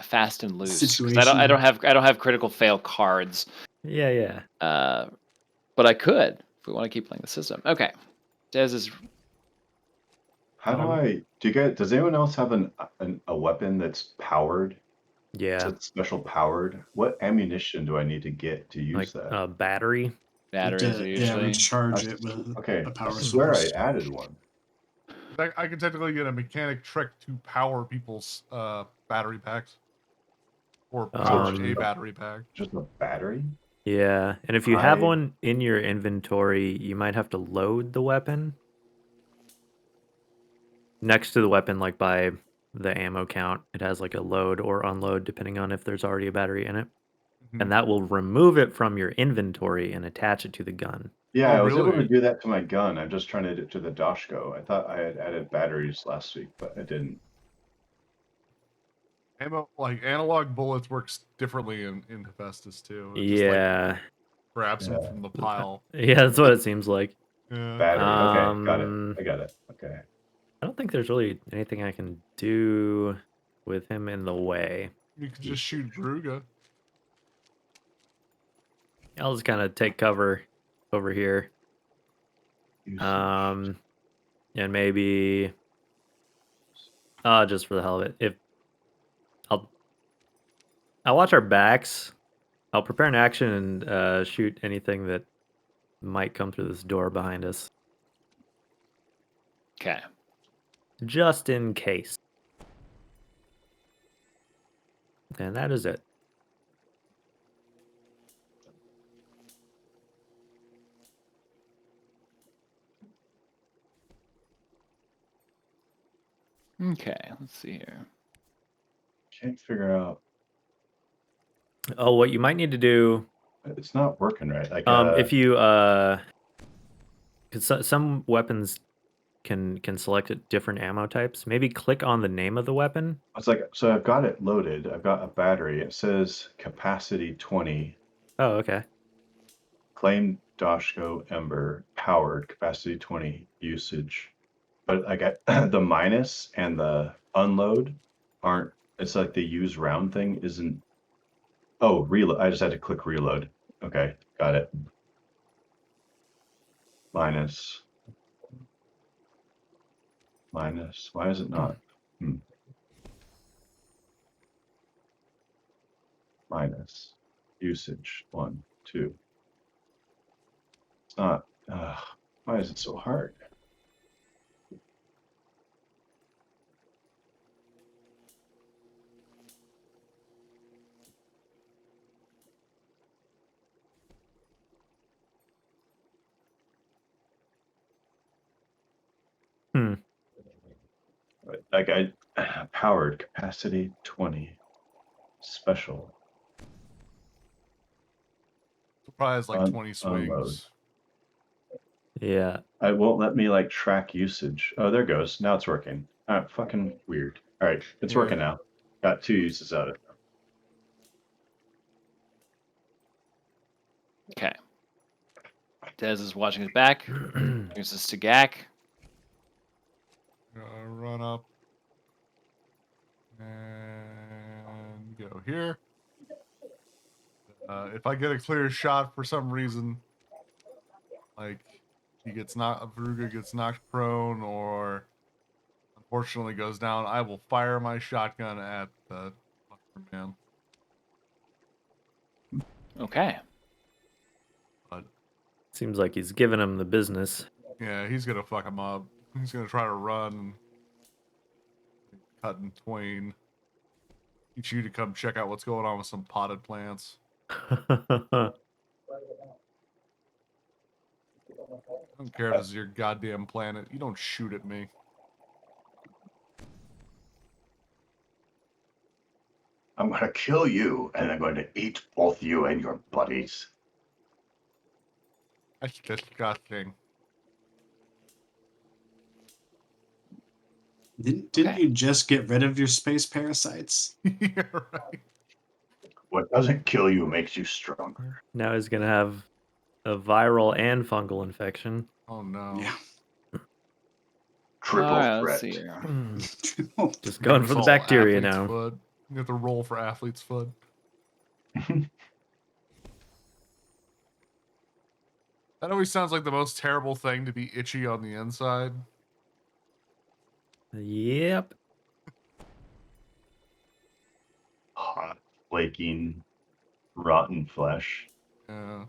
fast and loose. 'Cause Situation. I don't have critical fail cards. Yeah. But I could if we want to keep playing the system. Okay, Des is How does anyone else have a weapon that's powered? Yeah. That's special powered? What ammunition do I need to get to use Like that? a battery. batteries are usually. recharge I- it with Okay, a power I swear source. I added one. I can technically get a mechanic trick to power people's battery packs. Or power a battery pack. Just a battery? Yeah, and if you have I- one in your inventory, you might have to load the weapon next to the weapon, like by the ammo count. It has like a load or unload depending on if there's already a battery in it, Mhm. and that will remove it from your inventory and attach it to the gun. Yeah, Oh, I was able to really? do that to my gun. I'm just trying to do it to the Dashko. I thought I had added batteries last week, but I didn't. Ammo, like analog bullets works differently in Hephaestus too. It just, like, Yeah, grabs them Yeah. from the pile. yeah, that's what it seems like. Yeah. Battery. Okay, got Um, it. I got it. Okay. I don't think there's really anything I can do with him in the way. You could just shoot Gruga. I'll just kind of take cover over here. Use And maybe just for the hell of it, if I'll watch our backs, I'll prepare an action and shoot anything that might come through this door behind us, Okay. just in case. And that is it. Okay. Let's see here. Can't figure out. Oh, what you might need to do, It's not working right. Like if you because some weapons can select different ammo types. Maybe click on the name of the weapon. it's like so I've got it loaded. I've got a battery. It says capacity 20. Oh, okay. Claim Doshko, Ember, powered, capacity 20, usage. But I got the minus and the unload aren't. It's like the use round thing isn't. Oh, reload. I just had to click reload. Okay, got it. Minus. Minus. Why is it not? Minus. Usage. 1, 2. It's not. Why is it so hard? Hmm. Like I powered, capacity 20, special. Probably has like 20 Unload. swings. Yeah. It won't let me like track usage. Oh, there it goes. Now it's working. Fucking weird. All right, it's Yeah. working now. Got 2 uses out of it. Okay. Dez is watching his back. Brings us to Gak. Run up and go here. If I get a clear shot for some reason, like Veruga gets knocked prone or unfortunately goes down, I will fire my shotgun at the fucker man. Okay. But Seems like he's giving him the business. yeah, he's gonna fuck him up. He's gonna try to run, cut in twain. Get you to come check out what's going on with some potted plants. I don't care if this is your goddamn planet. You don't shoot at me. I'm going to kill you, and I'm going to eat both you and your buddies. That's disgusting. Didn't Okay. you just get rid of your space parasites? Yeah, right. What doesn't kill you makes you stronger. Now he's gonna have a viral and fungal infection. Oh no. Yeah. Triple All right, let's threat. see here. Just going for the It's all bacteria athlete's now. Foot. You have to roll for athlete's foot. That always sounds like the most terrible thing to be itchy on the inside. Yep. Hot, flaking, rotten flesh. Yeah.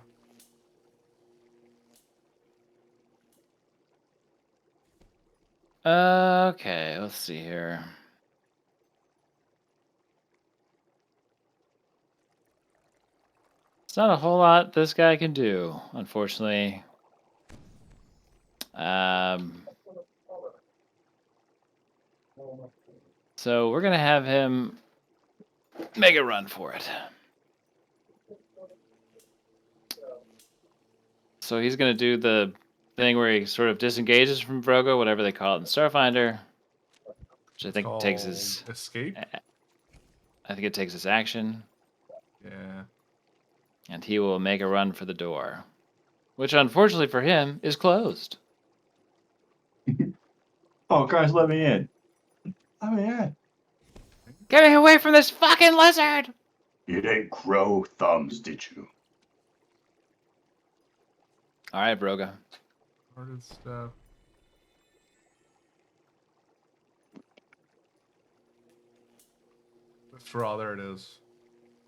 Okay, let's see here. It's not a whole lot this guy can do, unfortunately. So we're gonna have him make a run for it. So he's gonna do the thing where he sort of disengages from Vrogo, whatever they call it in Starfinder, which I think takes his. escape. I think it takes his action, Yeah. and he will make a run for the door, which unfortunately for him is closed. Oh, guys, let me in. Let me in. Get me away from this fucking lizard! You didn't grow thumbs, did you? All right, Broga. Started stuff. Withdraw. There it is.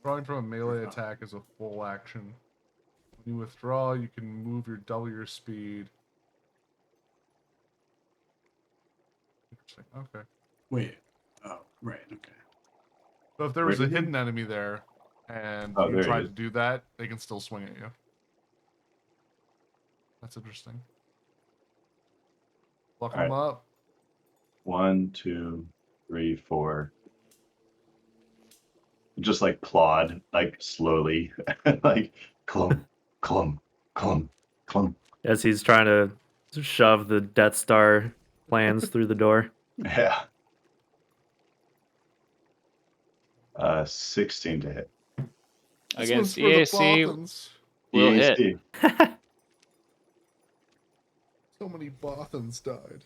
Drawing from a melee attack is a full action. When you withdraw, you can move double your speed. Interesting. Okay. Wait. Oh, right. Okay. So if there was Where a did you- hidden enemy there, and Oh, you there he tried is. to do that, they can still swing at you. That's interesting. Lock All right. them up. 1, 2, 3, 4. Just like plod, like slowly, like clump, clump, clump, clump. As he's trying to shove the Death Star plans through the door. Yeah. 16 to hit. This Against one's for the EAC, Bothans. will hit. EAC. So many Bothans died.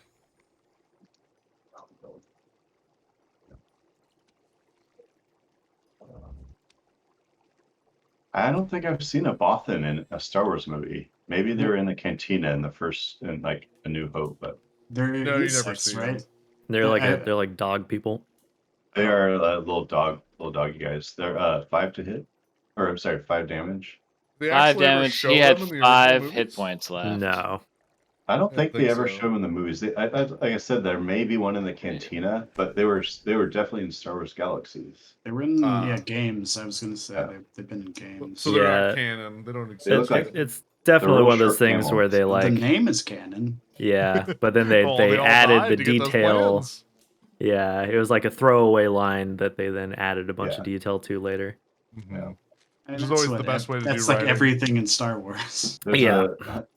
I don't think I've seen a Bothan in a Star Wars movie. Maybe they were in the cantina in the first, in like A New Hope, but They're No, you never insects, see right? them. They're like dog people. they are little doggy guys. They're 5 to hit, or I'm sorry, 5 damage. They 5 actually ever damage. show He had them in the 5 original hit movies? points left. No. I don't I think think they ever so. show them in the movies. Like I said, there may be one in the cantina, but they were definitely in Star Wars Galaxies. They were in Ah. games. I was gonna say Yeah. they've been in games. So they're Yeah. not canon. They don't They look exist. like It's they're definitely real one of those short things where camels. they Well, the like, name is canon. yeah, but then Well, they all added died the to get those detail. plans. Yeah, it was like a throwaway line that they then added a bunch Yeah. of detail to later. Mhm. Yeah. I mean, Which is that's always what the best way to do that's like writing. everything in Star Wars. There's Yeah.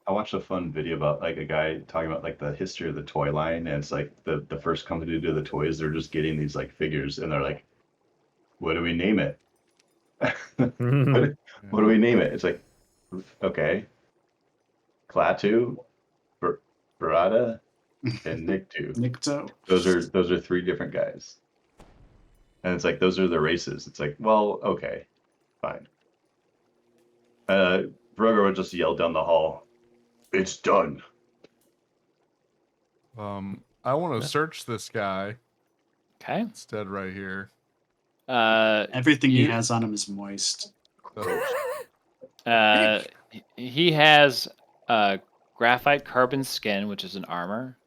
I watched a fun video about like a guy talking about like the history of the toy line, and it's like the first company to do the toys, they're just getting these like figures, and they're like, what do we name it? what, what do we name it? It's like, okay, Klaatu, Barada, and Nikto. Nikto. Those are 3 different guys, and it's like those are the races. It's like, well, okay, fine. Broger would just yell down the hall, "It's done." I want to search this guy. Okay. It's dead right here. Everything he you- has on him is moist. He has graphite carbon skin, which is an armor.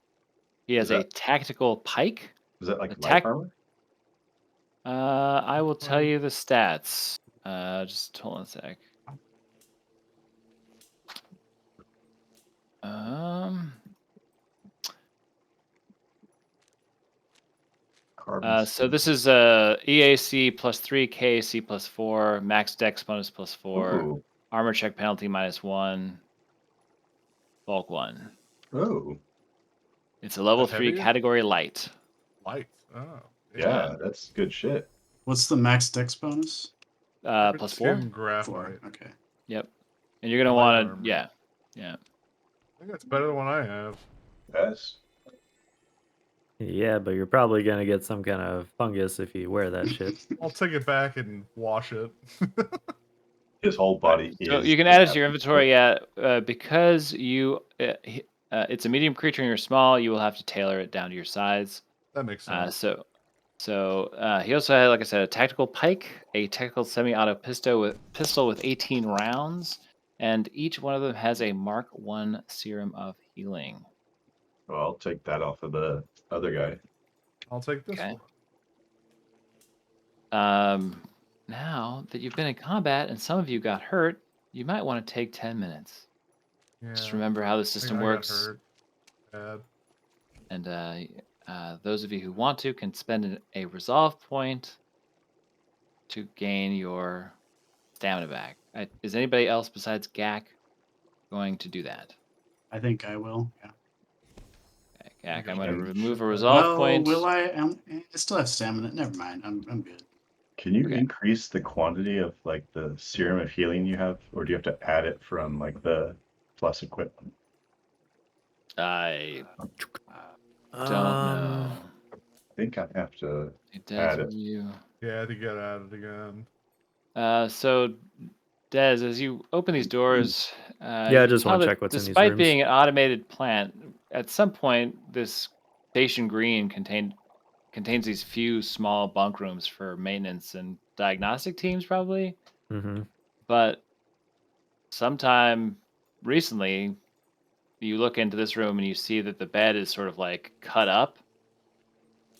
He has Is a that- tactical pike. Is that like Attack- light armor? I will tell you the stats. Just hold on a sec. Carbon So this is EAC +3, KAC +4, max dex bonus +4, Ooh. armor check penalty -1, bulk 1. Oh, It's a level The 3 heavier? category light. Light. Oh. yeah, that's good shit. What's the max dex bonus? +4. Skin 4. graphite. Okay. Yep. And you're gonna Light want armor. to, yeah. I think that's better than what I have. Yes. Yeah, but you're probably gonna get some kind of fungus if you wear that shit. I'll take it back and wash it. His whole body So is. you can add it to your inventory, yeah. Because it's a medium creature and you're small, you will have to tailor it down to your size. That makes sense. So he also had, like I said, a tactical pike, a tactical semi-auto pistol with 18 rounds, and each one of them has a Mark 1 serum of healing. Well, I'll take that off of the other guy. I'll take this Okay. one. Now that you've been in combat and some of you got hurt, you might want to take 10 minutes. Yeah. Just remember how the I think system I got works. hurt. Bad. And those of you who want to can spend a resolve point to gain your stamina back. Is anybody else besides Gak going to do that? I think I will. Yeah. Okay, Gak, Okay. I'm going to Okay. remove a resolve point. Will I? I still have stamina. Never mind. I'm good. Can you Okay. increase the quantity of like the serum of healing you have, or do you have to add it from like the plus equipment? I don't know. I think I have to. It does Add it. with you. Yeah, I think you gotta add it again. So, Des, as you open these doors, Yeah, I you just tell wanna that check what's in these despite rooms. being an automated plant, at some point this station green contains these few small bunk rooms for maintenance and diagnostic teams, probably. Mm-hmm. But sometime recently, you look into this room and you see that the bed is sort of like cut up,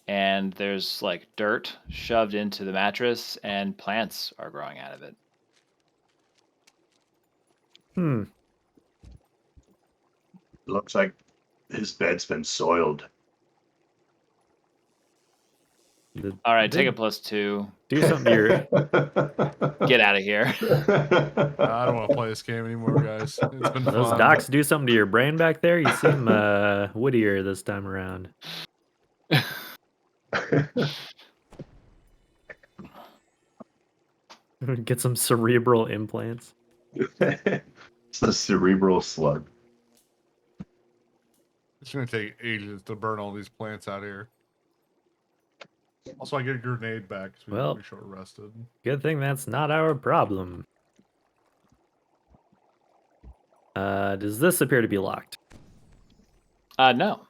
and there's like dirt shoved into the mattress, and plants are growing out of it. Looks like his bed's been soiled. All right, take a +2. Do something to your. Get out of here. I don't want to play this game anymore, guys. It's been Those fun. docs do something to your brain back there. You seem woodier this time around. Get some cerebral implants. It's the cerebral slug. It's gonna take ages to burn all these plants out here. Also, I get a grenade back because we were Well. pretty short rested. Good thing that's not our problem. Does this appear to be locked? No.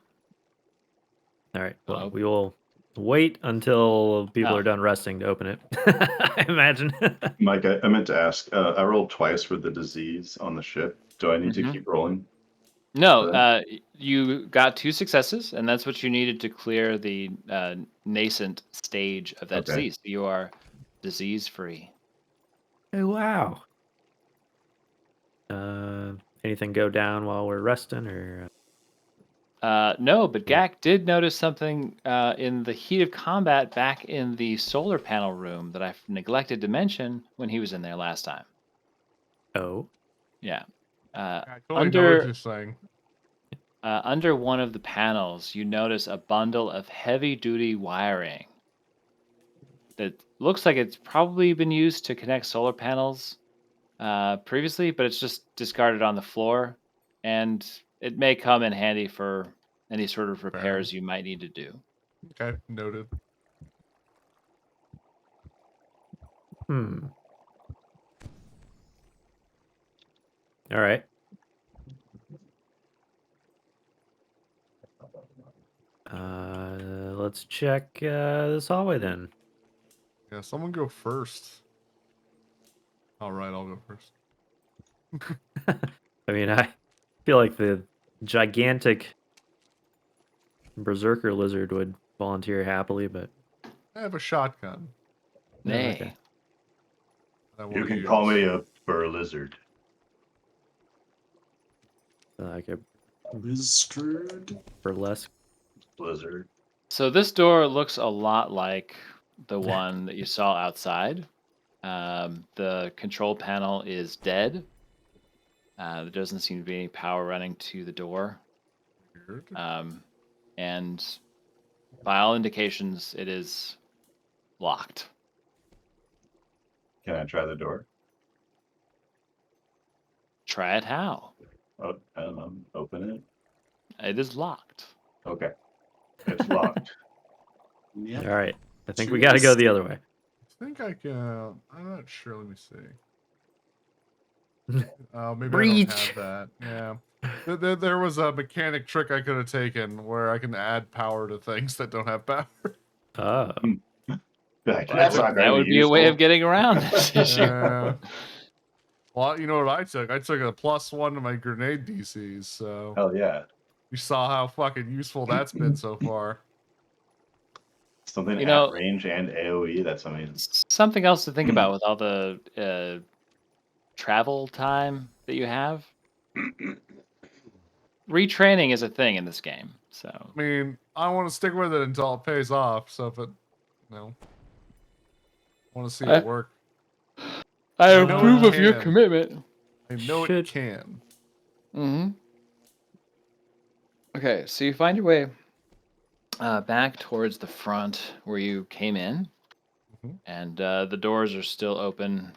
All right. Well, Nope. we will wait until people Oh. are done resting to open it. I imagine. Mike, I meant to ask. I rolled twice for the disease on the ship. Do I need to Mhm. keep rolling? No, Right. you got 2 successes, and that's what you needed to clear the nascent stage of that Okay. disease. You are disease free. Oh, wow. Anything go down while we're resting, or? No, but Gak did notice something in the heat of combat back in the solar panel room that I neglected to mention when he was in there last time. Oh. Yeah. I totally know what Under you're saying. under one of the panels, you notice a bundle of heavy-duty wiring that looks like it's probably been used to connect solar panels previously, but it's just discarded on the floor, and it may come in handy for any sort of repairs you might need to do. Okay, noted. Hmm. All right. Let's check this hallway then. Yeah, someone go first. All right, I'll go first. I mean, I feel like the gigantic berserker lizard would volunteer happily, but I have a shotgun yeah, Nay. okay. that I You want to can use. call me a fur lizard. Like a Lizard. burlesque. Blizzard. So this door looks a lot like the one that you saw outside. The control panel is dead. There doesn't seem to be any power running to the door. Weird. And by all indications, it is locked. Can I try the door? Try it how? Oh, I don't know. Open it. It is locked. Okay. It's locked. Yep. All right. I think we got to go the other way. I think I can. I'm not sure. Let me see. Maybe I don't Breach. have that. Yeah. There was a mechanic trick I could have taken where I can add power to things that don't have power. Oh. Like, That that's would, not that going to would be be a way of useful. getting around this issue. Well, you know what I took? I took a +1 to my grenade DCs. So Hell yeah. you saw how fucking useful that's been so far. Something You at know, range and AoE. That's amazing. something else to think about with all the travel time that you have. Retraining is a thing in this game, so I mean, I want to stick with it until it pays off. So if it, I want to see I- it work. I know approve it of your can. commitment. I know Should- it can. Mm-hmm. Okay, so you find your way back towards the front where you came in, Mhm. and the doors are still open,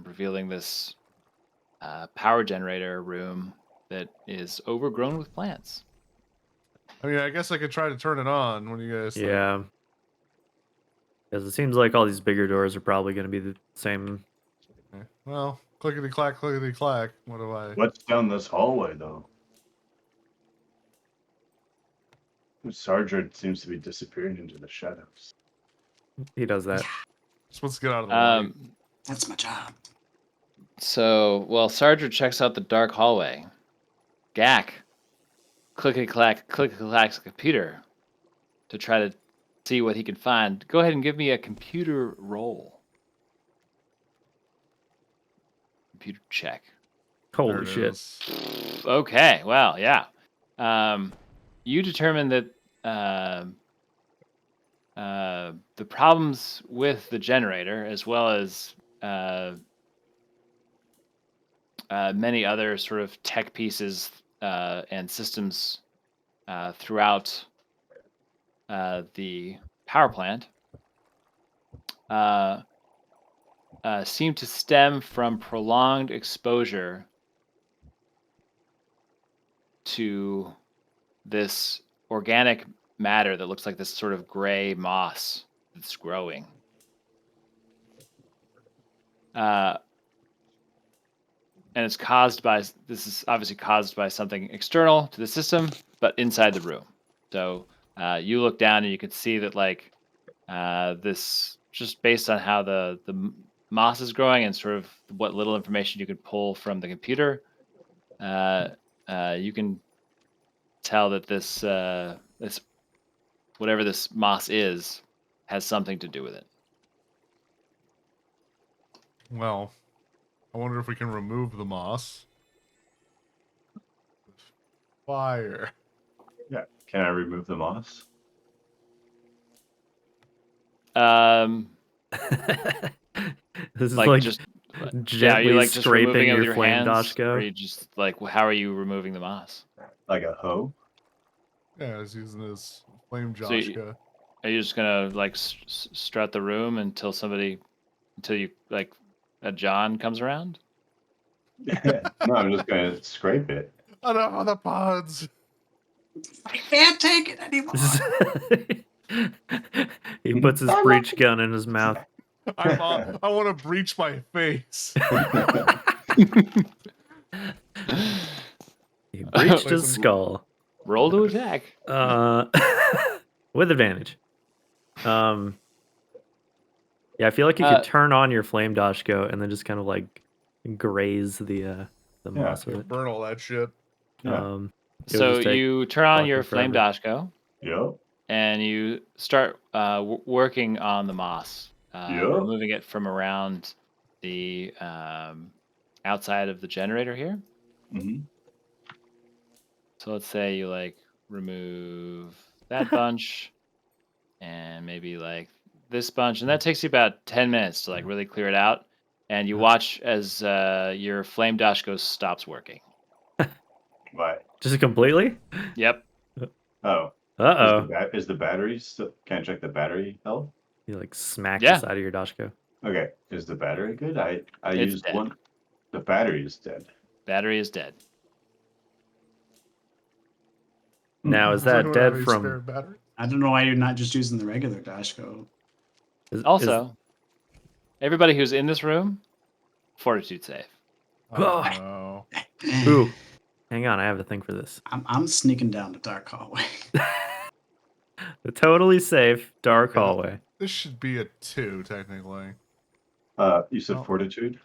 revealing this power generator room that is overgrown with plants. I mean, I guess I could try to turn it on. What do you guys think? Yeah. Because it seems like all these bigger doors are probably going to be the same. Okay. Well, clickety clack, clickety clack. What do I? What's down this hallway, though? Sergeant seems to be disappearing into the shadows. He does that. Just wants to get out of the light. That's my job. So, well, Sarger checks out the dark hallway. Gak, clickety clack, computer to try to see what he can find. Go ahead and give me a computer roll. Computer check. There Holy it shit. is. Okay, well, yeah. You determine that the problems with the generator, as well as many other sort of tech pieces and systems throughout the power plant, seem to stem from prolonged exposure to this organic matter that looks like this sort of gray moss that's growing. And it's caused by, this is obviously caused by something external to the system, but inside the room. So you look down and you can see that like this, just based on how the moss is growing and sort of what little information you can pull from the computer, you can tell that this whatever this moss is has something to do with it. Well, I wonder if we can remove the moss. Fire. Yeah. Can I remove the moss? This is Like, like just gently yeah, are you like just removing scraping it with your your flame hands, or are dashko. you just like how are you removing the moss? Like a hoe? Yeah, he's using his flame So you- Joshka. Are you just gonna like strut the room until you like a John comes around? No, I'm just gonna scrape it. Enough of the pods. I can't take it anymore. He puts his breech gun in his mouth. I want to breach my face. He breached Play his some- skull. Roll to attack. With advantage. Yeah, I feel like you could turn on your flame dashko and then just kind of like graze the moss with it. Burn all that shit. Yeah. It'll So just take you turn on fucking your flame forever. dashko Yep. and you start working on the moss, Yep. removing it from around the outside of the generator here. Hmm. So let's say you like remove that bunch and maybe like this bunch, and that takes you about 10 minutes to like really clear it out. And you watch as your flame dashko stops working. Why? Just completely? Yep. Oh. Uh-oh. Is the battery still? Can I check the battery health? You like smack Yeah. the side of your dashko. Okay. Is the battery good? I It's used dead. one. The battery is dead. Battery is dead. Now, is Does that anyone have dead any from... spare battery? I don't know why you're not just using the regular Dashko. Also, everybody who's in this room, fortitude save. Oh, Oh. no. Ooh. Hang on, I have a thing for this. I'm sneaking down the dark hallway. The totally safe dark Yeah. hallway. This should be a 2, technically. You said Oh. fortitude?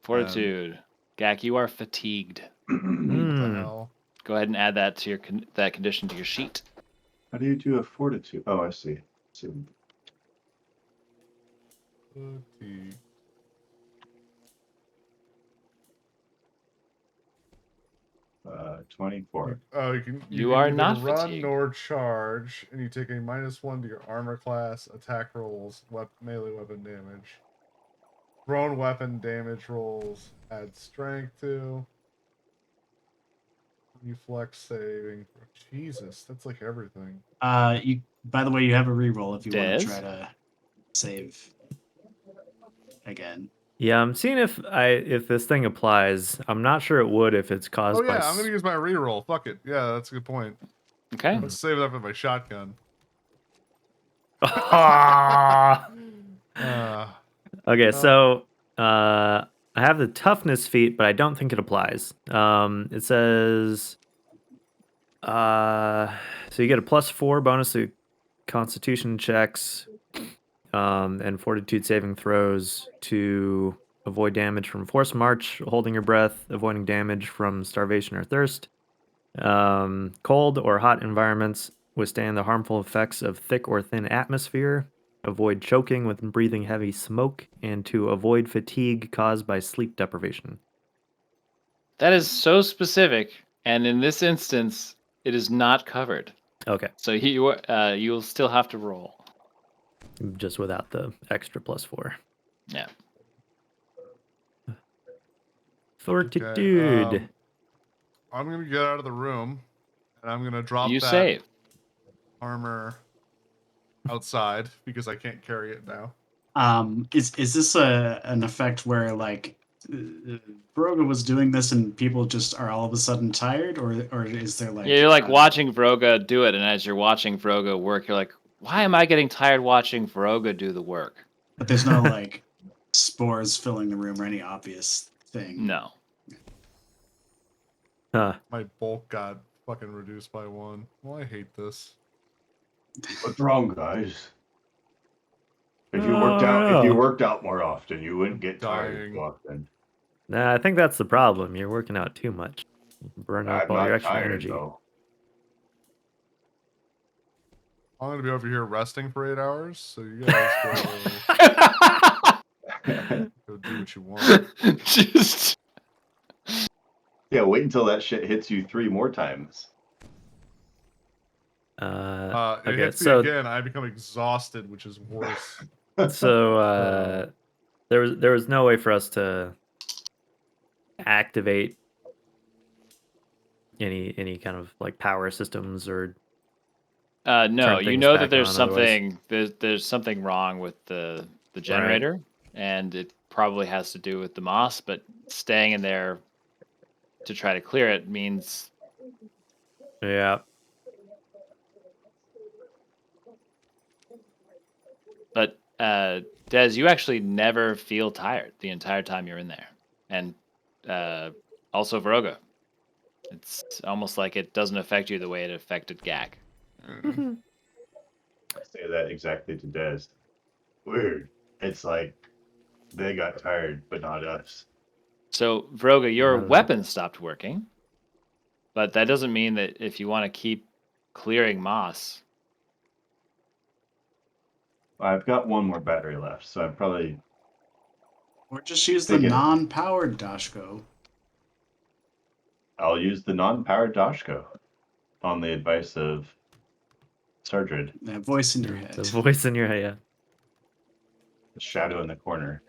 Fortitude. Gak, you are fatigued. What the Hmm. hell? Go ahead and add that to your that condition to your sheet. How do you do a fortitude? Oh, I see. 24. Oh, you can. You can are neither not run fatigued. nor charge, and you take a -1 to your armor class, attack rolls, melee weapon damage. Thrown weapon damage rolls. Add strength to. Reflex saving. Jesus, that's like everything. You. By the way, you have a reroll if you want Des? to try to save again. Yeah, I'm seeing if this thing applies. I'm not sure it would if it's caused Oh by... yeah, I'm gonna use my reroll. Fuck it. Yeah, that's a good point. Okay. Let's save it up with my shotgun. Ah! Okay, No. so I have the toughness feat, but I don't think it applies. It says so you get a +4 bonus to Constitution checks and Fortitude saving throws to avoid damage from forced march, holding your breath, avoiding damage from starvation or thirst. Cold or hot environments, withstand the harmful effects of thick or thin atmosphere, avoid choking with breathing heavy smoke, and to avoid fatigue caused by sleep deprivation. That is so specific, and in this instance, it is not covered. Okay, So you'll still have to roll. just without the extra +4. Yeah. Fortitude. Okay, I'm gonna get out of the room, and I'm gonna drop You that save. armor outside because I can't carry it now. Is this an effect where like Broga was doing this and people just are all of a sudden tired, or is there like Yeah, you're like watching Vroga do it, and as you're watching Vroga work, you're like, why am I getting tired watching Vroga do the work? but there's no like spores filling the room or any obvious thing. No. Huh. My bulk got fucking reduced by 1. Well, I hate this. What's wrong, guys? If you Oh. worked out more often, you wouldn't get tired Dying. too often. Nah, I think that's the problem. You're working out too much. Burn up I'm all not your extra tired energy. though. I'm gonna be over here resting for 8 hours, so you guys go do what you want. Just Yeah, wait until that shit hits you 3 more times. It Okay, hits me so again. I become exhausted, which is worse. so there was no way for us to activate any kind of like power systems or no, turn you things know that back there's on otherwise. something there's something wrong with the generator, and it probably has to do with the moss. But staying in there to try to clear it means Yeah. But Des, you actually never feel tired the entire time you're in there, and also Vroga. It's almost like it doesn't affect you the way it affected Gag. Mm. I say that exactly to Des. Weird. It's like they got tired, but not us. So Vroga, your Uh, weapon stopped working, but that doesn't mean that if you want to keep clearing moss. I've got 1 more battery left, so I'm probably Or just use the thinking non-powered Dashko. I'll use the non-powered Dashko on the advice of Sardred, That voice in your the head. voice in your head. Yeah. the shadow in the corner.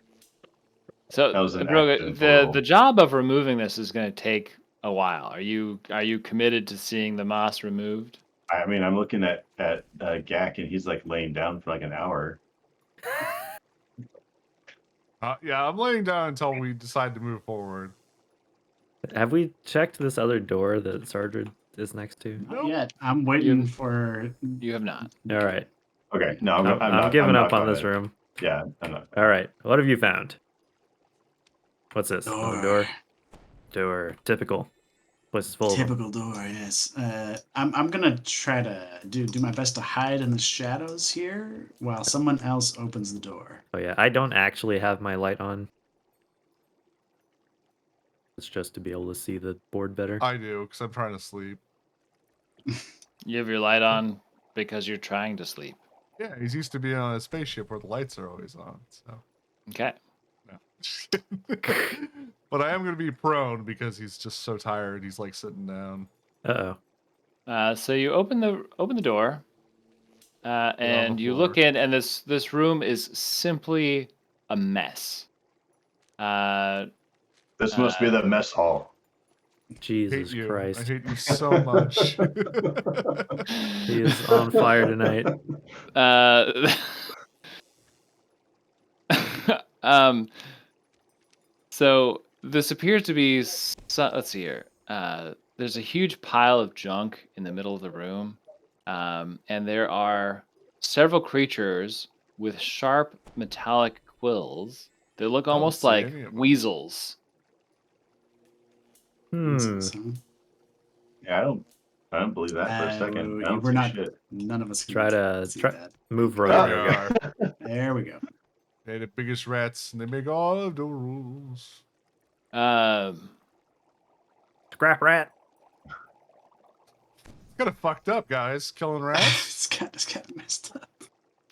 So That was an Vroga, action the plural. job of removing this is going to take a while. Are you committed to seeing the moss removed? I mean, I'm looking at Gak, and he's like laying down for like an hour. Yeah, I'm laying down until we decide to move forward. Have we checked this other door that Sardred is next to? Not Nope. yet. I'm waiting You- for. You have not. All right. Okay, no, I'm giving up on this it. room. Yeah, I'm not. All right. What have you found? What's this? Another door? Door. Door. Typical. Place is full of them. Typical door. Yes. I'm gonna try to do my best to hide in the shadows here while someone else opens the door. Oh yeah, I don't actually have my light on. It's just to be able to see the board better. I do, because I'm trying to sleep. You have your light on because you're trying to sleep. Yeah, he's used to being on a spaceship where the lights are always on. So, Okay. no. But I am going to be prone because he's just so tired. He's like sitting down. Uh-oh. So you open the door, and you look floor. in, and this room is simply a mess. This must be the mess hall. Jesus hate you. Christ. I hate you so much. He is on fire tonight. Uh, so this appears to be. Let's see here. There's a huge pile of junk in the middle of the room, and there are several creatures with sharp metallic quills. They look I don't almost see like any of 'em. weasels. Hmm. Yeah, I don't believe that for a second. I don't we're see not. shit. None of us can Try to see try that. move There right. we There we go. are. There we go. They're the biggest rats, and they make all of the rules. Um, Scrap rat. It's kind of fucked up, guys. Killing rats. It's kind of messed up.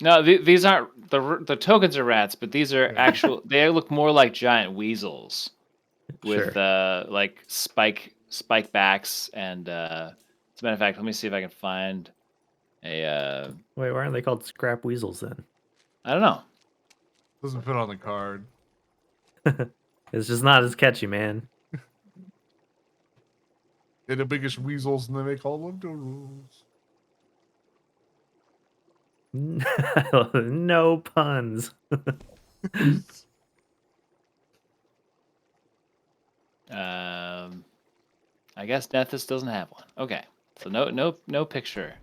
no, these aren't the tokens are rats, but these are Yeah. actual. They look more like giant weasels with Sure. like spike backs and. As a matter of fact, let me see if I can find a. Wait, why aren't they called scrap weasels then? I don't know. Doesn't fit on the card. It's just not as catchy, man. They're the biggest weasels, and they make all of the rules. No puns. I guess Nethys doesn't have one. Okay, so no picture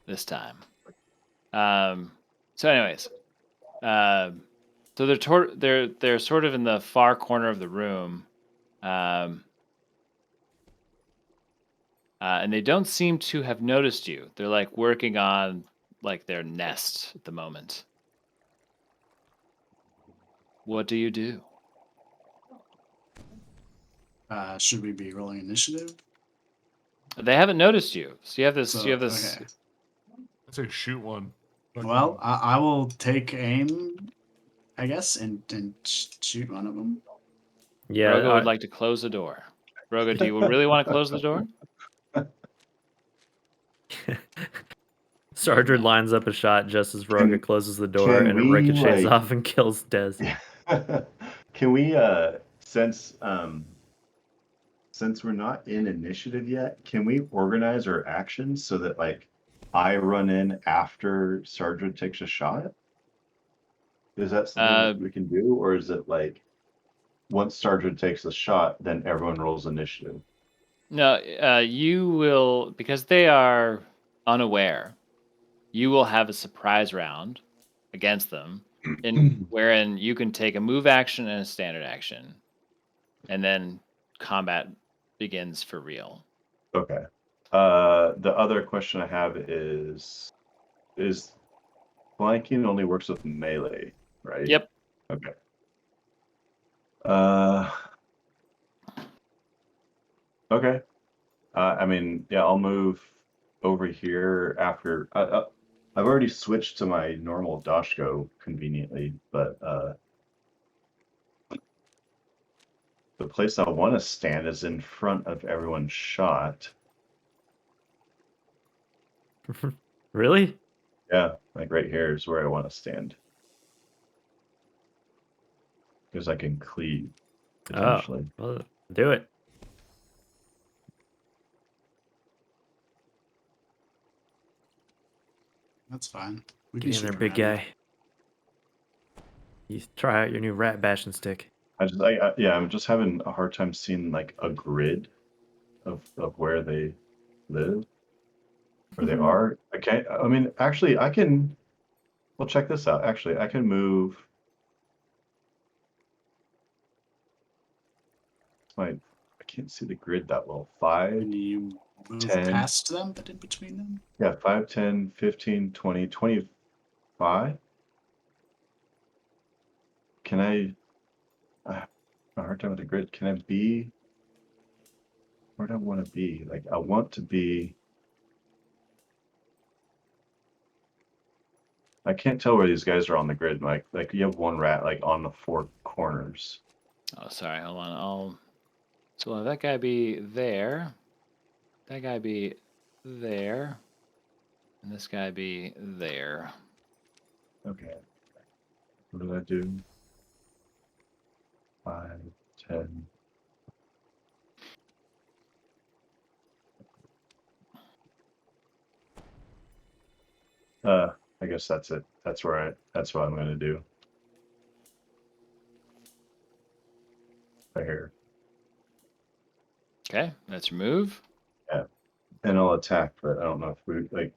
this time. So anyways, so they're sort of in the far corner of the room, and they don't seem to have noticed you. They're like working on like their nest at the moment. What do you do? Should we be rolling initiative? They haven't noticed you, so you have this. So You have this. okay. I'd say shoot one. Well, I will take aim, I guess, and shoot one of them. Yeah, Broga would like to close the door. Broga, do you really want to close the door? Sargent lines up a shot just as Roga closes the door, can and it we, ricochets like- off and kills Dez. Can we since we're not in initiative yet, can we organize our actions so that like I run in after Sergeant takes a shot? Is that something that we can do, or is it like once Sergeant takes a shot, then everyone rolls initiative? No, you will, because they are unaware, you will have a surprise round against them, wherein you can take a move action and a standard action, and then combat begins for real. Okay. The other question I have is flanking only works with melee, right? Yep. Okay. Okay. I mean, yeah, I'll move over here after. I've already switched to my normal Dashko conveniently, but the place I want to stand is in front of everyone's shot. Really? Yeah, like right here is where I want to stand. Because I can cleave, potentially. Oh, well, do it. That's fine. We can Get in there, shoot big around. guy. You try out your new rat bashing stick. Yeah, I'm just having a hard time seeing like a grid of where they live, where they are. I mean, actually, I can. Well, check this out. Actually, I can move. I can't see the grid that well. 5, Can you move 10. past them, but in between them? Yeah, 5, 10, 15, 20, 25. Can I have a hard time with the grid. Can I be where do I want to be? Like, I want to be. I can't tell where these guys are on the grid. Like you have one rat like on the 4 corners. Oh, sorry. Hold on. So we'll have that guy be there. That guy be there. And this guy be there. Okay. What did I do? 5, 10. I guess that's it. That's what I'm gonna do. Right here. Okay, that's your move. Yeah. And I'll attack, but I don't know if we like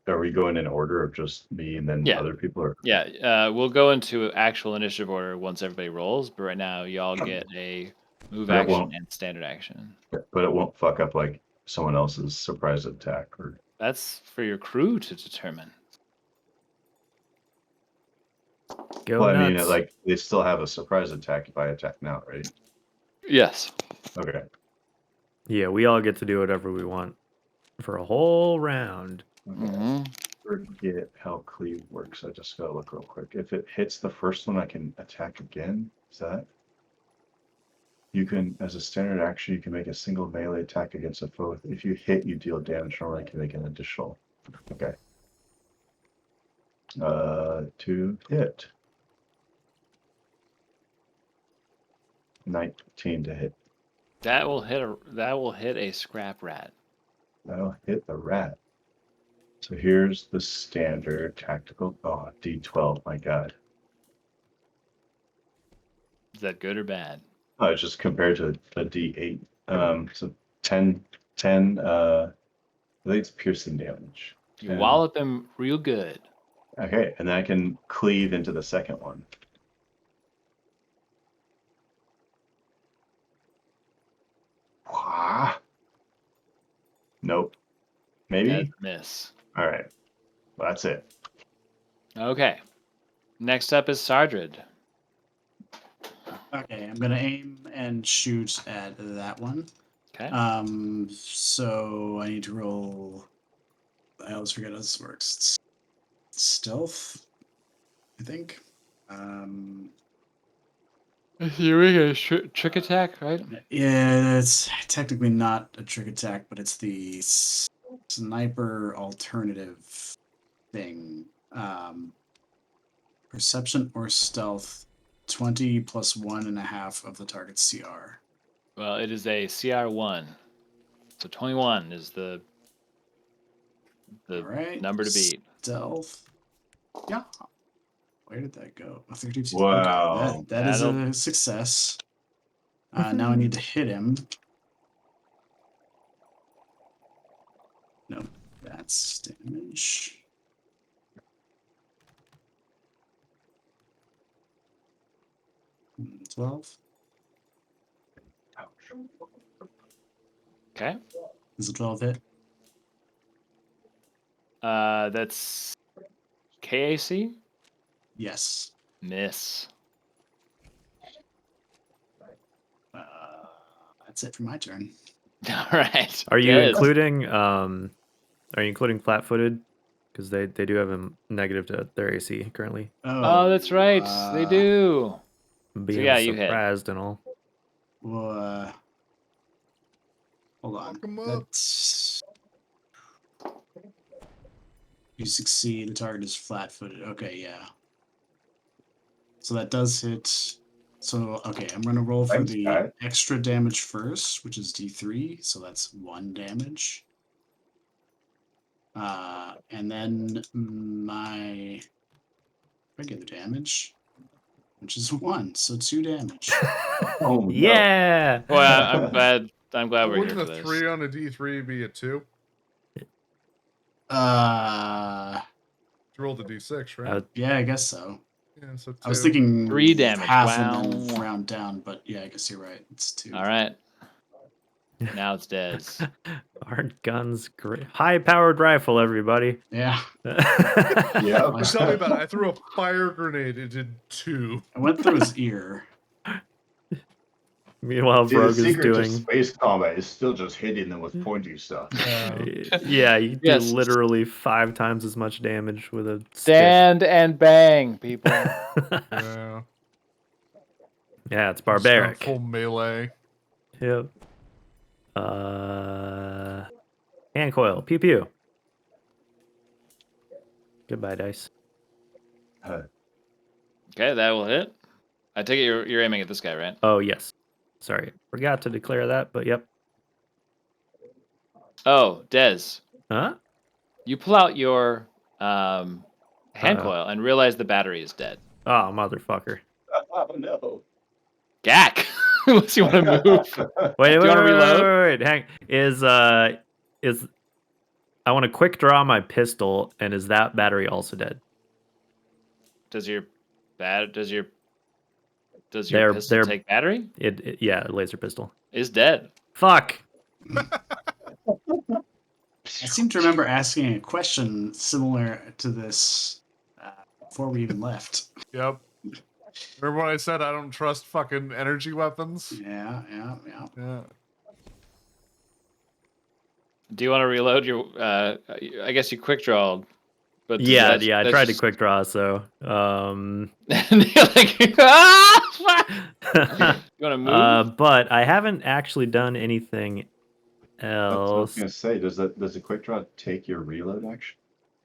are we going in order of just me and then Yeah. other people are Yeah, we'll go into actual initiative order once everybody rolls, but right now y'all get a move But it action won't. and standard action. But it won't fuck up like someone else's surprise attack or That's for your crew to determine. Go well, I nuts. mean like they still have a surprise attack if I attack now, right? Yes. Okay. Yeah, we all get to do whatever we want for a whole round. Mm-hmm. Forget how cleave works. I just gotta look real quick. If it hits the first one, I can attack again. Is that? You can, as a standard action, you can make a single melee attack against a foe. If you hit, you deal damage. Normally, you can make an additional. Okay. To hit. 19 to hit. That will hit a scrap rat. That'll hit the rat. So here's the standard tactical. Oh, D12. My God. Is that good or bad? Oh, it's just compared to a D8. So 10. I think it's piercing damage. You 10. wallop him real good. Okay, and then I can cleave into the second one. Wah. Nope. That's Maybe? a miss. All right. Well, that's it. Okay. Next up is Sardred. Okay, I'm gonna aim and shoot at that one. Okay. So I need to roll. I always forget how this works. It's stealth, I think. You're a trick attack, right? Yeah, it's technically not a trick attack, but it's the sniper alternative thing. Perception or stealth, 20 plus 1.5 of the target's CR. Well, it is a CR1. So 21 is the All right. number to beat. Stealth. Yeah. Where did that go? Oh, 32. Wow. Okay, that is That'll- a success. Now I need to hit him. No, that's damage. Mm, 12. Okay. Is a 12 hit? That's KAC? Yes. Miss. That's it for my turn. All right. Are you Yes. including flat-footed? Because they do have a negative to their AC currently. Oh, that's right. They do. Being yeah, you hit. surprised and all. Well, hold on. Fuck 'em up. That's... You succeed. The target is flat-footed. Okay, yeah. So that does hit. So, okay, I'm going to roll for Thanks, the guy. extra damage first, which is D3. So that's 1 damage. And then my regular damage, which is 1. So 2 damage. Oh, no. Yeah. Well, I'm glad we're here Wouldn't for a this. 3 on a D3 be a 2? You rolled a D6, right? Yeah, I guess so. Yeah, so 2. I was thinking 3 damage. half Wow. and then round down, but yeah, I guess you're right. It's 2. All right. Now it's Dez. Aren't guns great? High-powered rifle, everybody. Yeah. Yeah. But tell me about it. I threw a fire grenade. It did 2. I went through his ear. Meanwhile, See, the Rogue is secret to doing. space combat is still just hitting them with pointy stuff. Yeah, you do Yes. literally 5 times as much damage with a stick. Stand and bang, people. Yeah. Yeah, it's Just gone barbaric. Full melee. Yep. Hand coil. Pew pew. Goodbye, dice. Okay, that will hit. I take it you're aiming at this guy, right? Oh, yes. Sorry. Forgot to declare that, but yep. Oh, Dez. Huh? You pull out your hand Uh-oh. coil and realize the battery is dead. Oh, motherfucker. Oh, no. Gack! Unless you want to move. Wait, you wait, wanna wait, reload? wait. Hang. Is I want to quick draw my pistol, and is that battery also dead? Does your pistol They're- take battery? Yeah, laser pistol. Is dead. Fuck. I seem to remember asking a question similar to this before we even left. Yep. Remember when I said I don't trust fucking energy weapons? Yeah. Yeah. Do you want to reload your? I guess you quick drawed. But Yeah, that's- I that's tried to just- quick draw, so And you're like, ah, fuck! You want to move? but I haven't actually done anything That's what I was else. gonna say. Does a quick draw take your reload action?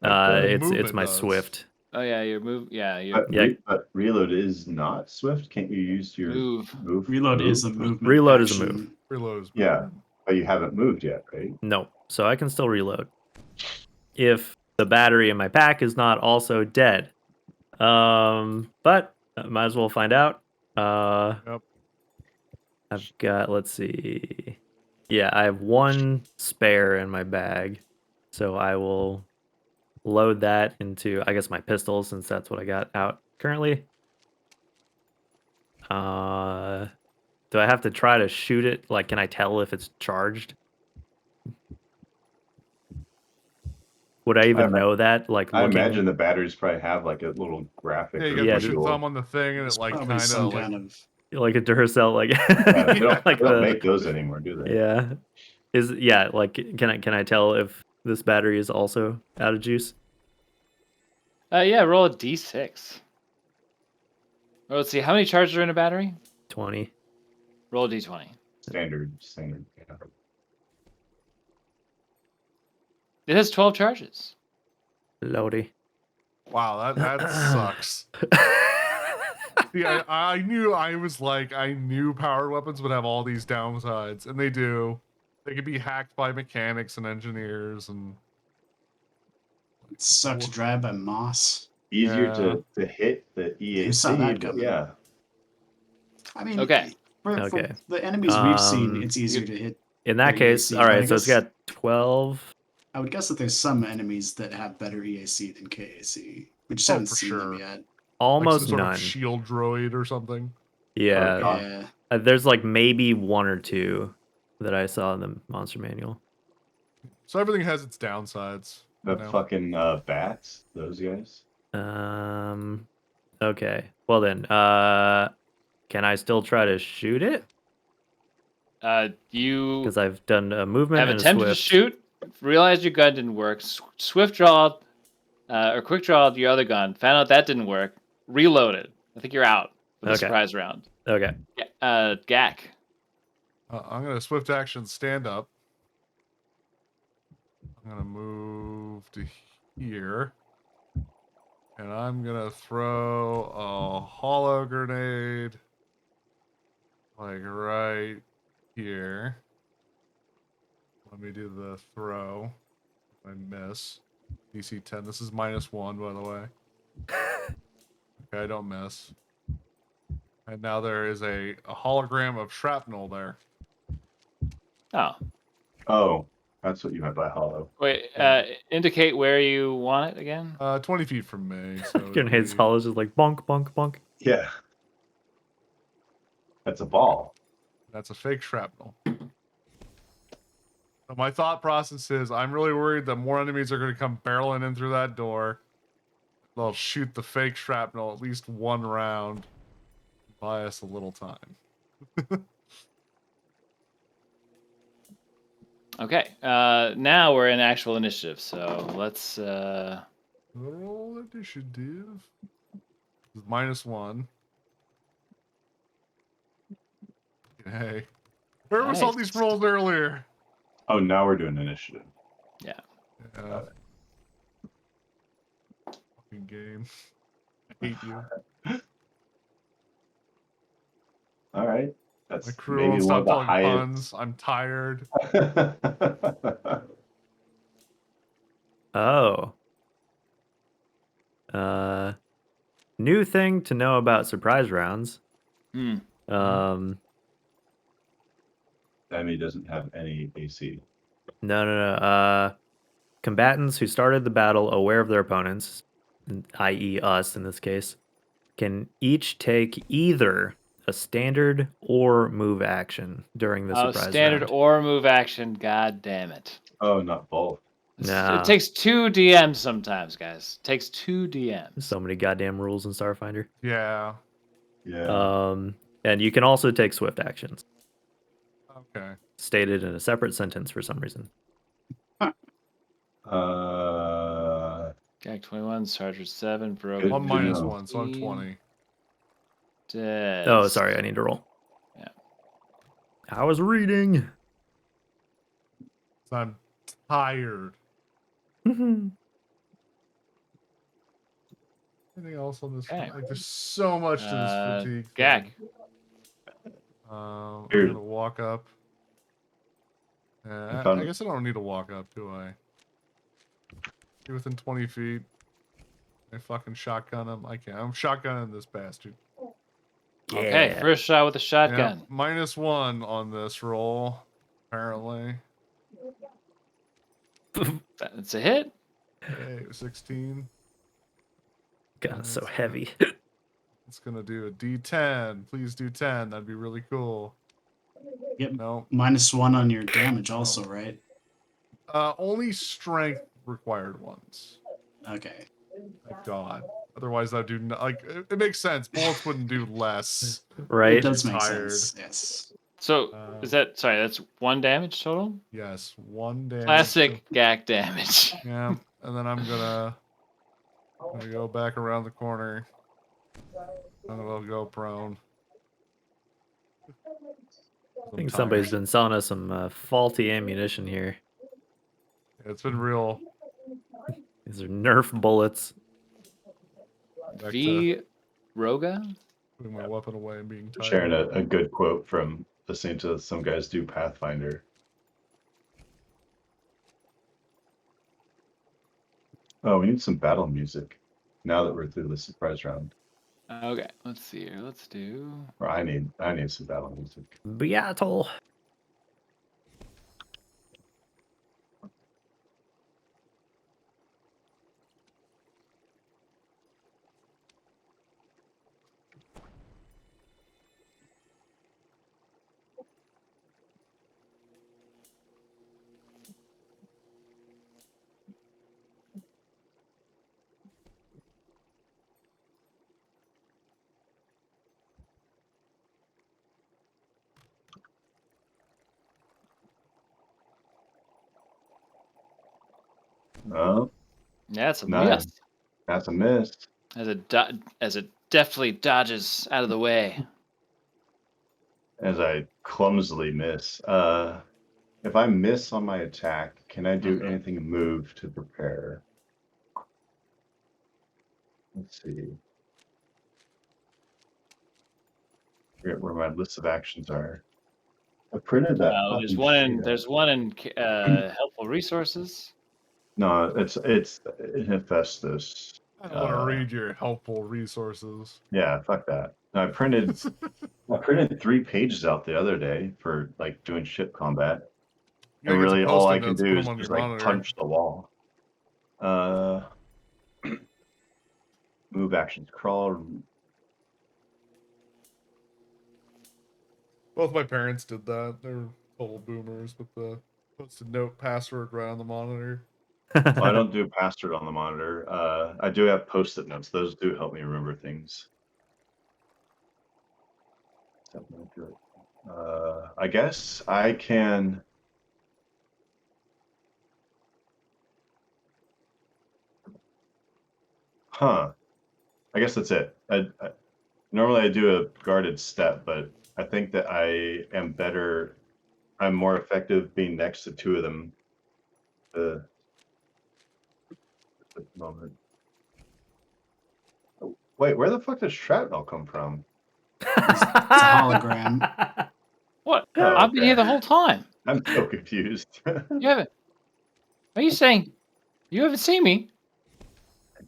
It's movement my does. Swift. Oh yeah, your move. Yeah, your But, Yeah. but reload is not swift. Can't you use your move. Reload is a movement. Reload is a action. move. Reload is Yeah, but you haven't moved yet, right? No, so I can still reload if the battery in my pack is not also dead. But might as well find out. Yep. I've got, let's see. Yeah, I have one spare in my bag. So I will load that into, I guess, my pistol, since that's what I got out currently. Do I have to try to shoot it? Like, can I tell if it's charged? Would I even know that? Like, I looking. imagine the batteries probably have like a little graphic. Yeah, you or gotta Yeah, push your visual. thumb on the thing, and It's it like probably kind some of like kind of. Like a Duracell, like Yeah, they don't, like they don't the make those anymore, do they? yeah. Is yeah, like can I tell if this battery is also out of juice? Yeah, roll a d6. Oh, let's see. How many charges are in a battery? 20. Roll a d20. Standard. Yeah. It has 12 charges. Lordy. wow, that sucks. Yeah, I knew I knew powered weapons would have all these downsides, and they do. They could be hacked by mechanics and engineers, and Sucked Wha- dry by moss. Easier Yeah. to hit the Who saw that EAC, but coming? yeah. I mean, Okay. for Okay. the enemies we've seen, Um, it's easier to hit. In that their case, EAC, all but I right, so it's guess- got 12. I would guess that there's some enemies that have better EAC than KAC. We just Oh, haven't for seen sure. them yet. like some Almost sort none. of shield droid or something. Yeah. God. Yeah. There's like maybe one or two that I saw in the monster manual. So everything has its downsides. The you know? fucking bats, those guys. Okay. Well then, can I still try to shoot it? You Because I've done a movement have and a attempted to swift. shoot, realized your gun didn't work, swift draw or quick draw your other gun, found out that didn't work, reloaded. I think you're out with a Okay. surprise round. Okay. Gak. I'm gonna swift action stand up. I'm gonna move to here, and I'm gonna throw a hollow grenade, like right here. Let me do the throw. If I miss, DC 10. This is -1, by the way. Okay, I don't miss. And now there is a hologram of shrapnel there. Oh, Oh, that's what you meant by hollow. wait. Indicate where you want it again. 20 feet from me. So it'd Grenade's be- hollow is just like bonk, bonk, bonk. Yeah. That's a ball. That's a fake shrapnel. So my thought process is I'm really worried that more enemies are going to come barreling in through that door. They'll shoot the fake shrapnel at least one round. Buy us a little time. Okay. Now we're in actual initiative, so let's. Roll initiative. -1. Hey. Where was all these Nice. rolls earlier? Oh, now we're doing initiative. Yeah. Yeah. Fucking game. I hate you. All right. My That's crew maybe won't one stop of the telling highest. puns. I'm tired. Oh. New thing to know about surprise rounds. Hmm. Enemy doesn't have any AC. No. Combatants who started the battle aware of their opponents, i.e., us in this case, can each take either a standard or move action during the surprise Standard round. or move action. God damn it. Oh, not both. Nah. It takes 2 DMs sometimes, guys. It takes 2 DMs. So many goddamn rules in Starfinder. Yeah. Yeah. And you can also take swift actions, Okay. stated in a separate sentence for some reason. Gag 21, Charger 7, Good Broken. to I'm minus know. 1, so I'm 20. Dead. Oh, sorry, I need to roll. Yeah. I was reading. So I'm tired. Anything else on this? Okay. Like, there's so much to this fatigue. Gag. thing. I'm Here. gonna walk up. I I found- guess I don't need to walk up, do I? Be within 20 feet. I fucking shotgun him. I can't. I'm shotgunning this bastard. Okay, Yeah. first shot with a Yeah, shotgun. -1 on this roll, apparently. That's a hit. Okay, 16. God, it's so That's heavy. It's gonna do a D10. Please do 10. That'd be really cool. Yep. No. -1 on your damage also, right? Only strength required ones. Okay. Thank God. Otherwise, I'd do like it makes sense. Bullets wouldn't do less. It Right? does make Tired. sense. Yes. So Um, is that sorry? That's 1 damage total. Yes, 1 damage. Classic GAC damage. Yeah, and then I'm gonna go back around the corner. And we'll go prone. I think somebody's been selling us some faulty ammunition here. It's been real. These are Nerf bullets. Back to V Roga. putting my weapon away and being tired. Sharing a good quote from listening to some guys do Pathfinder. Oh, we need some battle music now that we're through the surprise round. Okay, let's see here. Let's do. Or I need some battle music. Beatle. Oh, Yeah, it's a Nine. miss. that's a miss. As it deftly dodges out of the way. As I clumsily miss. If I miss on my attack, can I do anything move to prepare? Let's see. Forget where my list of actions are. I printed that. There's fucking one in. sheet out. There's one in helpful resources. No, it's in Hephaestus. I don't want to read your helpful resources. Yeah, fuck that. No, I printed 3 pages out the other day for like doing ship combat. You And gotta get really some all I Post-it can notes, do put 'em is on just your like monitor. punch the wall. Move actions, crawl. Both my parents did that. They're total boomers with the Post-it note password right on the monitor. Well, I don't do password on the monitor. I do have post-it notes. Those do help me remember things. I guess I can. Huh. I guess that's it. Normally I do a guarded step, but I think that I am better. I'm more effective being next to 2 of them. At the moment. Oh, wait, where the fuck does shrapnel come from? It's a hologram. What? Oh, I've been okay. here the whole time. I'm so confused. You haven't. Are you saying you haven't seen me?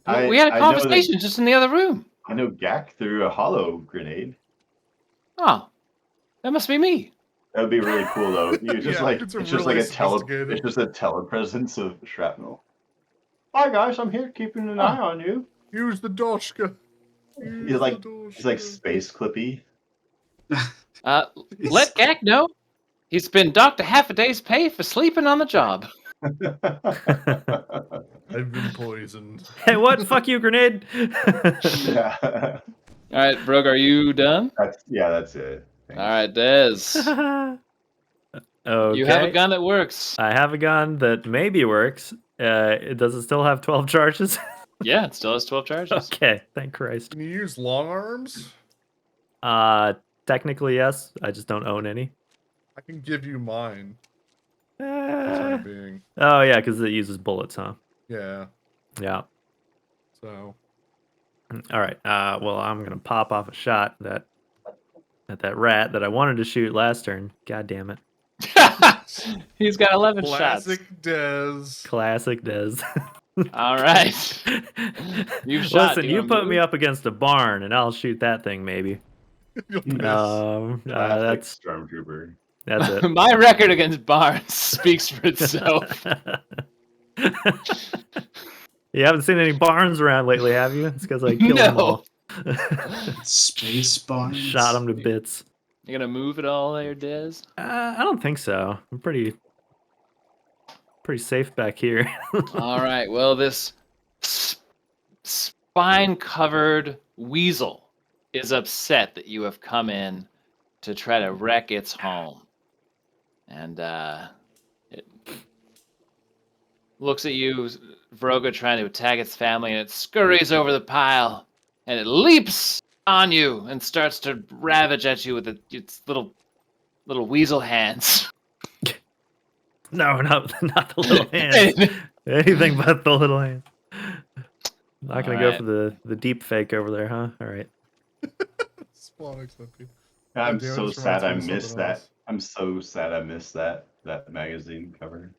I- We had a I know that- conversation just in the other room. I know Gak threw a hollow grenade. Oh, that must be me. That would be really cool though. You just Yeah, like it's it's a just like really a sophisticated- it's just a telepresence of shrapnel. Hi guys, I'm here keeping an eye on you. Use the Doshka. He's like space clippy. Let Gak know. He's been docked a half a day's pay for sleeping on the job. I've been poisoned. Hey, what? Fuck you, grenade. Yeah. All right, Brooke, are you done? That's it. Thanks. All right, Dez. Okay. You have a gun that works. I have a gun that maybe works. Does it still have 12 charges? Yeah, it still has 12 charges. Okay, thank Christ. Can you use long arms? Technically yes. I just don't own any. I can give you mine. For the time being. Oh yeah, because it uses bullets, huh? Yeah. Yeah. So All right. Well, I'm gonna pop off a shot at that rat that I wanted to shoot last turn. God damn it. He's got 11 classic shots. Dez. Classic Dez. All right. You've shot. Listen, Do you you wanna put me move? up against a barn, and I'll shoot that thing maybe. You'll miss. Classic That's Stormtrooper. it. My record against Barnes speaks for itself. You haven't seen any Barnes around lately, have you? It's because I killed them No. all. Space Barnes. Shot them to bits. You gonna move at all there, Dez? I don't think so. I'm pretty safe back here. All right. Well, this spine-covered weasel is upset that you have come in to try to wreck its home, and it looks at you, Vroga, trying to attack its family, and it scurries over the pile, and it leaps on you and starts to ravage at you with its little weasel hands. No, not the little hands. Anything but the little hands. Not gonna go for the deep fake over there, huh? All right. Spawn XP. I'm damn it, so this sad reminds me I of missed something that. else. I'm so sad I missed that magazine cover.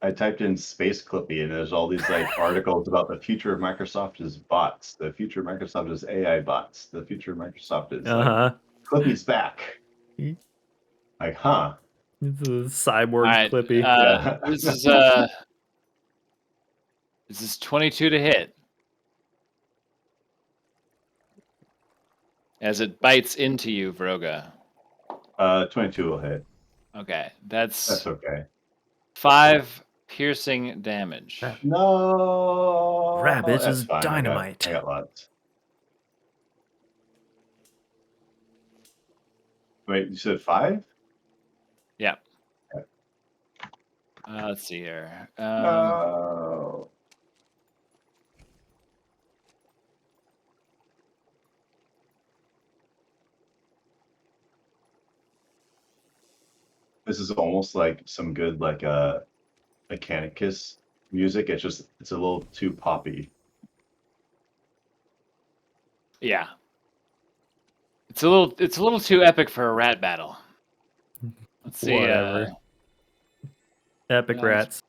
I typed in Space Clippy and there's all these like articles about the future of Microsoft is bots. The future of Microsoft is AI bots. The future of Microsoft is like Clippy's back. Like, huh? It's a cyborg All right. Clippy. Yeah. This is 22 to hit. As it bites into you, Vroga. 22 will hit. Okay, That's okay. 5 piercing damage. No. Rabbit That's is fine. dynamite. I got lots. Wait, you said 5? Yeah. Okay. Let's see here. No. This is almost like some good like Mechanicus music. It's a little too poppy. Yeah. It's a little too epic for a rat battle. Let's see. Whatever. Epic yeah, rats.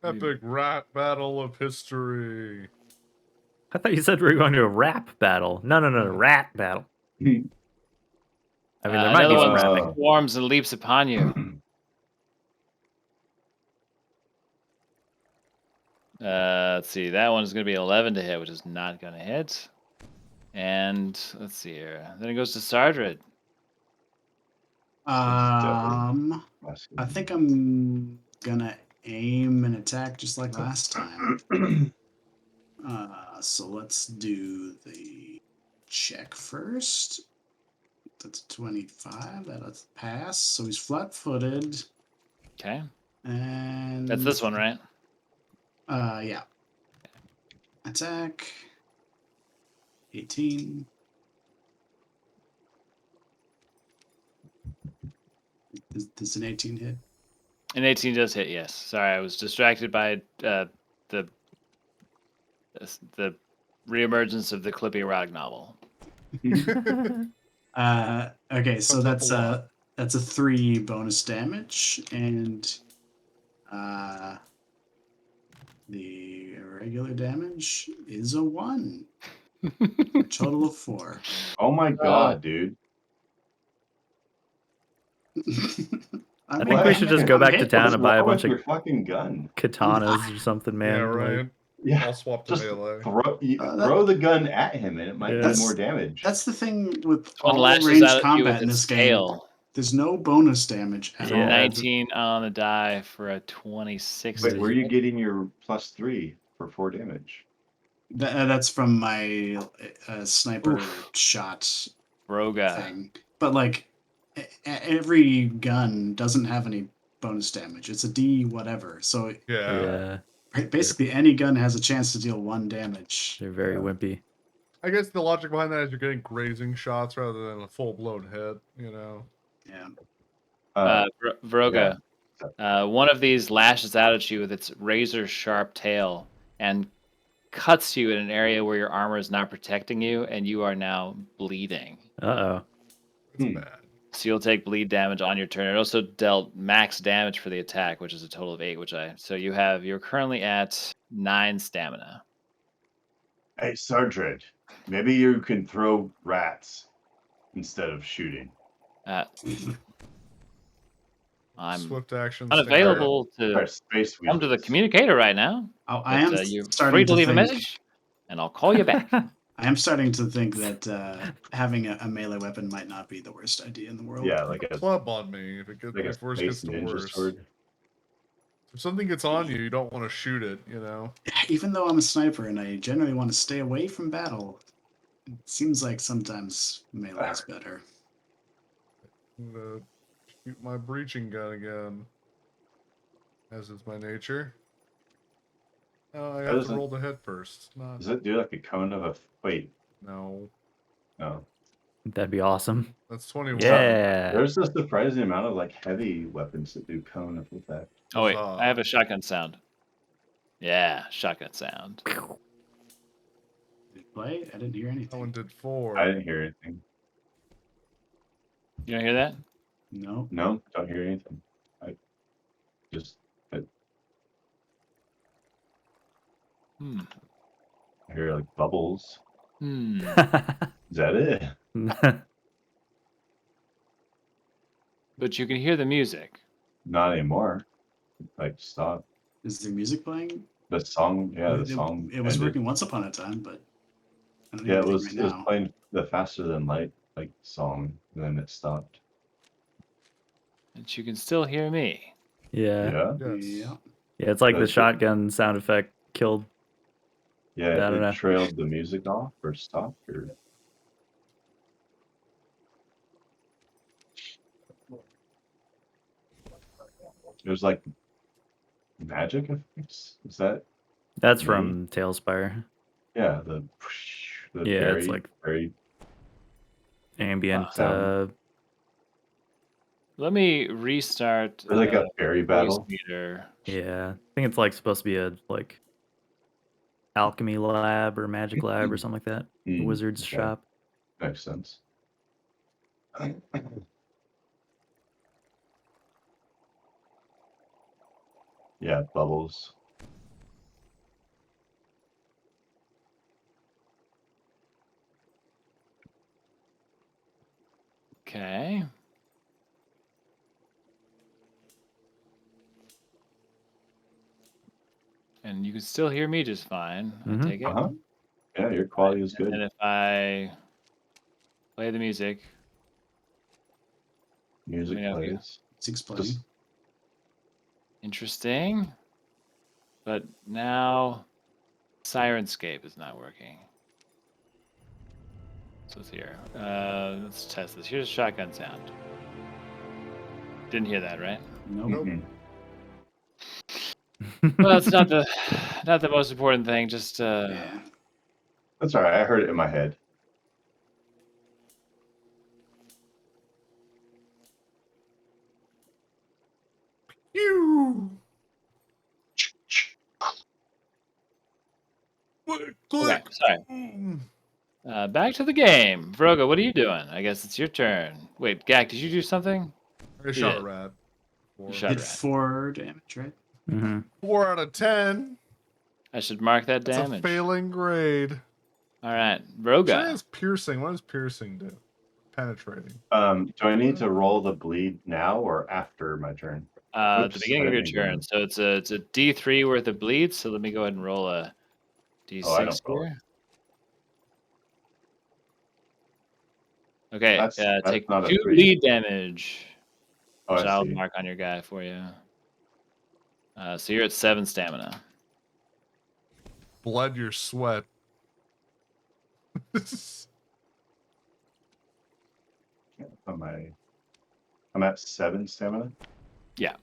Epic rat battle of history. I thought you said we were going to a rap battle. No, rat battle. I mean, there might be another some one rapping. swarms and leaps upon you. Let's see. That one's going to be 11 to hit, which is not going to hit. And let's see here. Then it goes to Sardred. I think I'm gonna aim and attack just like last time. So let's do the check first. That's 25. That'll pass. So he's flat-footed. Okay. And That's this one, right? Yeah. Attack. 18. Does an 18 hit? An 18 does hit, yes. Sorry, I was distracted by the reemergence of the Clippy erotic novel. Okay, so Comes up that's a 3 bonus damage, and the regular damage is a 1. A total of 4. Oh my god, dude. I think we should just go back to town and buy a What's bunch of your fucking gun? katanas or something, man. Yeah, Like, right. Yeah, I'll swap to just melee. throw the gun at him and it might do more damage. That's the thing with One all lashes ranged out at you combat with in its this game. tail. There's no bonus damage at It's a all. 19 on the die for a 26. Wait, where are you getting your +3 for 4 damage? That's from my sniper shot Vroga. thing. But like every gun doesn't have any bonus damage. It's a D whatever. So Yeah. basically any gun has a chance to deal 1 damage. They're very wimpy. I guess the logic behind that is you're getting grazing shots rather than a full-blown hit, you know? Yeah. Vroga. One of these lashes out at you with its razor-sharp tail and cuts you in an area where your armor is not protecting you, and you are now bleeding. Uh-oh. It's bad. So you'll take bleed damage on your turn. It also dealt max damage for the attack, which is a total of 8. So you're currently at 9 stamina. Hey, Sardred, Maybe you can throw rats instead of shooting. I'm Swift action. unavailable Or to space come to the weasels. communicator right now. Oh, But I am you're starting free to to leave a think. message, and I'll call you back. I am starting to think that having a melee weapon might not be the worst idea in the world. Yeah, like a Club on me if worse space gets to ninja worse. sword. If something gets on you, you don't want to shoot it. You know. Even though I'm a sniper and I generally want to stay away from battle, it seems like sometimes melee is better. I'm gonna shoot my breaching gun again, as is my nature. Oh, I have to doesn't- roll the head first. Not Does it do like a cone of a wait? no. No. That'd be awesome. That's 21. Yeah. There's a surprising amount of like heavy weapons that do cone of effect. Oh wait, Huzzah. I have a shotgun sound. Yeah, shotgun sound. Did it play? I didn't hear That anything. one did 4. I didn't hear anything. You don't hear that? No. No, don't hear anything. I just I Hmm. hear like bubbles. Hmm. Is that it? But you can hear the music. Not anymore. Like stop. Is there music playing? The song, yeah, the It- song. It was ended. working once upon a time, but I don't Yeah, hear it anything was right it was now. playing the faster than light like song, and then it stopped. And you can still hear me. Yeah. Yeah, Yes. Yeah. Yeah, it's like the That's it. shotgun sound effect killed. yeah. I don't It know. trailed the music off or stopped or. It was like magic effects. Is that That's Me? from Tailspire. yeah the Yeah, very it's like very ambient. Sound. Let me restart or like a fairy voice battle. meter. Yeah, I think it's like supposed to be a like alchemy lab or magic lab or something like that. The Mm, wizard's okay. shop. Makes sense. Yeah, bubbles. Okay. And you can still hear me just fine, Mhm. I take it. Uh-huh. Yeah, your quality is And good. if I play the music, Music Yeah, okay. plays. Music's playing. Just interesting. But now Sirenscape is not working. So it's here. Let's test this. Here's a shotgun sound. Didn't hear that, right? Nope. Nope. mhm. Well, it's not the most important thing. Just Yeah. That's all right. I heard it in my head. You. okay. Sorry. Back to the game. Vroga, what are you doing? I guess it's your turn. Wait, Gak, did you do something? I shot Yeah. a rat. You shot Did a rat. 4 damage, right? Mm-hmm. 4 out of 10. I should mark that That's damage. a failing grade. All right, Sure Vroga. is piercing. What does piercing do? Penetrating. Do I need to roll the bleed now or after my turn? At the Oops, beginning I of your didn't mean to turn. do So it's a D3 worth of bleed. So let me go ahead and roll a D6 Oh, I don't roll it. here. Okay, That's take not a 2 3. bleed damage, Oh, which I I'll see. mark on your guy for you. So you're at 7 stamina. Bled your sweat. I'm at 7 stamina. Yeah.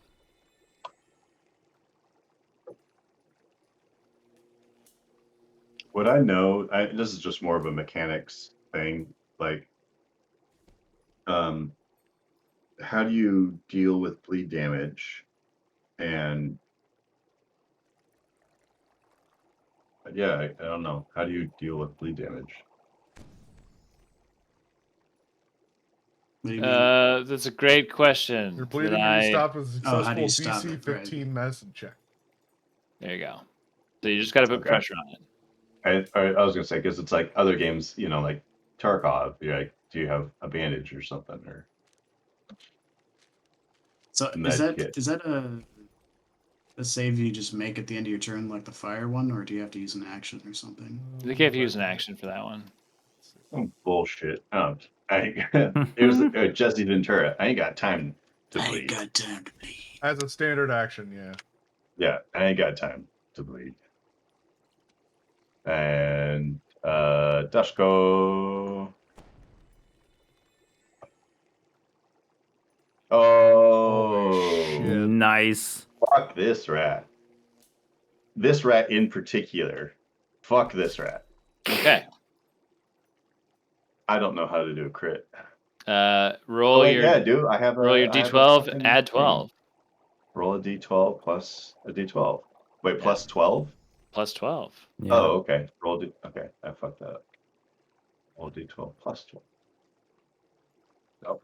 Would I know? This is just more of a mechanics thing. Like, how do you deal with bleed damage? And yeah, I don't know. How do you deal with bleed damage? What do you mean? That's a great question. Your that bleeding can be stopped with a Oh, how do successful you stop DC it? Right. 15 medicine check. There you go. So you just got to put Okay. pressure on it. I was gonna say because it's like other games, like Tarkov. You're like, do you have a bandage or something or So a is med that kit? is that a save you just make at the end of your turn, like the fire one, or do you have to use an action or something? I think you have to use an action for that one. Oh, bullshit. It was Jesse Ventura. I ain't got time to I ain't bleed. got time to bleed. As a standard action, yeah. Yeah, I ain't got time to bleed. And Dushko. Oh, shit. Nice. fuck this rat. This rat in particular. Fuck this rat. Okay. I don't know how to do a crit. Roll your yeah, dude. I have roll your I have a d12, fucking add thing. 12. Roll a d12 plus a d12. Wait, Yeah. plus 12? Plus 12. Yeah. Oh, okay. Okay, I fucked that up. Roll d12 plus 12. Nope.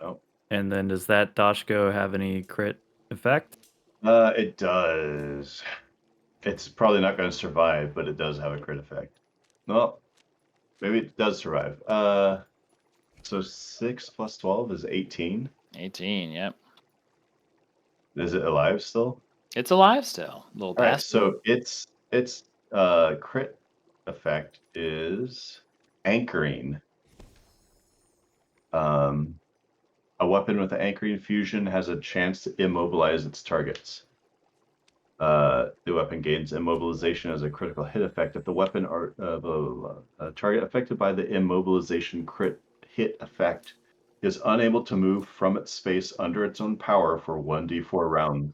Nope. And then does that Dashko have any crit effect? It does. It's probably not going to survive, but it does have a crit effect. No, maybe it does survive. So 6 plus 12 is 18. 18, yep. Is it alive still? It's alive still. Little All right, bastard. so its crit effect is anchoring. A weapon with an anchoring fusion has a chance to immobilize its targets. The weapon gains immobilization as a critical hit effect if the weapon or target affected by the immobilization crit hit effect is unable to move from its space under its own power for 1d4 rounds.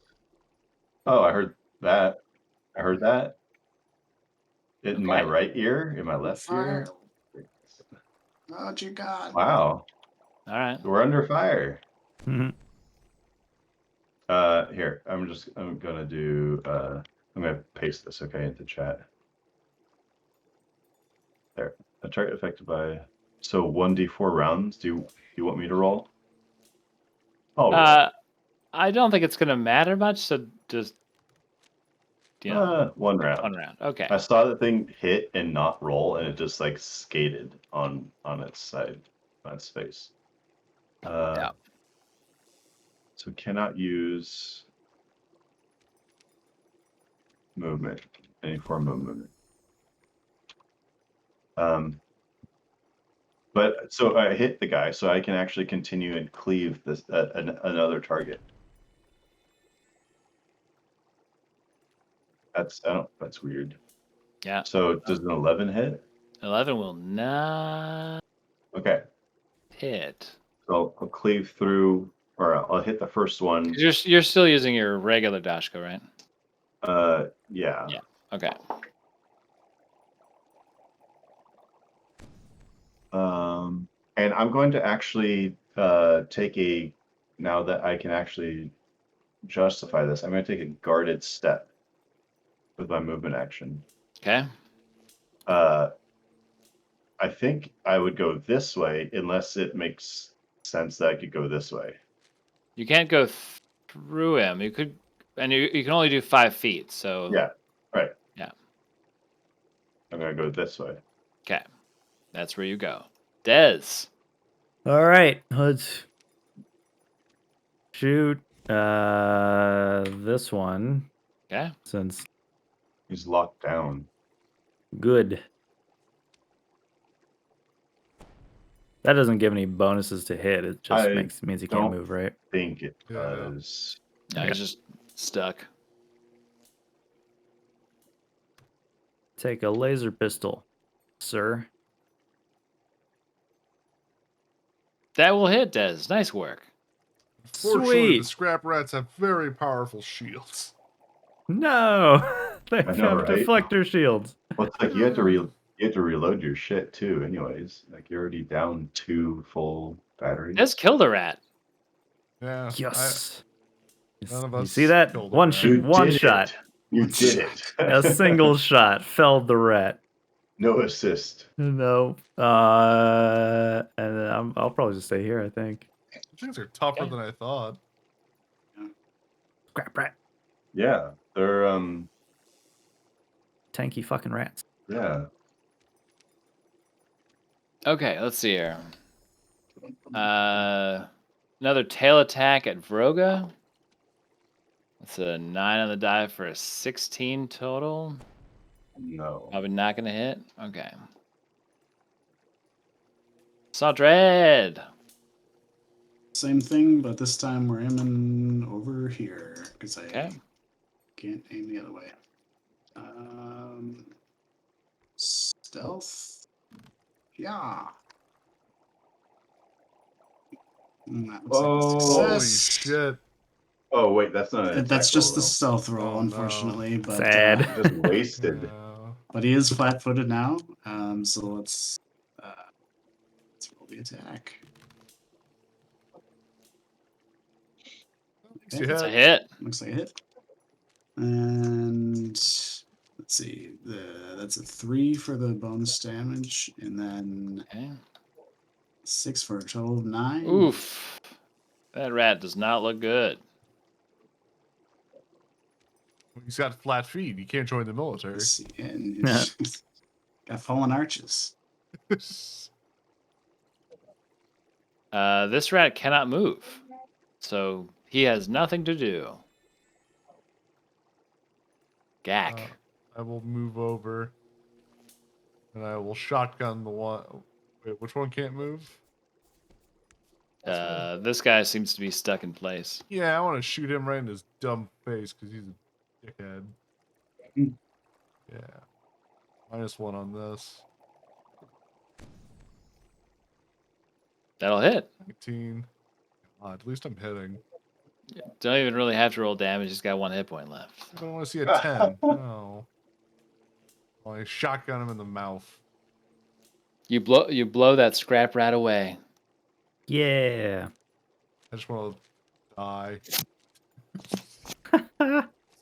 Oh, I heard that. I heard that. In my Okay. right ear, in my left ear. Fire. What you got? Wow, All right. we're under fire. Mhm. Here, I'm gonna do, I'm gonna paste this, okay, into chat. There, a target affected by, so 1d4 rounds, do you want me to roll? I'll roll. I don't think it's going to matter much, so just, One round. 1 round. Okay. I saw the thing hit and not roll, and it just like skated on its side, on its face. Yeah. So cannot use movement, any form of movement. But so I hit the guy, so I can actually continue and cleave this another target. That's weird. Yeah. So does an 11 hit? 11 will not Okay, hit. so I'll cleave through, or I'll hit the first one. 'Cause you're still using your regular Dashko, right? Yeah. Yeah. Okay. And I'm going to actually take now that I can actually justify this, I'm going to take a guarded step with my movement action. Okay. I think I would go this way unless it makes sense that I could go this way. You can't go through him. You could, and you can only do 5 feet. So Yeah, right. Yeah. I'm going to go this way. Okay, that's where you go. Dez. All right, let's shoot this one Okay. since He's locked down. good. That doesn't give any bonuses to hit. It just means he can't move, right? I think it Yeah. does. No, he's just stuck. Take a laser pistol, sir. That That will hit, Dez. Nice work. Fortunately, the Sweet. scrap rats have very powerful shields. No, they I know, have right? deflector shields. Well, it's like you have to reload your shit too, anyways. Like you're already down 2 full batteries. Dez killed a rat. Yeah. Yes. None of You us see that? killed a One rat. shoot, one did shot. it. You did it. A single shot felled the rat. No assist. No. And I'll probably just stay here, I think. Things are tougher Okay. than I thought. Scrap rat. Yeah, they're Tanky fucking rats. Yeah. Okay, let's see here. Another tail attack at Vroga. That's a 9 on the die for a 16 total. No. Probably not gonna hit. Okay. Saw Dread. Same thing, but this time we're aiming over here because I Okay. can't aim the other way. Stealth. Yeah. That looks like a Oh. Holy success. shit. Oh wait, that's not an attack That's just the roll, stealth roll, Oh, no. unfortunately. But Sad. though. Just wasted. but he is flat-footed now. So let's roll the attack. Thanks, you It's a hit. hit. Looks like a hit. And let's see. That's a 3 for the bonus damage, and then Okay. 6 for a total of 9. Oof. That rat does not look good. He's got flat feet. He can't join the military. Let's see. And it's got fallen arches. This rat cannot move, so he has nothing to do. Gack. I will move over. And I will shotgun the one. Wait, which one can't move? This guy seems to be stuck in place. Yeah, I want to shoot him right in his dumb face because he's a dickhead. Hmm. Yeah. -1 on this. That'll hit. 19. God, at least I'm hitting. Don't even really have to roll damage. He's got 1 hit point left. I don't want to see a 10. No. Well, I shotgun him in the mouth. You blow that scrap rat away. Yeah. I just want to die.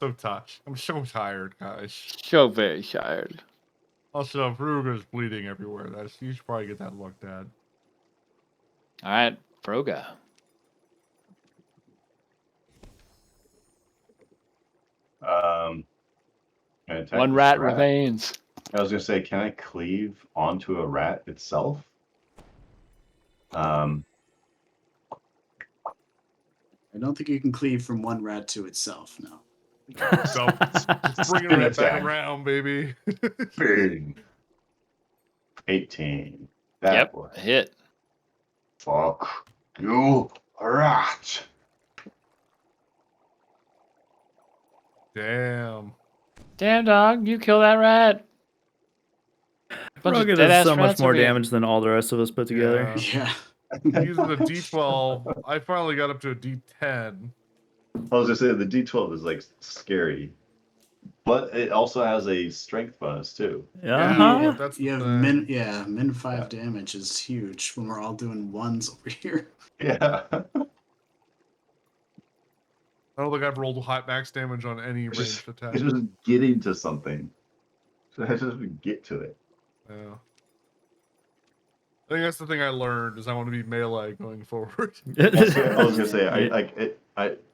So touched. I'm so tired, guys. So very tired. Also, Veruga's bleeding everywhere. You should probably get that looked at. All right, Vroga. Can I attack 1 this rat remains. I was gonna say, can I cleave onto a rat itself? I don't think you can cleave from one rat to itself. No. So, just bring it right back around, baby. Bing. 18. That Yep, boy. hit. Fuck you, rat. Damn. Damn, dog, you kill that rat. Bunch of Rocket dead-ass does so much rats more over here. damage than all the rest of us put together. Yeah. Using a D12, I finally got up to a D10. I was gonna say the D12 is like scary, but it also has a strength bonus too. Yeah, that's the You have thing. min 5 damage is huge when we're all doing ones over here. Yeah. I don't think I've rolled high max damage on any ranged attack. It's just getting to something. So I just get to it. Yeah. I think that's the thing I learned is I want to be melee going forward. I was gonna say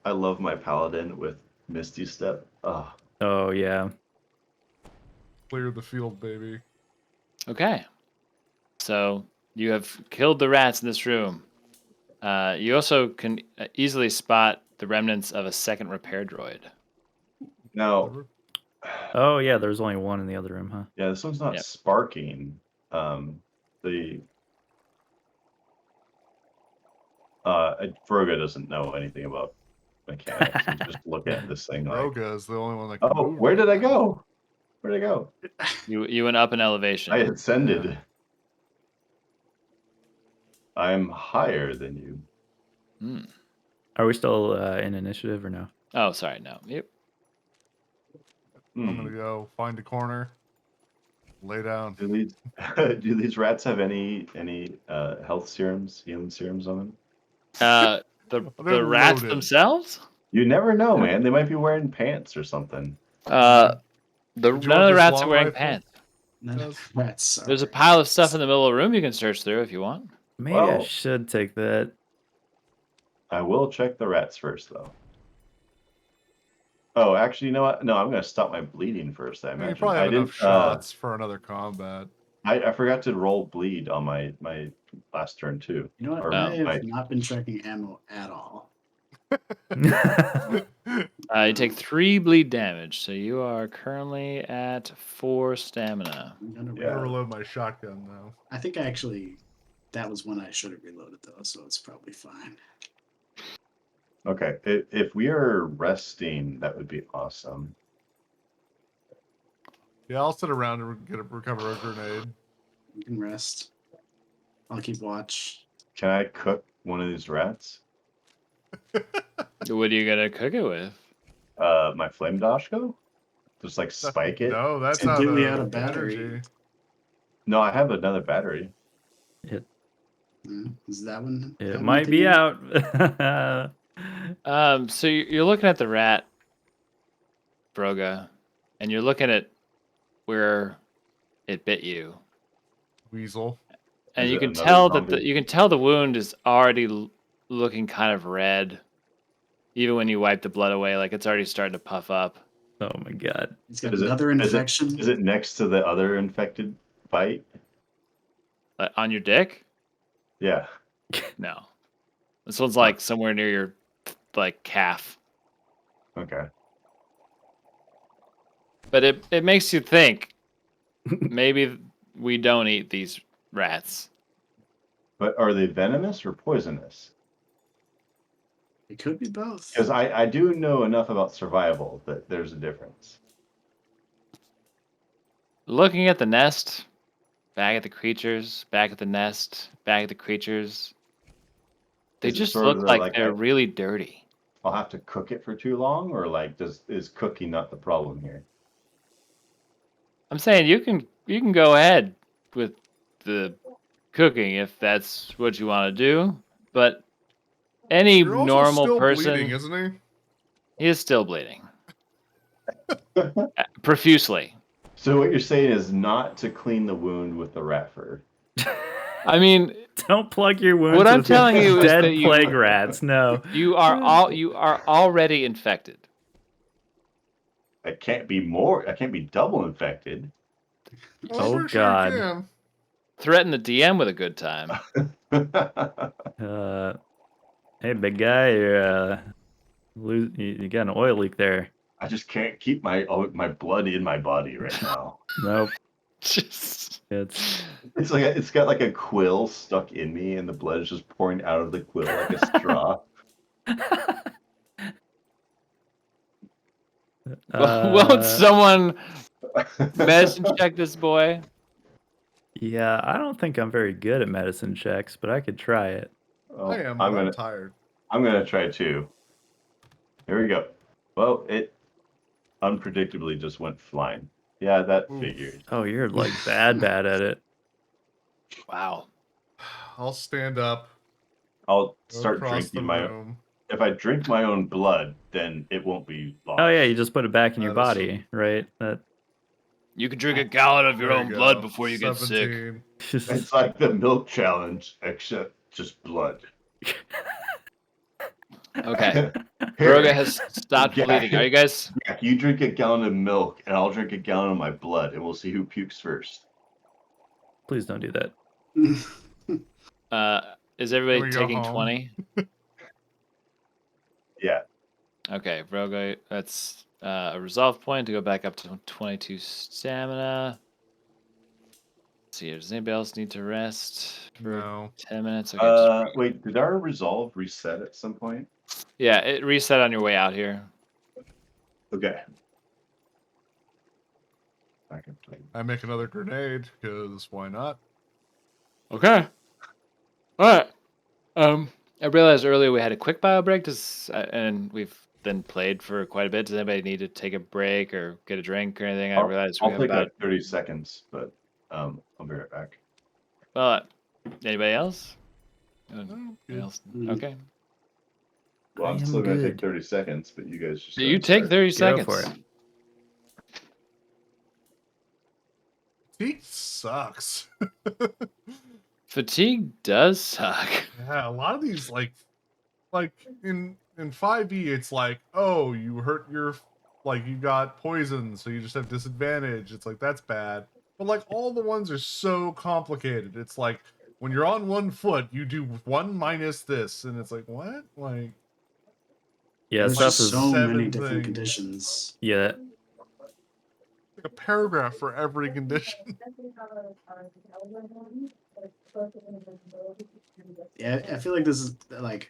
I love my paladin with Misty Step. Oh, Oh yeah. Clear the field, baby. Okay. So you have killed the rats in this room. You also can easily spot the remnants of a second repair droid. now Oh yeah. There's only one in the other room, huh? yeah, this one's not Yep. sparking. The Froga doesn't know anything about mechanics. He's just looking at this thing like, Roga is the only one that can oh, move. where did I go? Where did I go? You went up in elevation. I ascended. Yeah. I'm higher than you. Hmm. Are we still in initiative or no? Oh, sorry, no. Yep. I'm gonna go find a corner, lay down. Do these do these rats have any health serums, healing serums on them? The They're rats loaded. themselves? You never know, man. They might be wearing pants or something. None Did you of want the this rats are long wearing rifle? pants. None of the rats are There's a wearing pile of stuff pants. in the middle of the room you can search through if you want. Maybe I Well- should take that. I will check the rats first, though. Oh, actually, you know what? No, I'm gonna stop my bleeding first. I You imagine. probably I have enough didn't. shots for another combat. I forgot to roll bleed on my last turn too. You know what? Or I Oh. have not been checking ammo at all. You take 3 bleed damage, so you are currently at 4 stamina. I'm gonna I'm Yeah. gonna reload my shotgun now. I think actually that was when I should have reloaded though, so it's probably fine. Okay. If we are resting, that would be awesome. Yeah, I'll sit around and recover a grenade. You can rest. I'll keep watch. Can I cook one of these rats? What are you gonna cook it with? My flame dashko? Just like spike it? No, that's Completely out out of of battery. energy. No, I have another battery. Is that one? It have might be anything in out. So you're looking at the rat, Broga, and you're looking at where it bit you, Weasel. and Is you it can another tell that zombie? you can tell the wound is already looking kind of red, even when you wipe the blood away. Like it's already starting to puff up. Oh my god. He's got Is it another infection. Is it next to the other infected bite? On your dick? Yeah. No, this one's like somewhere near your like calf. Okay. But it makes you think maybe we don't eat these rats. But are they venomous or poisonous? It could be both. Because I do know enough about survival that there's a difference. Looking at the nest, back at the creatures, back at the nest, back at the creatures. They Is it just sort of look the, like like, they're really dirty. I'll have to cook it for too long, or like is cooking not the problem here? I'm saying you can go ahead with the cooking if that's what you want to do, but any You're also normal still person, bleeding, isn't he? he is still bleeding profusely. So what you're saying is not to clean the wound with the rat fur. I mean, Don't plug your wounds what I'm with telling you is dead that plague rats. No. you are already infected. I can't be double infected. Oh, I'm pretty God. Sure you can. Threaten the DM with a good time. Hey, big guy, you got an oil leak there. I just can't keep my blood in my body right now. Nope. Just It's It's got like a quill stuck in me, and the blood is just pouring out of the quill like a straw. won't someone medicine check this boy? Yeah, I don't think I'm very good at medicine checks, but I could try it. Oh, I am, but I'm tired. I'm gonna try too. Here we go. Well, it unpredictably just went flying. Yeah, that Oof. figured. Oh, you're like bad at it. Wow. I'll stand up. I'll Go start across drinking the my. room. If I drink my own blood, then it won't be lost. Oh yeah, you just put it back in your Medicine. body, right? That You can drink a gallon of your There own you blood go. before you get sick. 17. It's like the milk challenge, except just blood. Okay. Here, Broga has stopped Yeah. bleeding. Are you guys? you drink a gallon of milk, and I'll drink a gallon of my blood, and we'll see who pukes first. Please don't do that. Is Can we everybody go taking home? 20? Yeah. Okay, Broga, that's a resolve point to go back up to 22 stamina. Let's see, does anybody else need to rest for No. 10 minutes? Okay, just Wait, did our resolve reset at some point? yeah, it reset on your way out here. Okay. I can play. I make another grenade, because why not? Okay. All right. I realized earlier we had a quick bio break, and we've been played for quite a bit. Does anybody need to take a break or get a drink or anything? I realized we I'll have take about. 30 seconds, but I'll be right back. Well, anybody else? Oh, Anybody else? Mm. Okay. Well, I I'm am still gonna take good. 30 seconds, but you guys just. So you gotta take start. 30 Go seconds. for it. Fatigue sucks. Fatigue does suck. Yeah, a lot of these like in 5e, it's like, oh, you hurt your like you got poison, so you just have disadvantage. It's like that's bad. But like all the ones are so complicated. It's like when you're on 1 foot, you do 1 minus this, and it's like what? Like Yeah, There's stuff just is so many 7 different things. conditions. yeah. Like a paragraph for every condition. Yeah, I feel like this is like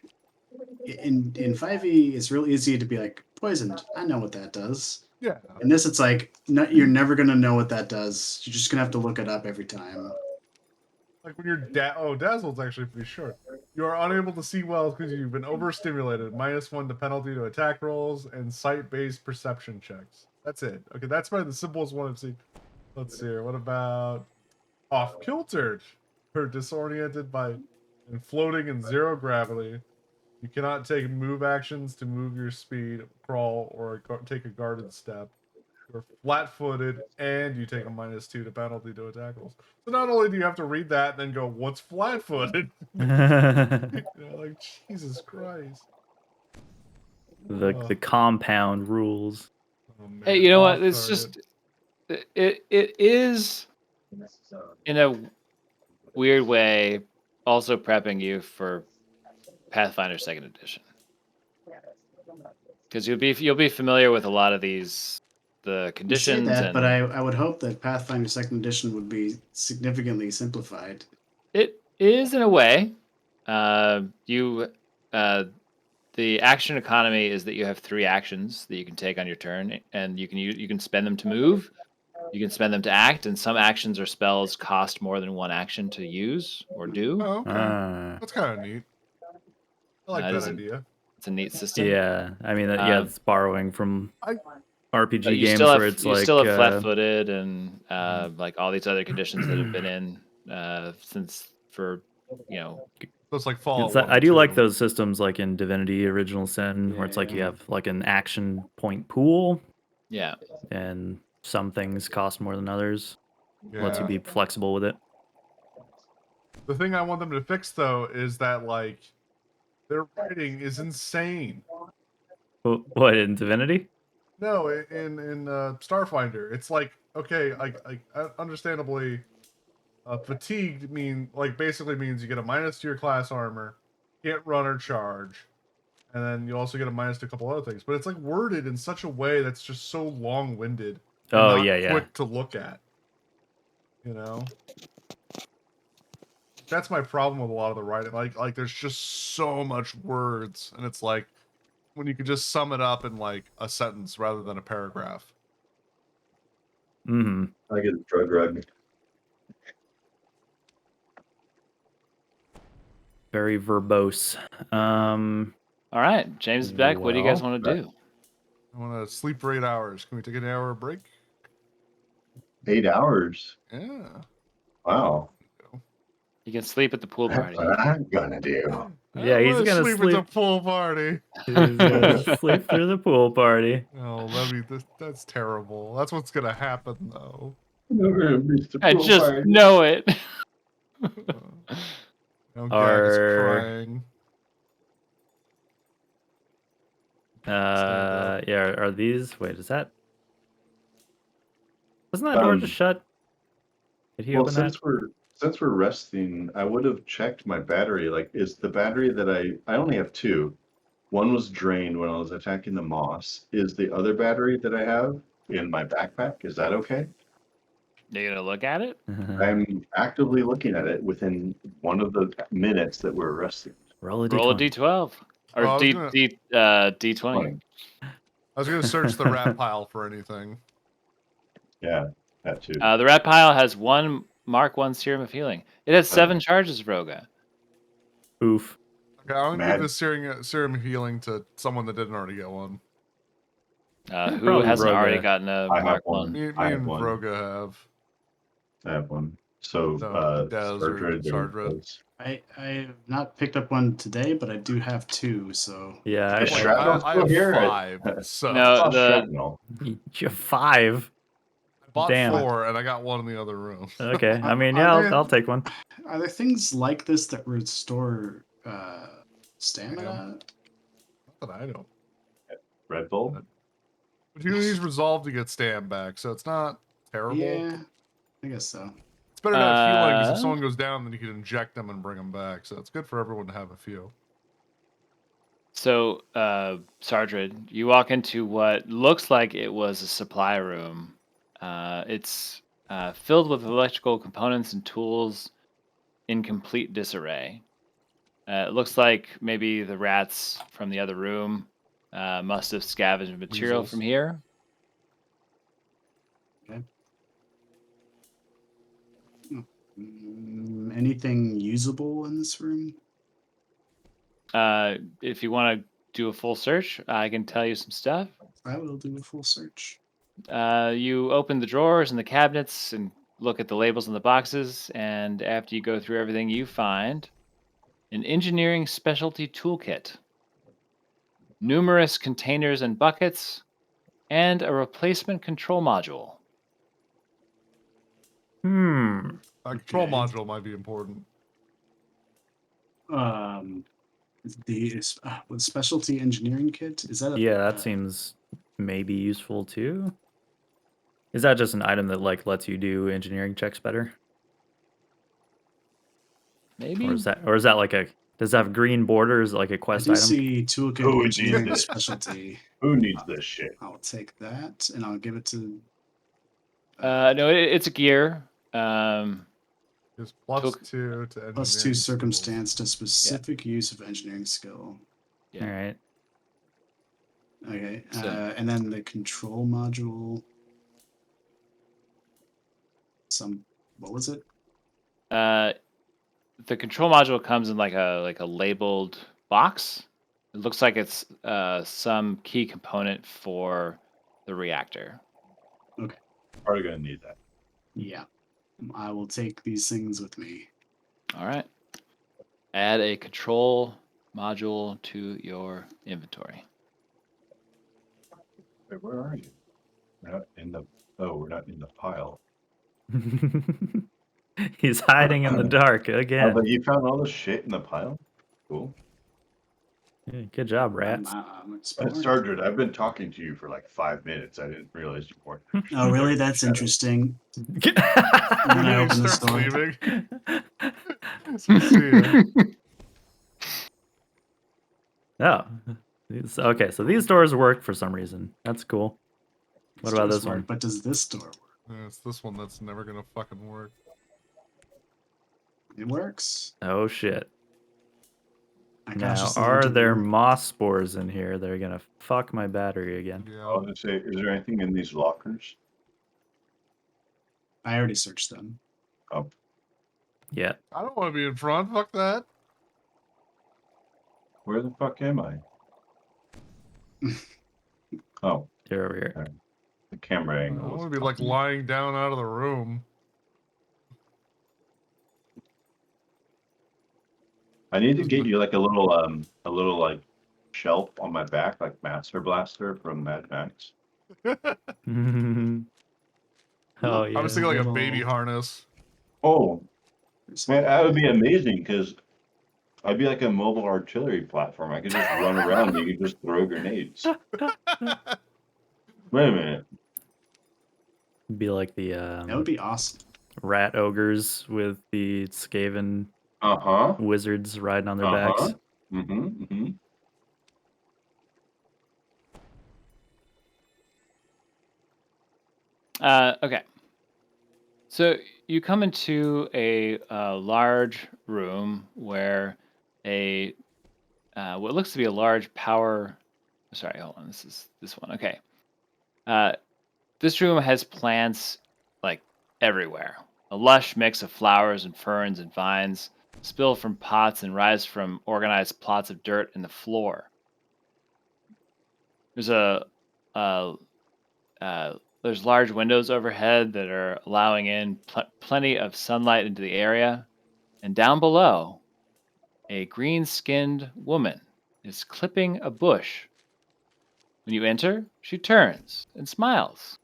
in 5e, it's real easy to be like poisoned. I know what that does. Yeah. In this, it's like you're never gonna know what that does. You're just gonna have to look it up every time. Like when you're dazzled's actually pretty short. You are unable to see well because you've been overstimulated. -1 to penalty to attack rolls and sight-based perception checks. That's it. Okay, that's probably the simplest one I've seen. Let's see here. What about off-kiltered? Or disoriented by and floating in 0 gravity. You cannot take move actions to move your speed, crawl, or take a guarded step. You're flat-footed, and you take a -2 to penalty to attack rolls. So not only do you have to read that and then go, "What's flat-footed?" Like Jesus Christ. The compound rules. Oh, man. Hey, you know what? Off It's target. just it is in a weird way also prepping you for Pathfinder Second Edition because you'll be familiar with a lot of the You say conditions that, but and I would hope that Pathfinder Second Edition would be significantly simplified. it is in a way. You the action economy is that you have 3 actions that you can take on your turn, and you can spend them to move, you can spend them to act, and some actions or spells cost more than 1 action to use or do. Oh, okay. Ah. That's kind of neat. I like It that is idea. it's a neat system. Yeah, I mean, yeah, Um, it's borrowing from I- RPG you games still have where it's you like still have flat-footed and Mm-hmm. like all these other conditions that have been in since for So it's like Fallout it's, 1 I and do like 2. those systems like in Divinity Original Sin where it's like you Yeah. have like an action point pool yeah. and some things cost more than others. Lets you Yeah. be flexible with it. The thing I want them to fix though is that like their writing is insane. What in Divinity? No, in Starfinder, it's like okay, understandably, fatigued basically means you get a minus to your class armor, can't run or charge, and then you also get a minus to a couple other things. But it's like worded in such a way that's just so long-winded and Oh not yeah, yeah. quick to look at. You know, that's my problem with a lot of the writing. Like there's just so much words, and it's like when you could just sum it up in like a sentence rather than a paragraph. Mm-hmm. I get a drug rug. Very verbose. All right, James is back. What do you guys Well, want to do? I want to sleep for 8 hours. Can we take an hour break? 8 hours. Yeah. Wow. You can sleep at the pool That's party. what I'm gonna do. Yeah, I'm he's gonna sleep at the pool party. he's gonna sleep through the pool party. Oh, that's terrible. That's what's gonna happen though. Never gonna miss the I pool just party. know it. Oh, Gag is Are- crying. Yeah, are these? Wait, is that? Wasn't that door just shut? Did he Well, open that? since we're resting, I would have checked my battery. Like, is the battery that I only have 2. One was drained when I was attacking the moss. Is the other battery that I have in my backpack? Is that okay? You gonna look at it? I'm actively looking at it within one of the minutes that we're resting. Roll a Roll a d20. d12 or Oh, I was d gonna- d d20. Funny. I was gonna search the rat pile for anything. Yeah, that too. The rat pile has 1 Mark 1 serum of healing. It has 7 charges, Roga. Oof. Okay, I'm gonna Mad. give this serum healing to someone that didn't already get one. Who Probably hasn't already Roga. gotten a I have Mark one. 1? Me I have and one. Vroga have. I have one. So, No, Daz or Sardred, they're Sardred. close. I have not picked up one today, but I do have 2. So Yeah, Is Like, Shrapnel I still have here? 5. So No. Oh, the- shrapnel. you have 5. I bought Damn. 4 and I got one in the other room. Okay, I mean, Are yeah, there- I'll take one. are there things like this that restore stamina? Not that I know. Red Bull? But you use resolve to get stam back, so it's not terrible. Yeah, I guess so. It's better to have healing because if Uh, someone goes down, then you can inject them and bring them back. So it's good for everyone to have a few. So, Sardred, you walk into what looks like it was a supply room. It's filled with electrical components and tools in complete disarray. It looks like maybe the rats from the other room must have scavenged material Weasels. from here. Okay. Anything usable in this room? If you want to do a full search, I can tell you some stuff. I will do a full search. You open the drawers and the cabinets and look at the labels on the boxes, and after you go through everything, you find an engineering specialty toolkit, numerous containers and buckets, and a replacement control module. A control Okay. module might be important. With specialty engineering kit, is that a Yeah, that seems maybe useful too. Is that just an item that like lets you do engineering checks better? Maybe? Or is that like a does that have green borders like a I quest do item? see Who toolkit would need engineering this? specialty. Who needs this shit? I'll take that and I'll give it to. No, it's a gear. It's plus Took- 2 to engineering Plus 2 skills. circumstance to specific use of engineering skill. Yeah. All right. Okay. So- And then the control module. What was it? The control module comes in like a labeled box. It looks like it's some key component for the reactor. Probably gonna need that. Yeah. I will take these things with me. All right. Add a control module to your inventory. Wait, where are you? We're not in the. Oh, we're not in the pile. He's hiding in the dark Oh, again. but you found all the shit in the pile. Cool. Yeah, good job, rats. I'm exploring. Sergeant, I've been talking to you for like 5 minutes. I didn't realize you weren't. Oh, really? That's interesting. When I He open the starts door. leaving. So see ya. Oh, okay. So these doors work for some reason. That's cool. What about Doors this work, one? But does this door work? Yeah, it's this one that's never gonna fucking work. It works. Oh shit! I Now, cautiously are enter the there room. moss spores in here? They're gonna fuck my battery again. I Yeah. was gonna say, is there anything in these lockers? I already searched them. Oh, Yeah. I don't want to be in front. Fuck that. where the fuck am I? Oh, You're over here. the camera I angle. don't was want to be like fucking- lying down out of the room. I need to get you like a little like shelf on my back, like Master Blaster from Mad Max. Oh yeah. I was thinking like a Little- baby harness. Oh, There's man, that would be amazing because I'd be like a mobile artillery platform. I could just run around and you could just throw grenades. Wait a minute. Be like the That would be awesome. rat ogres with the Skaven Uh-huh. wizards riding on their Uh-huh. backs. Mm-hmm. Mm-hmm. Okay. So you come into a large room where a what looks to be a large power. Sorry, hold on. This is this one. Okay. This room has plants like everywhere. A lush mix of flowers and ferns and vines spill from pots and rise from organized plots of dirt in the floor. There's there's large windows overhead that are allowing in plenty of sunlight into the area. And down below, a green-skinned woman is clipping a bush. When you enter, she turns and smiles.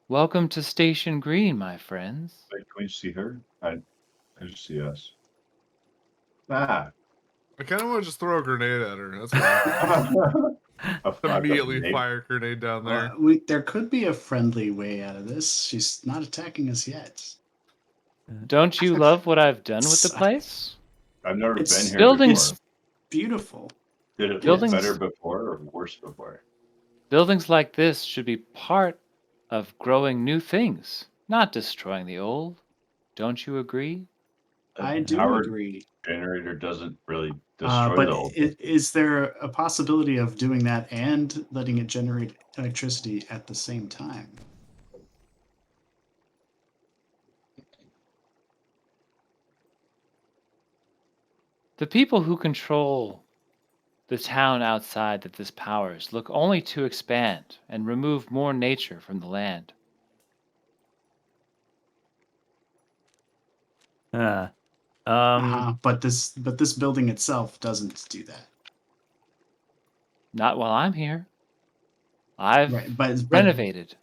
Welcome to Station Green, my friends. Wait, can we see her? I just see us. Ah. I kind of want to just throw a grenade at her. That's what A fucked up Immediately neighbor. fire grenade down there. There could be a friendly way out of this. She's not attacking us yet. Don't you love what I've done with the It's- place? I've never It's been here buildings- before. Beautiful. Did it look buildings- better before or worse before? Buildings like this should be part of growing new things, not destroying the old. Don't you agree? I The do power agree. generator doesn't really destroy But the old. is there a possibility of doing that and letting it generate electricity at the same time? The people who control the town outside that this powers look only to expand and remove more nature from the land. Uh, But this building itself doesn't do that. Not while I'm here. I've Right, but renovated.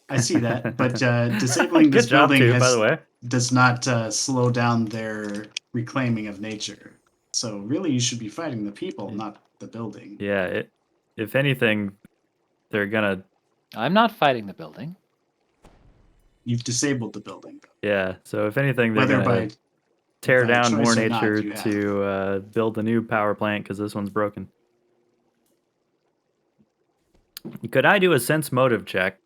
I see that. But disabling Good this job, building too, by the way. does not slow down their reclaiming of nature. So really, you should be fighting the people, not the building. Yeah, if anything, they're gonna. I'm not fighting the building. You've disabled the building, Yeah, so if anything, they're whether gonna by tear by down more choice or not, nature you have. to build a new power plant because this one's broken. Could I do a sense motive check,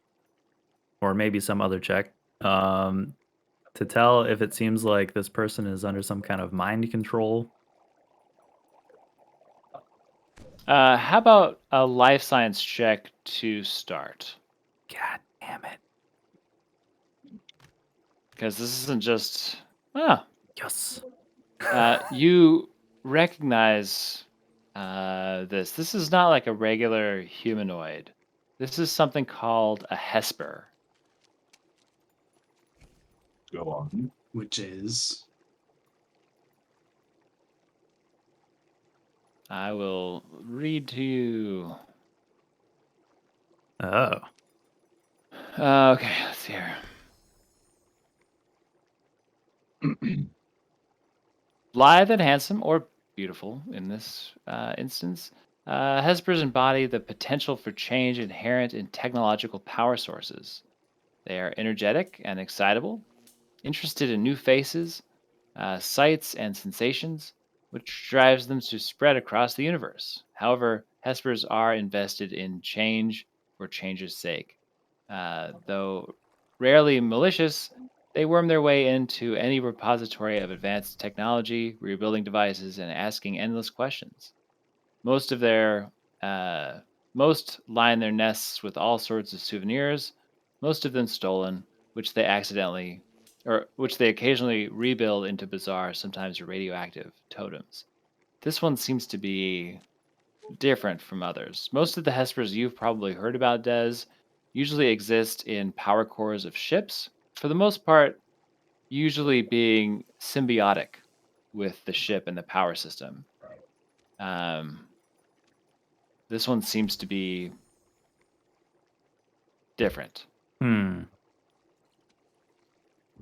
or maybe some other check, to tell if it seems like this person is under some kind of mind control? How about a life science check to start? God damn it! Because this isn't just. Yes. You recognize this. This is not like a regular humanoid. This is something called a Hesper. Go on. Which is I will read to you. Oh. Okay, let's see here. Lithe and handsome, or beautiful in this instance, Hespers embody the potential for change inherent in technological power sources. They are energetic and excitable, interested in new faces, sights, and sensations, which drives them to spread across the universe. However, Hespers are invested in change for change's sake. Though rarely malicious, they worm their way into any repository of advanced technology, rebuilding devices, and asking endless questions. Most of their most line their nests with all sorts of souvenirs, most of them stolen, which they occasionally rebuild into bizarre, sometimes radioactive totems. This one seems to be different from others. Most of the Hespers you've probably heard about, Des, usually exist in power cores of ships, for the most part, usually being symbiotic with the ship and the power system. This one seems to be different.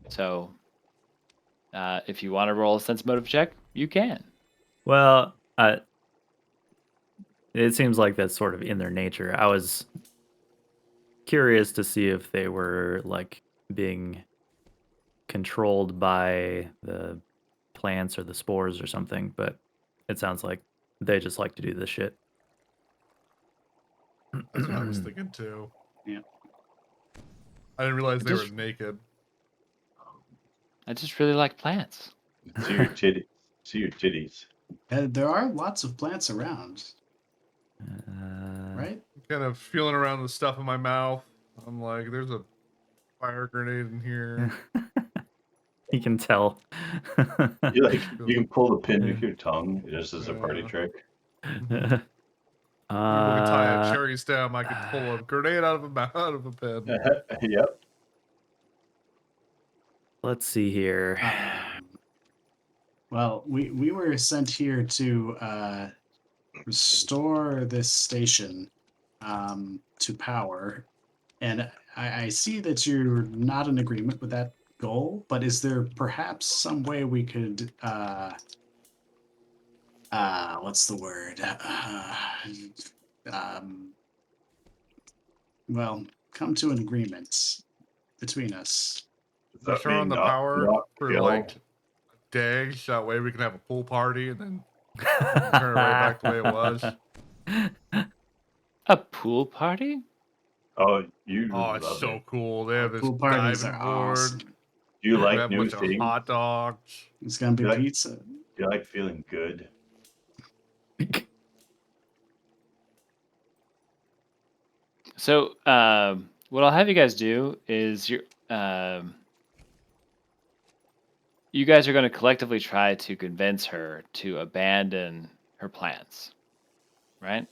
So, if you want to roll a sense motive check, you can. Well, it seems like that's sort of in their nature. I was curious to see if they were like being controlled by the plants or the spores or something, but it sounds like they just like to do this shit. That's what I was thinking too. Yeah. I didn't realize they Just- were naked. I just really like plants. See your titties. See your titties. there are lots of plants around, right? Kind of feeling around the stuff in my mouth. I'm like, there's a fire grenade in here. You can tell. You can pull the pin with your tongue just as a party Yeah. trick. Maybe we could tie a cherry stem. I could pull a grenade out of a pen. Yep. Let's see here. Well, we were sent here to restore this station to power, and I see that you're not in agreement with that goal. But is there perhaps some way we could what's the word? um, well, come to an agreement between us. Does We that turn on mean the not, power not for kill? like days. That way we can have a pool party and then turn it right back the way it was. A pool party? Oh, you Oh, would it's love so it. cool. They have this Pool parties diving are board. awesome. Do you We like have a new bunch of things? hot dogs. It's gonna be Yeah. pizza. Do you like feeling good? So, what I'll have you guys do is you guys are going to collectively try to convince her to abandon her plans, right?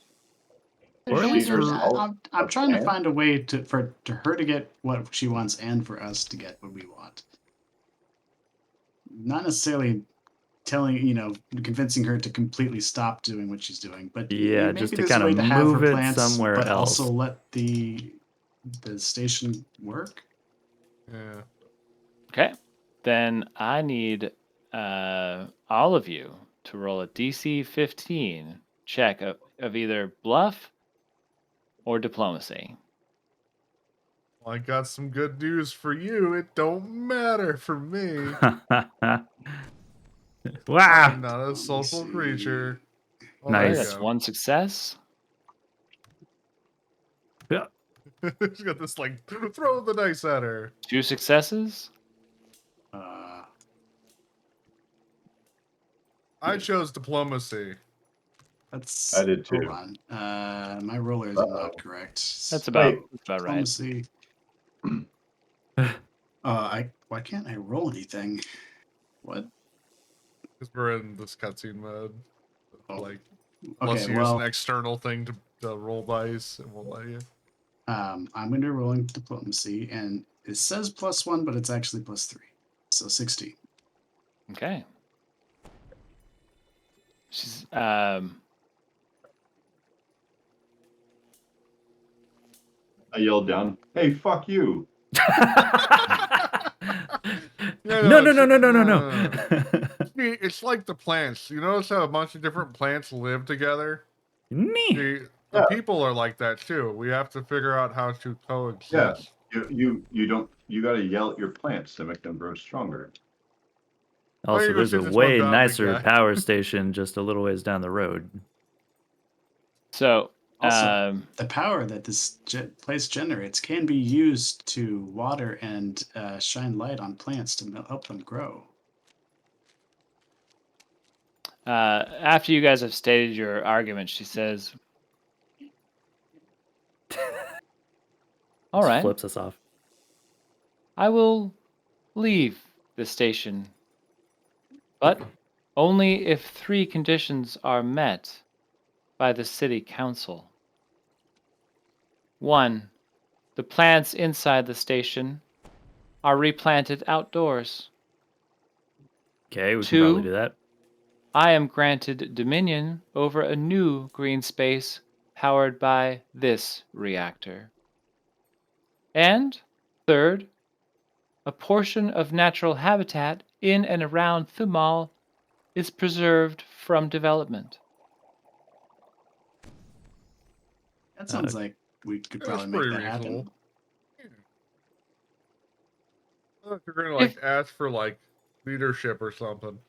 Or at Is she least herself I'm a trying to plant? find a way to her to get what she wants and for us to get what we want. Not necessarily convincing her to completely stop doing what she's doing, but Yeah, maybe just to there's a kind of way to have her move it plants, somewhere but else. also let the station work. Yeah. Okay. Then I need all of you to roll a DC 15 check of either bluff or diplomacy. Well, I got some good news for you. It don't matter for me. Wow. I'm not a social creature. Oh, Okay, there you Nice. that's go. one success. Yeah. She's got this like throw the dice at her. 2 successes. Uh, I chose diplomacy. that's I did hold too. on. My rollers are not Uh-oh. correct. That's Wait. about right. Diplomacy. Why can't I roll anything? What? Because we're in this cutscene mode. Oh, Like, okay. unless you use Well, an external thing to roll dice, it won't let you. I'm going to be rolling diplomacy, and it says +1, but it's actually +3, so 16. Okay. She's I yelled down, "Hey, fuck you!" Yeah, No, no, it's- no, no, no, no, no. See, it's like the plants. You notice how a bunch of different plants live together? Me. See, the Yeah. people are like that too. We have to figure out how to coexist. You don't. You got to yell at your plants to make them grow stronger. Also, you go there's see a this one way zombie nicer guy. power station just a little ways down the road. so Also, the power that this place generates can be used to water and shine light on plants to help them grow. after you guys have stated your argument, she says, "All Just right, flips us off. I will leave the station, but only if 3 conditions are met by the city council. 1. The plants inside the station are replanted outdoors. Okay, we can probably 2. do that. I am granted dominion over a new green space powered by this reactor. And 3rd, a portion of natural habitat in and around Thumal is preserved from development." That sounds like we could That's probably make pretty that reasonable. happen. I thought you're gonna If- like ask for like leadership or something.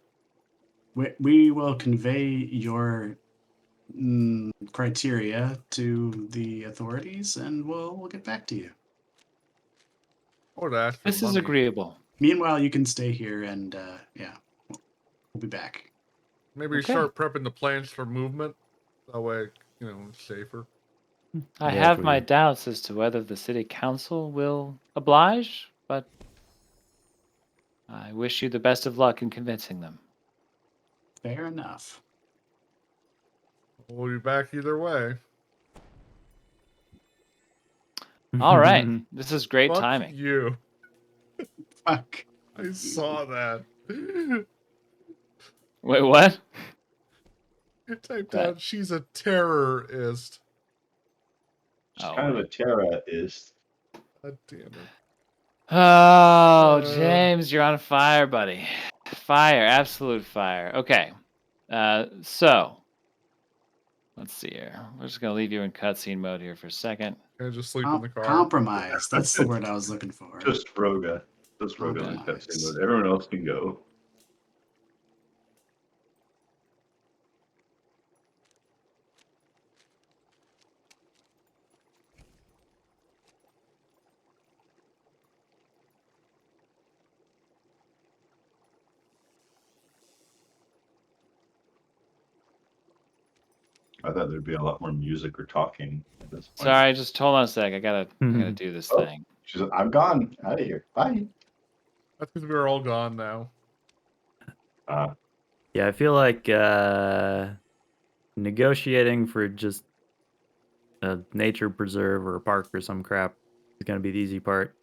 We will convey your criteria to the authorities, and we'll get back to you. I would ask for This is money. agreeable. Meanwhile, you can stay here, and yeah, we'll be back. Maybe Okay. start prepping the plans for movement. That way, it's safer. I Yeah, have if my we- doubts as to whether the city council will oblige, but I wish you the best of luck in convincing them. Fair enough. We'll be back either way. All right. This is great Fuck timing. you. Fuck. I saw that. Wait, what? Typed That- out, she's a terrorist. She's Oh, kind of a terrorist. God damn it. Oh, James, you're on fire, buddy. Fire, absolute fire. Okay. So, Let's see here. We're just gonna leave you in cutscene mode here for a second. Can I just sleep in the car? Compromise. That's the word I was looking for. Just Roga. Just Roga's in Compromise. cutscene mode. Everyone else can go. I thought there'd be a lot more music or talking at this point. Sorry, just hold on a sec. I gotta do this Oh. thing. She's like, I'm gone. Out of here. Bye. That's because we're all gone now. Yeah, I feel like negotiating for just a nature preserve or a park or some crap is going to be the easy part.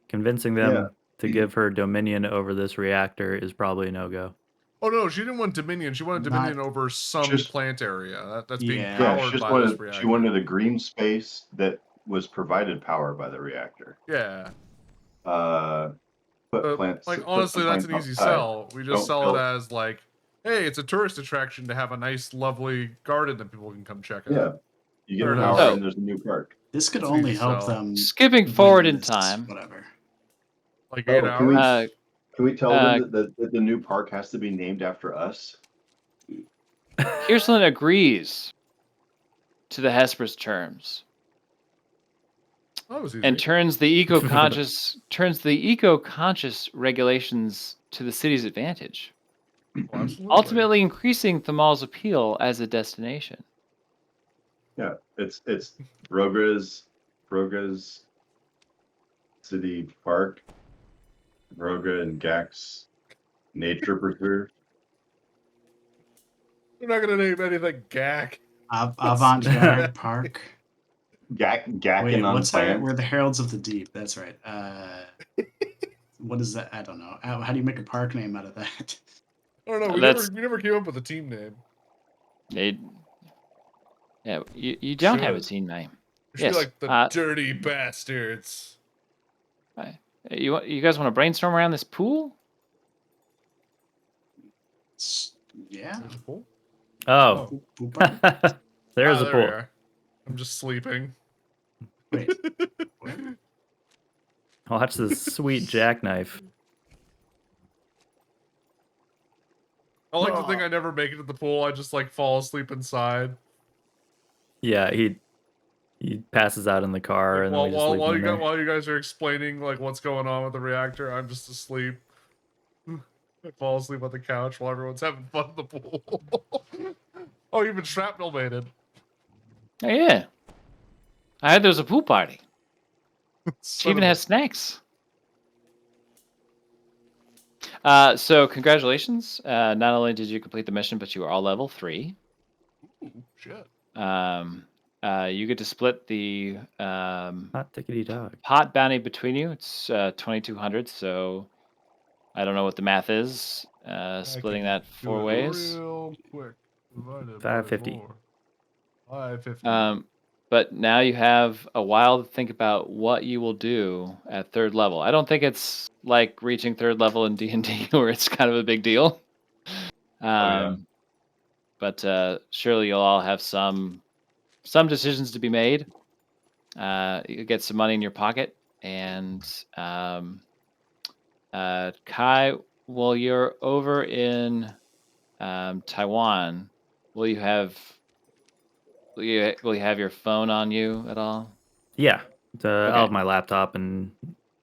Convincing them Yeah. to give her dominion over this reactor is probably a no-go. Oh no, she didn't want Dominion. She wanted Dominion Not- over some Just- plant area that's being Yeah. Yeah, powered she just by this wanted reactor. she wanted a green space that was provided power by the reactor. Yeah. Put But, plants. like put honestly, some that's an plants easy outside. sell. We just Don't sell build- it as like, hey, it's a tourist attraction to have a nice, lovely garden that people can come check out. Yeah. You Fair get enough. power Oh. and there's a new park. This could It's only easy help sell. them. Skipping win forward in this, time. Whatever. Like Oh, 8 can we- hours. Can we tell Uh, them that the new park has to be named after us? Kirsten agrees to the Hesper's terms That was easy. and turns the eco-conscious regulations to the city's advantage, Oh, absolutely. ultimately increasing Thamal's appeal as a destination. Yeah, it's Roga's City Park, Roga and Gax Nature Preserve. We're not gonna name anything Gak. Avant-garde Park. Gacking Wait, on what's that? plants. We're the Heralds of the Deep. That's right. What is that? I don't know. How do you make a park name out of that? I don't know. We That's- never came up with a team name. You don't have a Should. team name. We should Yes, be like the dirty bastards. You guys want to brainstorm around this pool? Yeah. There's a pool. Oh, Pool park? there's Ah, a there we pool. are. I'm just sleeping. Wait. Watch this sweet jackknife. I like to think I never make it to the pool. I just like fall asleep inside. Yeah, he passes out in the car, Like, and then we just leave him in there. while you guys are explaining like what's going on with the reactor, I'm just asleep. I fall asleep on the couch while everyone's having fun in the pool. Oh, even shrapnel made it. Oh, yeah. I heard there was a pool party. She Son even of a- has snacks. So congratulations. Not only did you complete the mission, but you are all level 3. Ooh, shit. You get to split the Hot tickety dog. pot bounty between you. It's 2,200, so I don't know what the math is. Splitting can that do 4 it ways. Real quick. Divided by 550. 4. 550. But now you have a while to think about what you will do at 3rd level. I don't think it's like reaching 3rd level in D&D where it's kind of a big deal. Yeah. But surely you'll all have some decisions to be made. You get some money in your pocket, and Kai, while you're over in Taiwan, will you have your phone on you at all? Yeah, I'll Okay. have my laptop and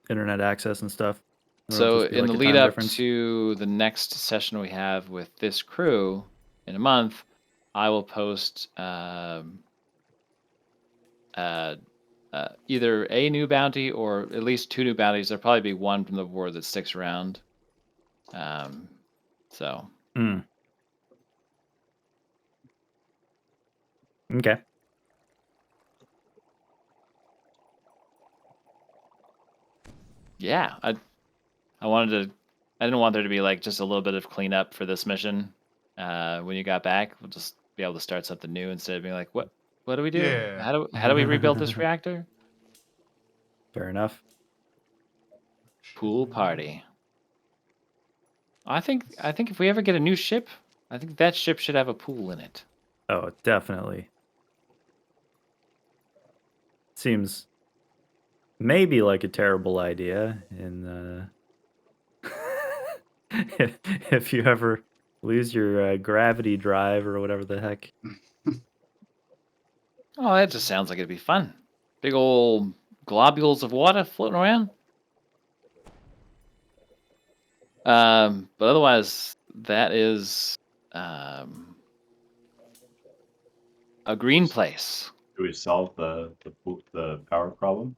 internet access and stuff. It'll So just be in like the a lead time up difference. to the next session we have with this crew in a month, I will post either a new bounty or at least 2 new bounties. There'll probably be one from the war that sticks around. So Okay. yeah, I didn't want there to be like just a little bit of cleanup for this mission. When you got back, we'll just be able to start something new instead of being like, what do we do? Yeah. How do we rebuild this reactor? Fair enough. Pool party. I think if we ever get a new ship, I think that ship should have a pool in it. Oh, definitely. seems maybe like a terrible idea in if you ever lose your gravity drive or whatever the heck. Oh, that just sounds like it'd be fun. Big old globules of water floating around. But otherwise, that is a green place. Do we solve the power problem?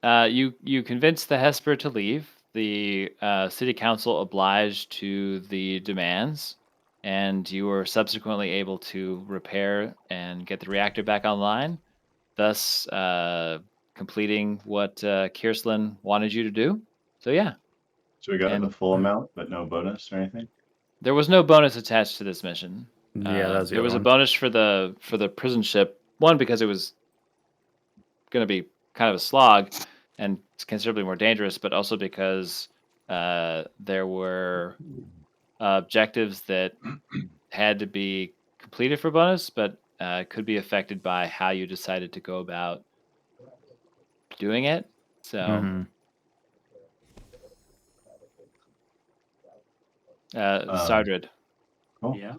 You convinced the Hesper to leave. The city council obliged to the demands, and you were subsequently able to repair and get the reactor back online, thus completing what Kirslin wanted you to do. So yeah, So we got the And- full amount, but no bonus or anything. there was no bonus attached to this mission. Yeah, that was the there other was a one. bonus for the prison ship. One, because it was going to be kind of a slog and considerably more dangerous, but also because there were objectives that had to be completed for bonus, but could be affected by how you decided to go about doing it. So, Mhm. Sardred, Cool. Yeah.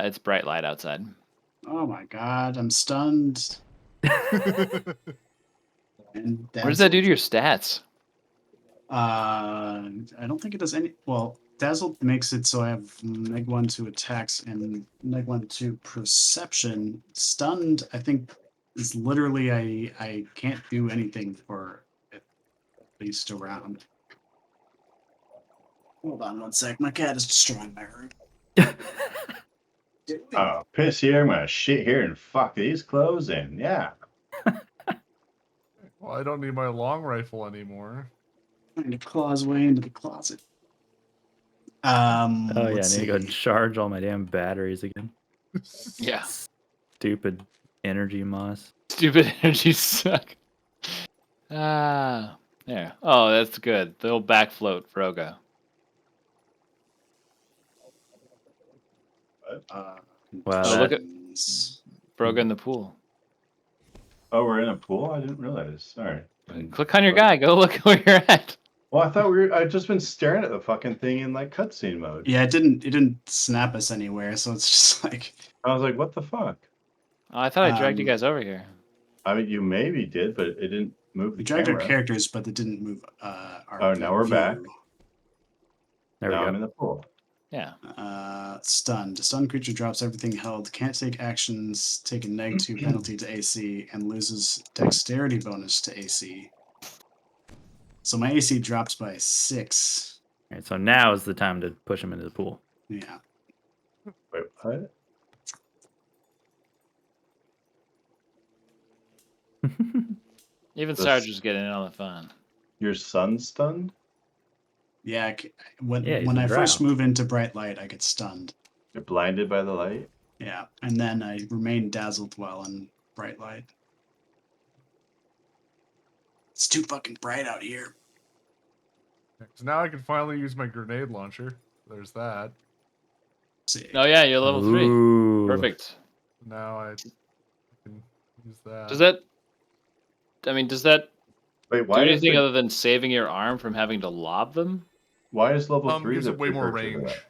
it's bright light outside. Oh my god, I'm stunned. And What does that do to your stats? I don't think it does any. Well, Dazzle makes it so I have -1 to attacks and -1 to perception. Stunned, I think, is literally I can't do anything for at least a round. Hold on one sec. My cat is destroying my room. Oh, piss here. I'm gonna shit here and fuck these clothes in. Yeah. Well, I don't need my long rifle anymore. Trying to claw his way into the closet. Oh yeah, I Let's need to go see. charge all my damn batteries again. Yeah, Stupid energy moss. stupid energies suck. Ah, there. Oh, that's good. The old back float, Vroga. Uh, Wow, Oh, look at conditions. Vroga in the pool. Oh, we're in a pool? I didn't realize. Sorry. Click on your guy. Go look where you're at. Well, I thought I'd just been staring at the fucking thing in like cutscene mode. Yeah, it didn't snap us anywhere, so it's just like I was like, what the fuck? Oh, I thought I dragged you Um, guys over here. I mean, you maybe did, but it didn't move the we dragged our camera. characters, but it didn't move our Oh, now we're view. back. There Now we I'm go. in the pool. Yeah. Stunned. A stunned creature drops everything held, can't take actions, take a -2 penalty to AC, and loses dexterity bonus to AC. So my AC drops by 6. All right, so now is the time to push him into the pool. Yeah. Wait, what? Even This- Sarge was getting in on the fun. Your son's stunned? Yeah, when Yeah, he's when a I first drow. move into bright light, I get stunned. You're blinded by the light? Yeah, and then I remain dazzled while in bright light. It's too fucking bright out here. So now I can finally use my grenade launcher. There's that. See. Oh yeah, you're level 3. Ooh. Perfect. Now I can use that. Does that? I mean, does that Wait, do why is anything other than saving your arm from having to lob them? why is level 3 gives the it way more precursor to range.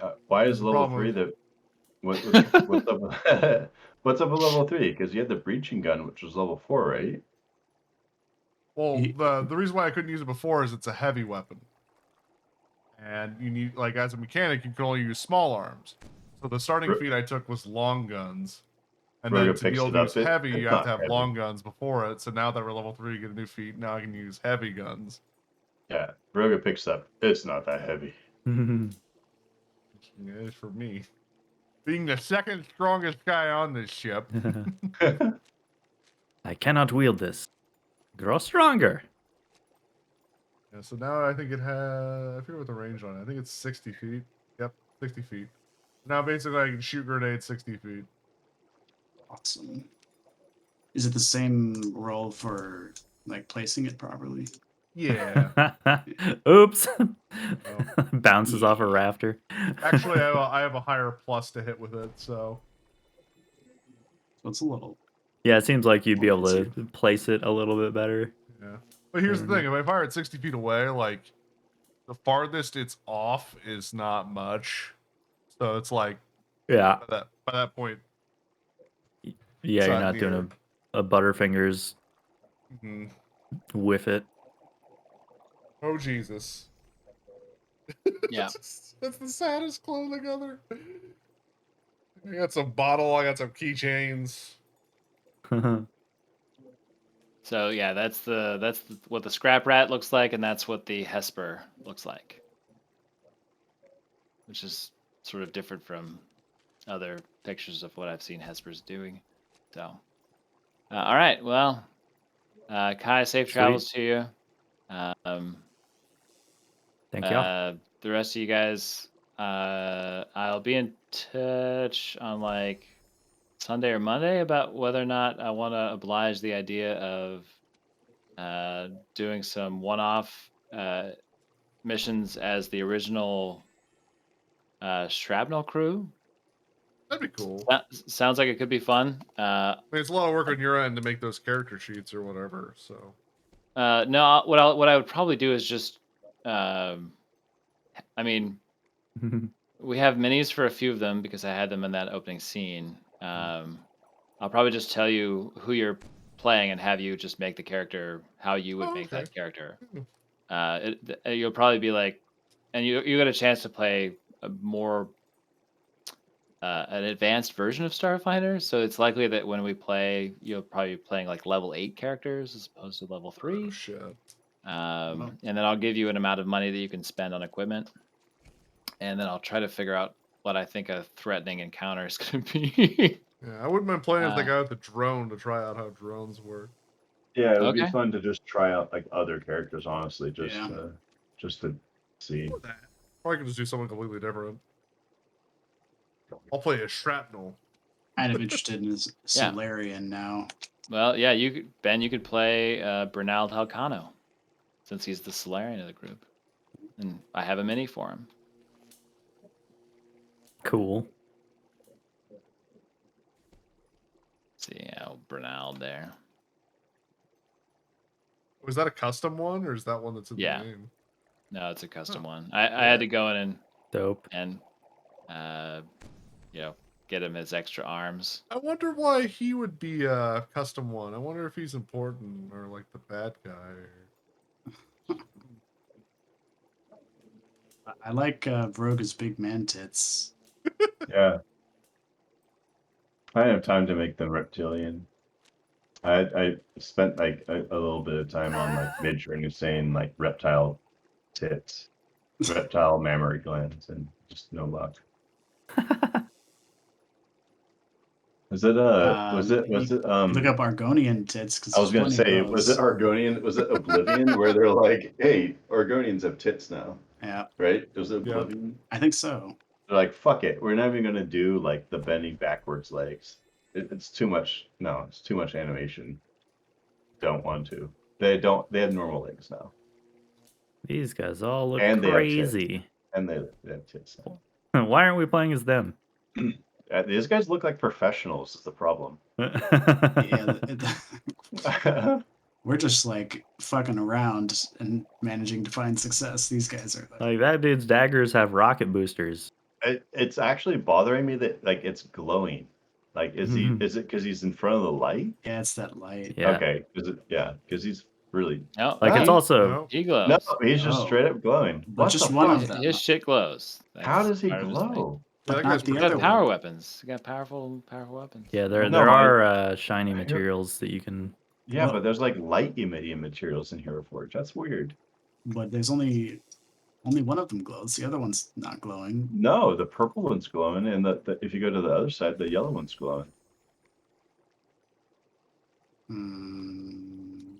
that? Why is The level problem 3 is- the what's up with, what's up with level 3? Because you had the breaching gun, which was level 4, right? Well, Ye- the reason why I couldn't use it before is it's a heavy weapon, and you need, like, as a mechanic, you can only use small arms. So the starting Ro- feat I took was long guns, and Roga then to be picks able it to up, use it- heavy, it's you have not to have heavy. long guns before it. So now that we're level 3, you get a new feat. Now I can use heavy guns. Yeah. Roga picks up. It's not that heavy. Yeah, it's for me. Being the second strongest guy on this ship. I cannot wield this. Grow stronger. Yeah, so now I think it has. I forget what the range on it. I think it's 60 feet. Yep, 60 feet. Now basically I can shoot grenades 60 feet. Awesome. Is it the same roll for like placing it properly? Yeah. Oops. Oh. Bounces off a rafter. Actually, I have a higher plus to hit with it, so So it's a little. Yeah, it seems like you'd be able More to place it a little bit better. Yeah. But here's the Mhm. thing: if I fire at 60 feet away, like the farthest it's off is not much. So it's like Yeah, by that point, yeah, it's you're not not near. doing a Butterfingers Mhm. with it. Oh Jesus! Yeah. That's the saddest clothing ever. I got some bottle. I got some keychains. So yeah, what the scrap rat looks like, and that's what the Hesper looks like, which is sort of different from other pictures of what I've seen Hespers doing. So, all right, well, Kai, safe Sweet. travels to you. Um, Thank you. The rest of you guys, I'll be in touch on like Sunday or Monday about whether or not I want to oblige the idea of doing some one-off missions as the original Shrapnel crew. That'd be cool. Sounds like it could be fun. I mean, it's a lot of work on your end to make those character sheets or whatever. So No, what I would probably do is just, um, I mean, we have minis for a few of them because I had them in that opening scene. I'll probably just tell you who you're playing and have you just make the character how you would make okay. that character. Hmm. You'll probably be like, and you get a chance to play a more an advanced version of Starfighter. So it's likely that when we play, you'll probably be playing like level 8 characters as opposed to level Oh 3. shit! Well, And then I'll give you an amount of money that you can spend on equipment, and then I'll try to figure out what I think a threatening encounter is going to be. Yeah, I wouldn't mind playing as the uh, guy with the drone to try out how drones work. Yeah, it would be okay. fun to just try out like other characters, honestly, yeah. just to see. Or that. Or I could just do something completely different. I'll play a shrapnel. Kind of interested in his Yeah. Solarian now. Well, yeah, Ben, you could play Bernal Talcano, since he's the Solarian of the group, and I have a mini for him. Cool. See how Bernal there. Was that a custom one, or is that one that's in Yeah. the game? No, it's a custom Oh, one. I had to go in Dope. and get him his extra arms. I wonder why he would be a custom one. I wonder if he's important or like the bad guy. I like Vroga's big man tits. Yeah. I didn't have time to make them reptilian. I spent like a little bit of time on like mid-journey saying like reptile tits, reptile mammary glands, and just no luck. Was it was it Look up Argonian tits because I was gonna say, was it Argonian? Was it Oblivion where they're like, hey, Argonians have tits now, Yeah, right? Was it Yeah. Oblivion? I think so. They're like, fuck it, we're not even gonna do like the bending backwards legs. It's too much. No, it's too much animation. Don't want to. They don't. They have normal legs now, These guys all look And they have tits. crazy. and they have tits now. Why aren't we playing as them? These guys look like professionals. Is the problem? Yeah, we're just like fucking around and managing to find success. These guys are like, Like that dude's daggers have rocket boosters. It's actually bothering me that like it's glowing. Like, is he? Is it because he's in front of the light? yeah, it's that light. Yeah. Okay. Is it? Yeah, because he's really. No, Like it's Ah. also No. he glows. No, he's just Oh. straight up glowing. But What just the one fuck? of them. His shit glows. How That's does he part of his thing. glow? Yeah, that But guy's not the He's other got power one. weapons. He's got powerful weapons. yeah, Well, no, there I- are shiny I hear- materials that you can. Yeah, Well- but there's like light emitting materials in Hero Forge. That's weird. But there's only one of them glows. The other one's not glowing. No, the purple one's glowing, and the if you go to the other side, the yellow one's glowing.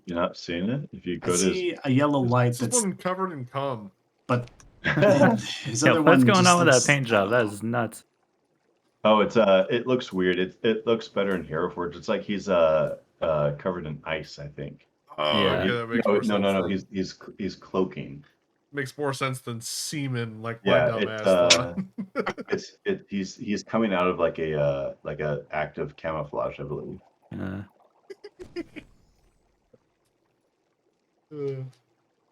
You're not seeing it? If you I go to see a yellow light This is that's, one covered in cum. but his... his Yeah, other what's one going just on with that looks- paint job? I That don't is nuts. Oh, it looks weird. It looks better in Hero Forge. It's like he's covered in ice, I think. Oh, Yeah. okay, that makes No, more no, sense. no, no. then. He's cloaking. makes more sense than semen, like my Yeah, dumb it's ass thought. he's coming out of like a active camouflage, I believe. Uh, Uh,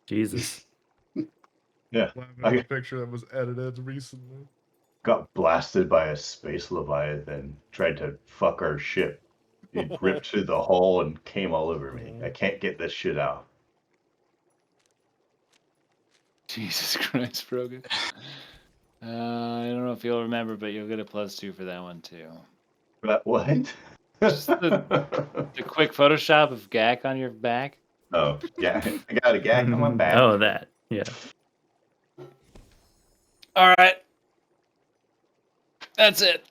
Jesus. Yeah, laughing at I the picture that was edited recently. got blasted by a space leviathan. Tried to fuck our ship. It ripped through the hull and came all over me. I can't get this shit out. Jesus Christ, Brogan. I don't know if you'll remember, but you'll get a +2 for that one too. But what? Just the quick Photoshop of Gak on your back. Oh, yeah, I got a gag on my back. Oh, that. Yeah. All right. That's it.